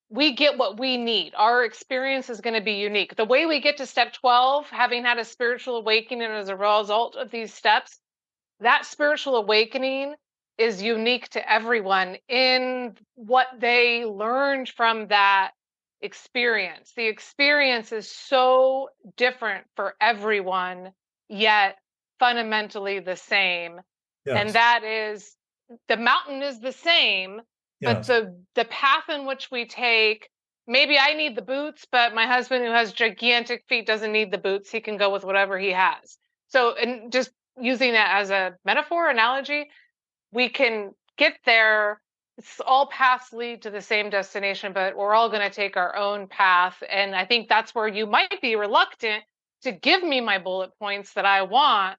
we get what we need. Our experience is going to be unique. The way we get to step 12, having had a spiritual awakening as a result of these steps, that spiritual awakening is unique to everyone in what they learned from that experience. The experience is so different for everyone, yet fundamentally the same. And Yes. that is, the mountain is the same, but Yes. the path in which we take, maybe I need the boots, but my husband who has gigantic feet doesn't need the boots. He can go with whatever he has. So, and just using that as a metaphor analogy, we can get there. It's all paths lead to the same destination, but we're all going to take our own path. And I think that's where you might be reluctant to give me my bullet points that I want,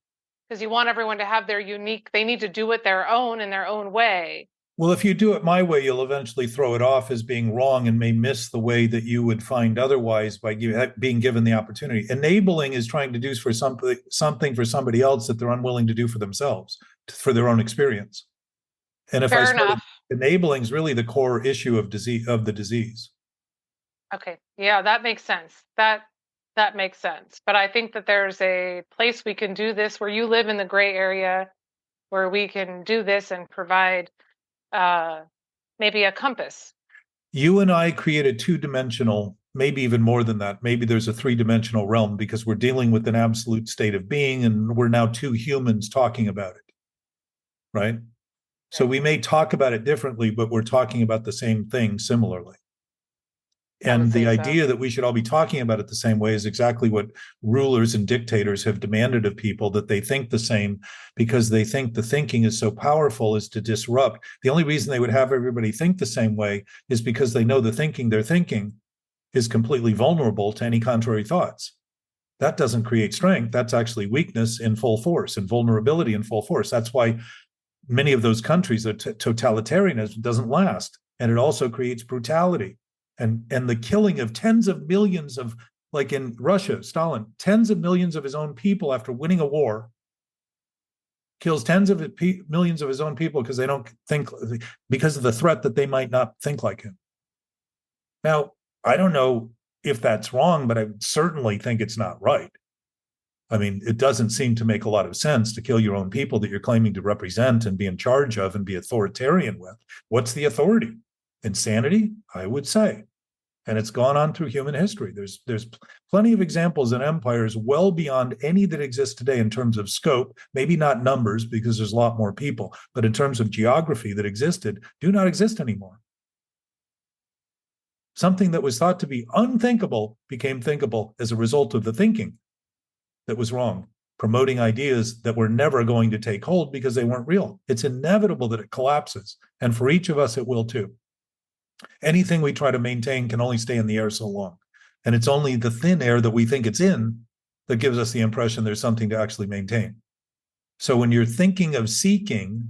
because you want everyone to have their unique, they need to do it their own in their own way. Well, if you do it my way, you'll eventually throw it off as being wrong and may miss the way that you would find otherwise by being given the opportunity. Enabling is trying to do for something for somebody else that they're unwilling to do for themselves, for their own experience. And if I Fair started, enough. enabling is really the core issue of the disease. Okay. Yeah, that makes sense. That makes sense. But I think that there's a place we can do this where you live in the gray area where we can do this and provide uh maybe a compass. You and I create a two-dimensional, maybe even more than that. Maybe there's a three-dimensional realm because we're dealing with an absolute state of being and we're now two humans talking about it, right? So we may talk about it differently, but we're talking about the same thing similarly. I would And the say so. idea that we should all be talking about it the same way is exactly what rulers and dictators have demanded of people, that they think the same because they think the thinking is so powerful as to disrupt. The only reason they would have everybody think the same way is because they know the thinking they're thinking is completely vulnerable to any contrary thoughts. That doesn't create strength. That's actually weakness in full force and vulnerability in full force. That's why many of those countries, the totalitarianism doesn't last. And it also creates brutality and the killing of tens of millions of, like in Russia, Stalin, tens of millions of his own people after winning a war, kills tens of millions of his own people because they don't think, because of the threat that they might not think like him. Now, I don't know if that's wrong, but I certainly think it's not right. I mean, it doesn't seem to make a lot of sense to kill your own people that you're claiming to represent and be in charge of and be authoritarian with. What's the authority? Insanity, I would say. And it's gone on through human history. There's plenty of examples in empires well beyond any that exist today in terms of scope, maybe not numbers because there's a lot more people, but in terms of geography that existed, do not exist anymore. Something that was thought to be unthinkable became thinkable as a result of the thinking that was wrong, promoting ideas that were never going to take hold because they weren't real. It's inevitable that it collapses. And for each of us, it will too. Anything we try to maintain can only stay in the air so long. And it's only the thin air that we think it's in that gives us the impression there's something to actually maintain. So when you're thinking of seeking,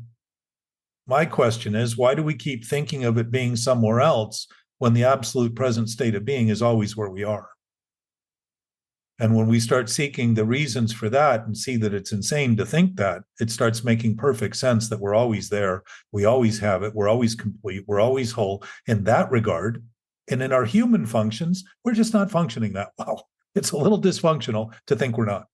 my question is, why do we keep thinking of it being somewhere else when the absolute present state of being is always where we are? And when we start seeking the reasons for that and see that it's insane to think that, it starts making perfect sense that we're always there. We always have it. We're always complete. We're always whole in that regard. And in our human functions, we're just not functioning that well. It's a little dysfunctional to think we're not.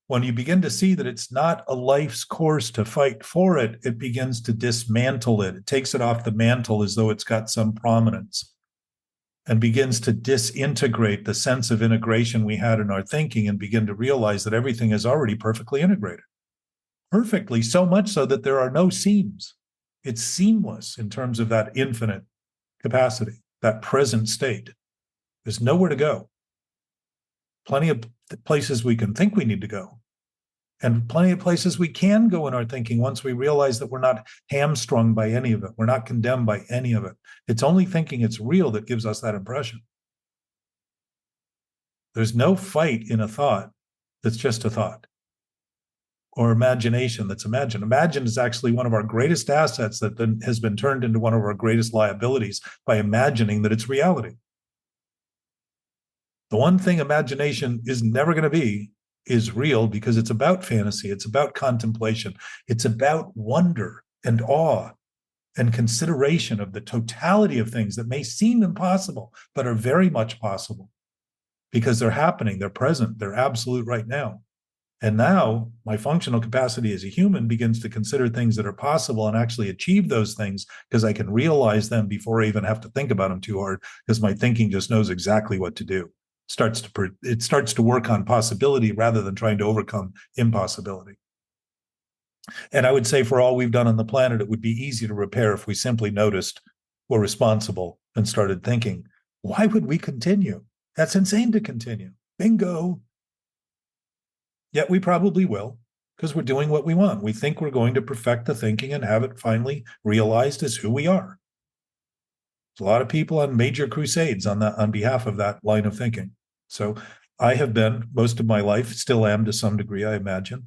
When you begin to see that it's not a life's course to fight for it, it begins to dismantle it. It takes it off the mantle as though it's got some prominence, and begins to disintegrate the sense of integration we had in our thinking and begin to realize that everything is already perfectly integrated. Perfectly, so much so that there are no seams. It's seamless in terms of that infinite capacity, that present state. There's nowhere to go. Plenty of places we can think we need to go, and plenty of places we can go in our thinking once we realize that we're not hamstrung by any of it. We're not condemned by any of it. It's only thinking it's real that gives us that impression. There's no fight in a thought that's just a thought, or imagination that's imagined. Imagine is actually one of our greatest assets that has been turned into one of our greatest liabilities by imagining that it's reality. The one thing imagination is never going to be is real, because it's about fantasy, it's about contemplation, it's about wonder and awe and consideration of the totality of things that may seem impossible, but are very much possible because they're happening, they're present, they're absolute right now. And now my functional capacity as a human begins to consider things that are possible and actually achieve those things because I can realize them before I even have to think about them too hard, because my thinking just knows exactly what to do. It starts to work on possibility rather than trying to overcome impossibility. And I would say for all we've done on the planet, it would be easy to repair if we simply noticed we're responsible and started thinking, why would we continue? That's insane to continue. Bingo. Yet we probably will, because we're doing what we want. We think we're going to perfect the thinking and have it finally realized as who we are. There's a lot of people on major crusades on behalf of that line of thinking. So I have been most of my life, still am to some degree, I imagine,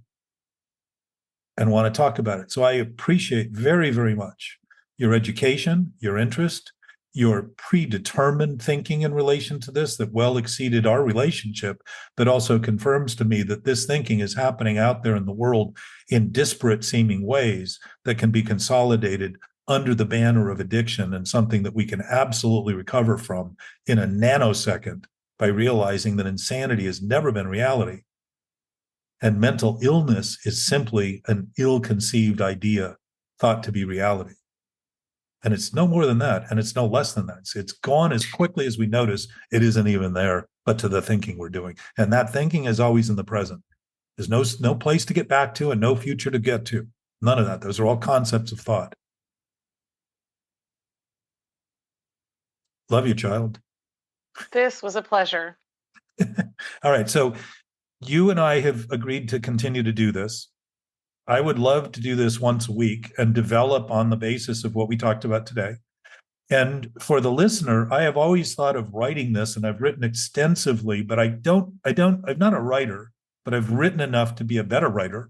and want to talk about it. So I appreciate very, very much your education, your interest, your predetermined thinking in relation to this that well exceeded our relationship, that also confirms to me that this thinking is happening out there in the world in disparate seeming ways that can be consolidated under the banner of addiction, and something that we can absolutely recover from in a nanosecond by realizing that insanity has never been reality. And mental illness is simply an ill-conceived idea thought to be reality. And it's no more than that, and it's no less than that. It's gone as quickly as we notice. It isn't even there, but to the thinking we're doing. And that thinking is always in the present. There's no place to get back to and no future to get to. None of that. Those are all concepts of thought. Love you, child. This was a pleasure. All right. So you and I have agreed to continue to do this. I would love to do this once a week and develop on the basis of what we talked about today. And for the listener, I have always thought of writing this, and I've written extensively, but I'm not a writer, but I've written enough to be a better writer.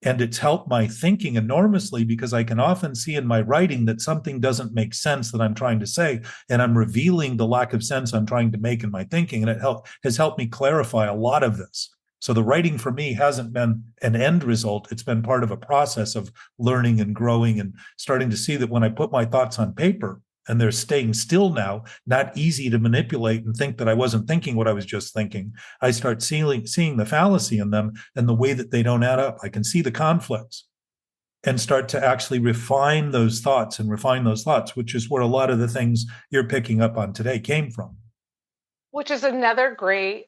And it's helped my thinking enormously, because I can often see in my writing that something doesn't make sense that I'm trying to say, and I'm revealing the lack of sense I'm trying to make in my thinking. And has helped me clarify a lot of this. So the writing for me hasn't been an end result. It's been part of a process of learning and growing and starting to see that when I put my thoughts on paper, and they're staying still now, not easy to manipulate and think that I wasn't thinking what I was just thinking, I start seeing the fallacy in them and the way that they don't add up. I can see the conflicts and start to actually refine those thoughts, which is where a lot of the things you're picking up on today came from. Which is another great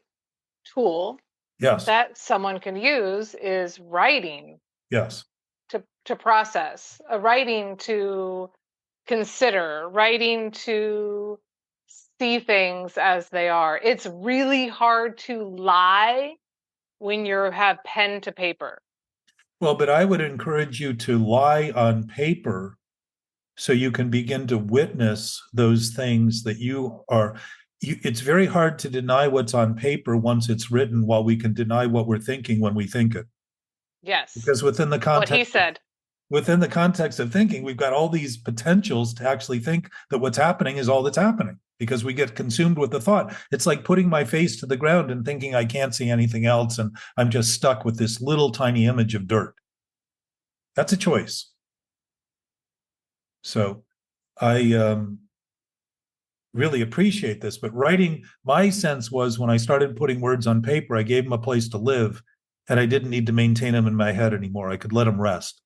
tool Yes, that someone can use, is writing yes. to process, writing to consider, writing to see things as they are. It's really hard to lie when you have pen to paper. Well, but I would encourage you to lie on paper so you can begin to witness those things that it's very hard to deny what's on paper once it's written, while we can deny what we're thinking when we think it. Yes. Because What he said. within the context of thinking, we've got all these potentials to actually think that what's happening is all that's happening, because we get consumed with the thought. It's like putting my face to the ground and thinking I can't see anything else, and I'm just stuck with this little tiny image of dirt. That's a choice. So I really appreciate this. But writing, my sense was, when I started putting words on paper, I gave them a place to live, and I didn't need to maintain them in my head anymore. I could let them rest.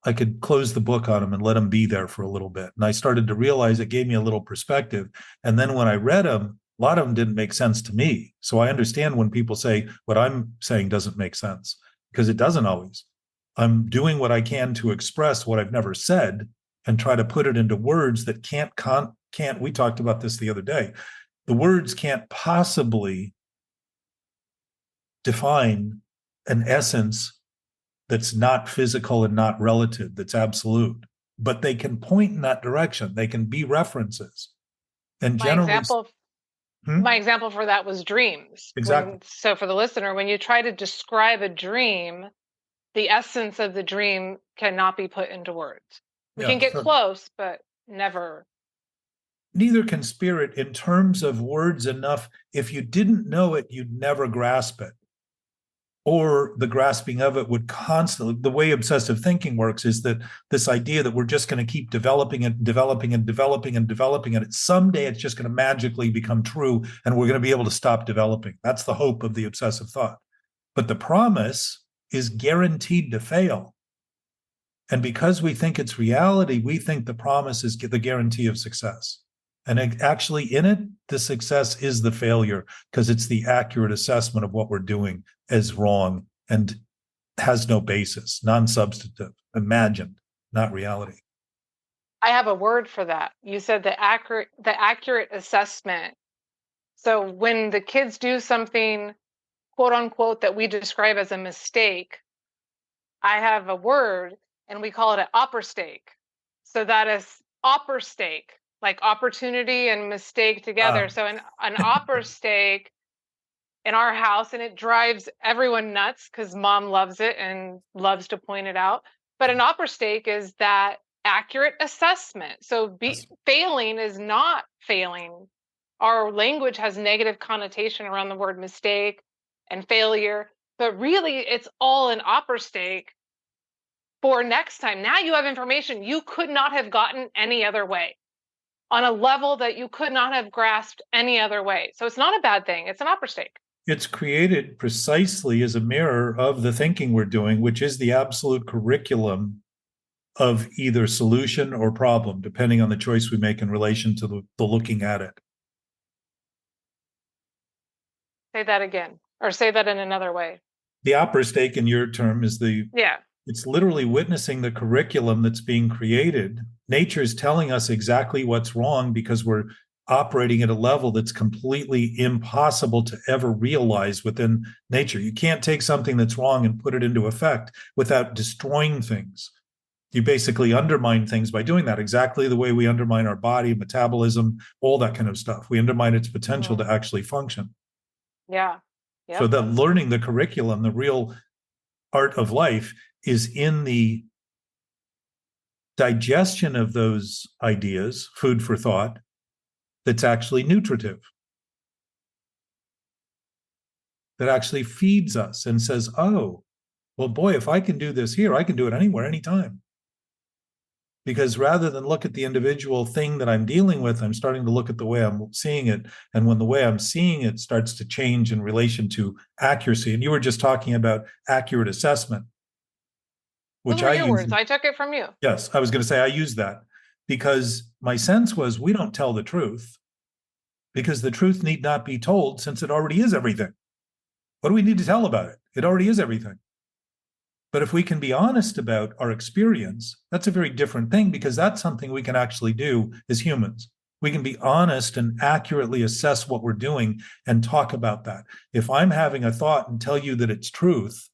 I could close the book on them and let them be there for a little bit. And I started to realize it gave me a little perspective. And then when I read them, a lot of them didn't make sense to me. So I understand when people say what I'm saying doesn't make sense, because it doesn't always. I'm doing what I can to express what I've never said and try to put it into words that can't, we talked about this the other day. The words can't possibly define an essence that's not physical and not relative, that's absolute. But they can point in that direction. They can be references. And My generally, example hmm? my example for that was dreams. Exactly. So for the listener, when you try to describe a dream, the essence of the dream cannot be put into words. We Yeah. can get So close, but never. neither can spirit in terms of words enough. If you didn't know it, you'd never grasp it. Or the grasping of it would constantly, the way obsessive thinking works is that this idea that we're just going to keep developing it, developing and developing and developing it. Someday it's just going to magically become true, and we're going to be able to stop developing. That's the hope of the obsessive thought. But the promise is guaranteed to fail. And because we think it's reality, we think the promise is the guarantee of success. And actually, in it, the success is the failure, because it's the accurate assessment of what we're doing as wrong and has no basis, non-substantive, imagined, not reality. I have a word for that. You said the accurate assessment. So when the kids do something quote unquote that we describe as a mistake, I have a word and we call it an opper steak. So that is opper steak, like opportunity and mistake together. Ah, So an opper steak in our house, and it drives everyone nuts because mom loves it and loves to point it out. But an opera steak is that accurate assessment. So yes. failing is not failing. Our language has negative connotation around the word mistake and failure, but really it's all an opera steak for next time. Now you have information you could not have gotten any other way on a level that you could not have grasped any other way. So it's not a bad thing. It's an opera steak. It's created precisely as a mirror of the thinking we're doing, which is the absolute curriculum of either solution or problem, depending on the choice we make in relation to the looking at it. Say that again, or say that in another way. The opera stake in your term is Yeah. it's literally witnessing the curriculum that's being created. Nature is telling us exactly what's wrong because we're operating at a level that's completely impossible to ever realize within nature. You can't take something that's wrong and put it into effect without destroying things. You basically undermine things by doing that, exactly the way we undermine our body, metabolism, all that kind of stuff. We undermine its potential to actually function. Yeah. So Yep. that learning the curriculum, the real art of life, is in the digestion of those ideas, food for thought, that's actually nutritive, that actually feeds us and says, oh, well, boy, if I can do this here, I can do it anywhere, anytime. Because rather than look at the individual thing that I'm dealing with, I'm starting to look at the way I'm seeing it. And when the way I'm seeing it starts to change in relation to accuracy, and you were just talking about accurate assessment, Those which were I your use. words. I took it from you. Yes, I was going to say I use that because my sense was we don't tell the truth because the truth need not be told since it already is everything. What do we need to tell about it? It already is everything. But if we can be honest about our experience, that's a very different thing because that's something we can actually do as humans. We can be honest and accurately assess what we're doing and talk about that. If I'm having a thought and tell you that it's truth,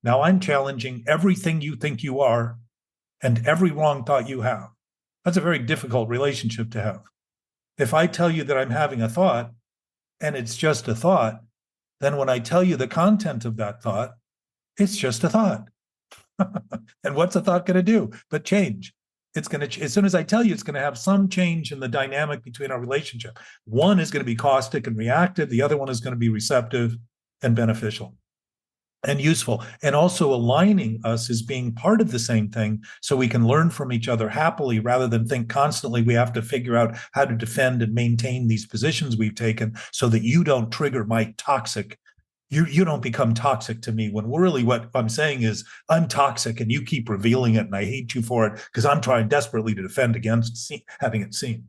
now I'm challenging everything you think you are and every wrong thought you have. That's a very difficult relationship to have. If I tell you that I'm having a thought and it's just a thought, then when I tell you the content of that thought, it's just a thought. And what's a thought going to do but change? It's going to, as soon as I tell you, it's going to have some change in the dynamic between our relationship. One is going to be caustic and reactive. The other one is going to be receptive and beneficial and useful, and also aligning us as being part of the same thing so we can learn from each other happily rather than think constantly we have to figure out how to defend and maintain these positions we've taken so that you don't trigger my toxic, you don't become toxic to me, when really what I'm saying is I'm toxic and you keep revealing it and I hate you for it because I'm trying desperately to defend against having it seen.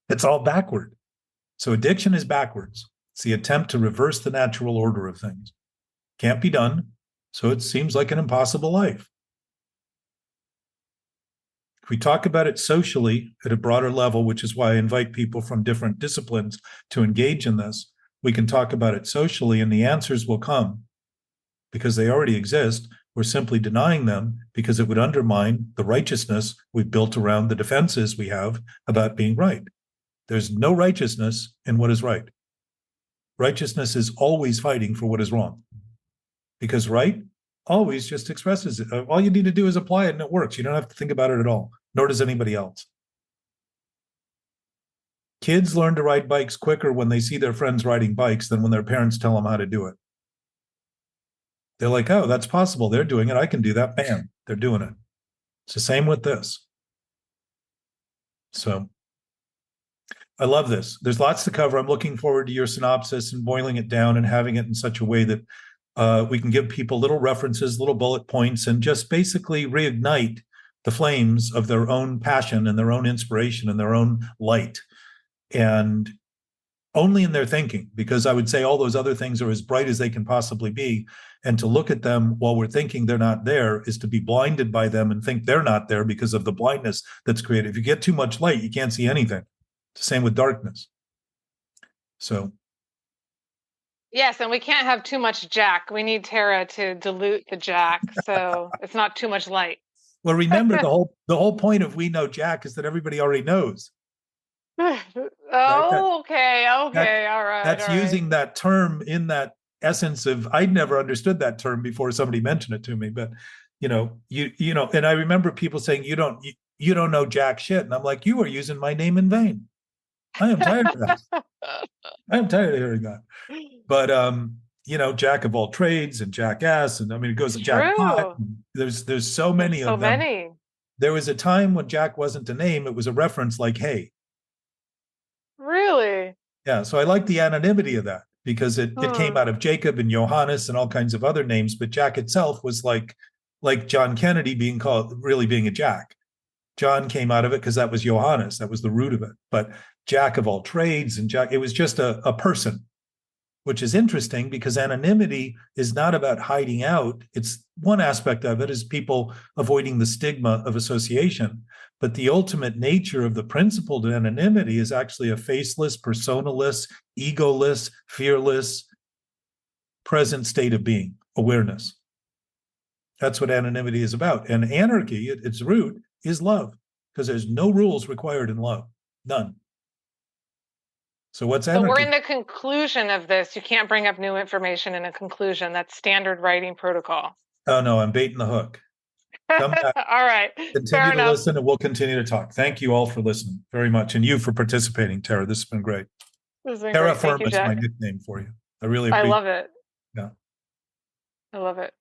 It's all backward. So addiction is backwards. It's the attempt to reverse the natural order of things. Can't be done. So it seems like an impossible life. If we talk about it socially at a broader level, which is why I invite people from different disciplines to engage in this, we can talk about it socially and the answers will come because they already exist. We're simply denying them because it would undermine the righteousness we've built around the defenses we have about being right. There's no righteousness in what is right. Righteousness is always fighting for what is wrong. Because right always just expresses it. All you need to do is apply it and it works. You don't have to think about it at all, nor does anybody else. Kids learn to ride bikes quicker when they see their friends riding bikes than when their parents tell them how to do it. They're like, oh, that's possible. They're doing it. I can do that. Bam, they're doing it. It's the same with this. So I love this. There's lots to cover. I'm looking forward to your synopsis and boiling it down and having it in such a way that we can give people little references, little bullet points, and just basically reignite the flames of their own passion and their own inspiration and their own light. And only in their thinking, because I would say all those other things are as bright as they can possibly be. And to look at them while we're thinking they're not there is to be blinded by them and think they're not there because of the blindness that's created. If you get too much light, you can't see anything. It's the same with darkness. So Yes, and we can't have too much Jack. We need Tara to dilute the Jack, so it's not too much light. Well, remember the whole point of We Know Jack is that everybody already knows, right? Oh, okay, That okay, all right, that's all right. using that term in that essence of I'd never understood that term before somebody mentioned it to me, but and I remember people saying you don't know jack shit, and I'm like, you are using my name in vain. I am tired of that. I am tired of hearing that. But jack of all trades and jackass, and I mean it goes to jackpot. True. There's so There's many so of them. many. There was a time when Jack wasn't a name; it was a reference like "Hey." Really? Yeah, so I like the anonymity of that because it came Hmm. out of Jacob and Johannes and all kinds of other names, but Jack itself was like John Kennedy being called really being a Jack. John came out of it because that was Johannes, that was the root of it. But Jack of all trades and Jack, it was just a person, which is interesting because anonymity is not about hiding out. It's one aspect of it is people avoiding the stigma of association. But the ultimate nature of the principled anonymity is actually a faceless, personaless, egoless, fearless, present state of being, awareness. That's what anonymity is about. And anarchy, at its root, is love, because there's no rules required in love, none. So what's So we're anarchy? in the conclusion of this. You can't bring up new information in a conclusion. That's standard writing protocol. Oh no, I'm baiting the hook. Come back. All right, Continue fair to enough. listen and we'll continue to talk. Thank you all for listening very much. And you for participating, Tara. This has been great. This has been Terra great. Thank you, Firma is my Jack. nickname for you. I really I appreciate love it. it. Yeah. I love it.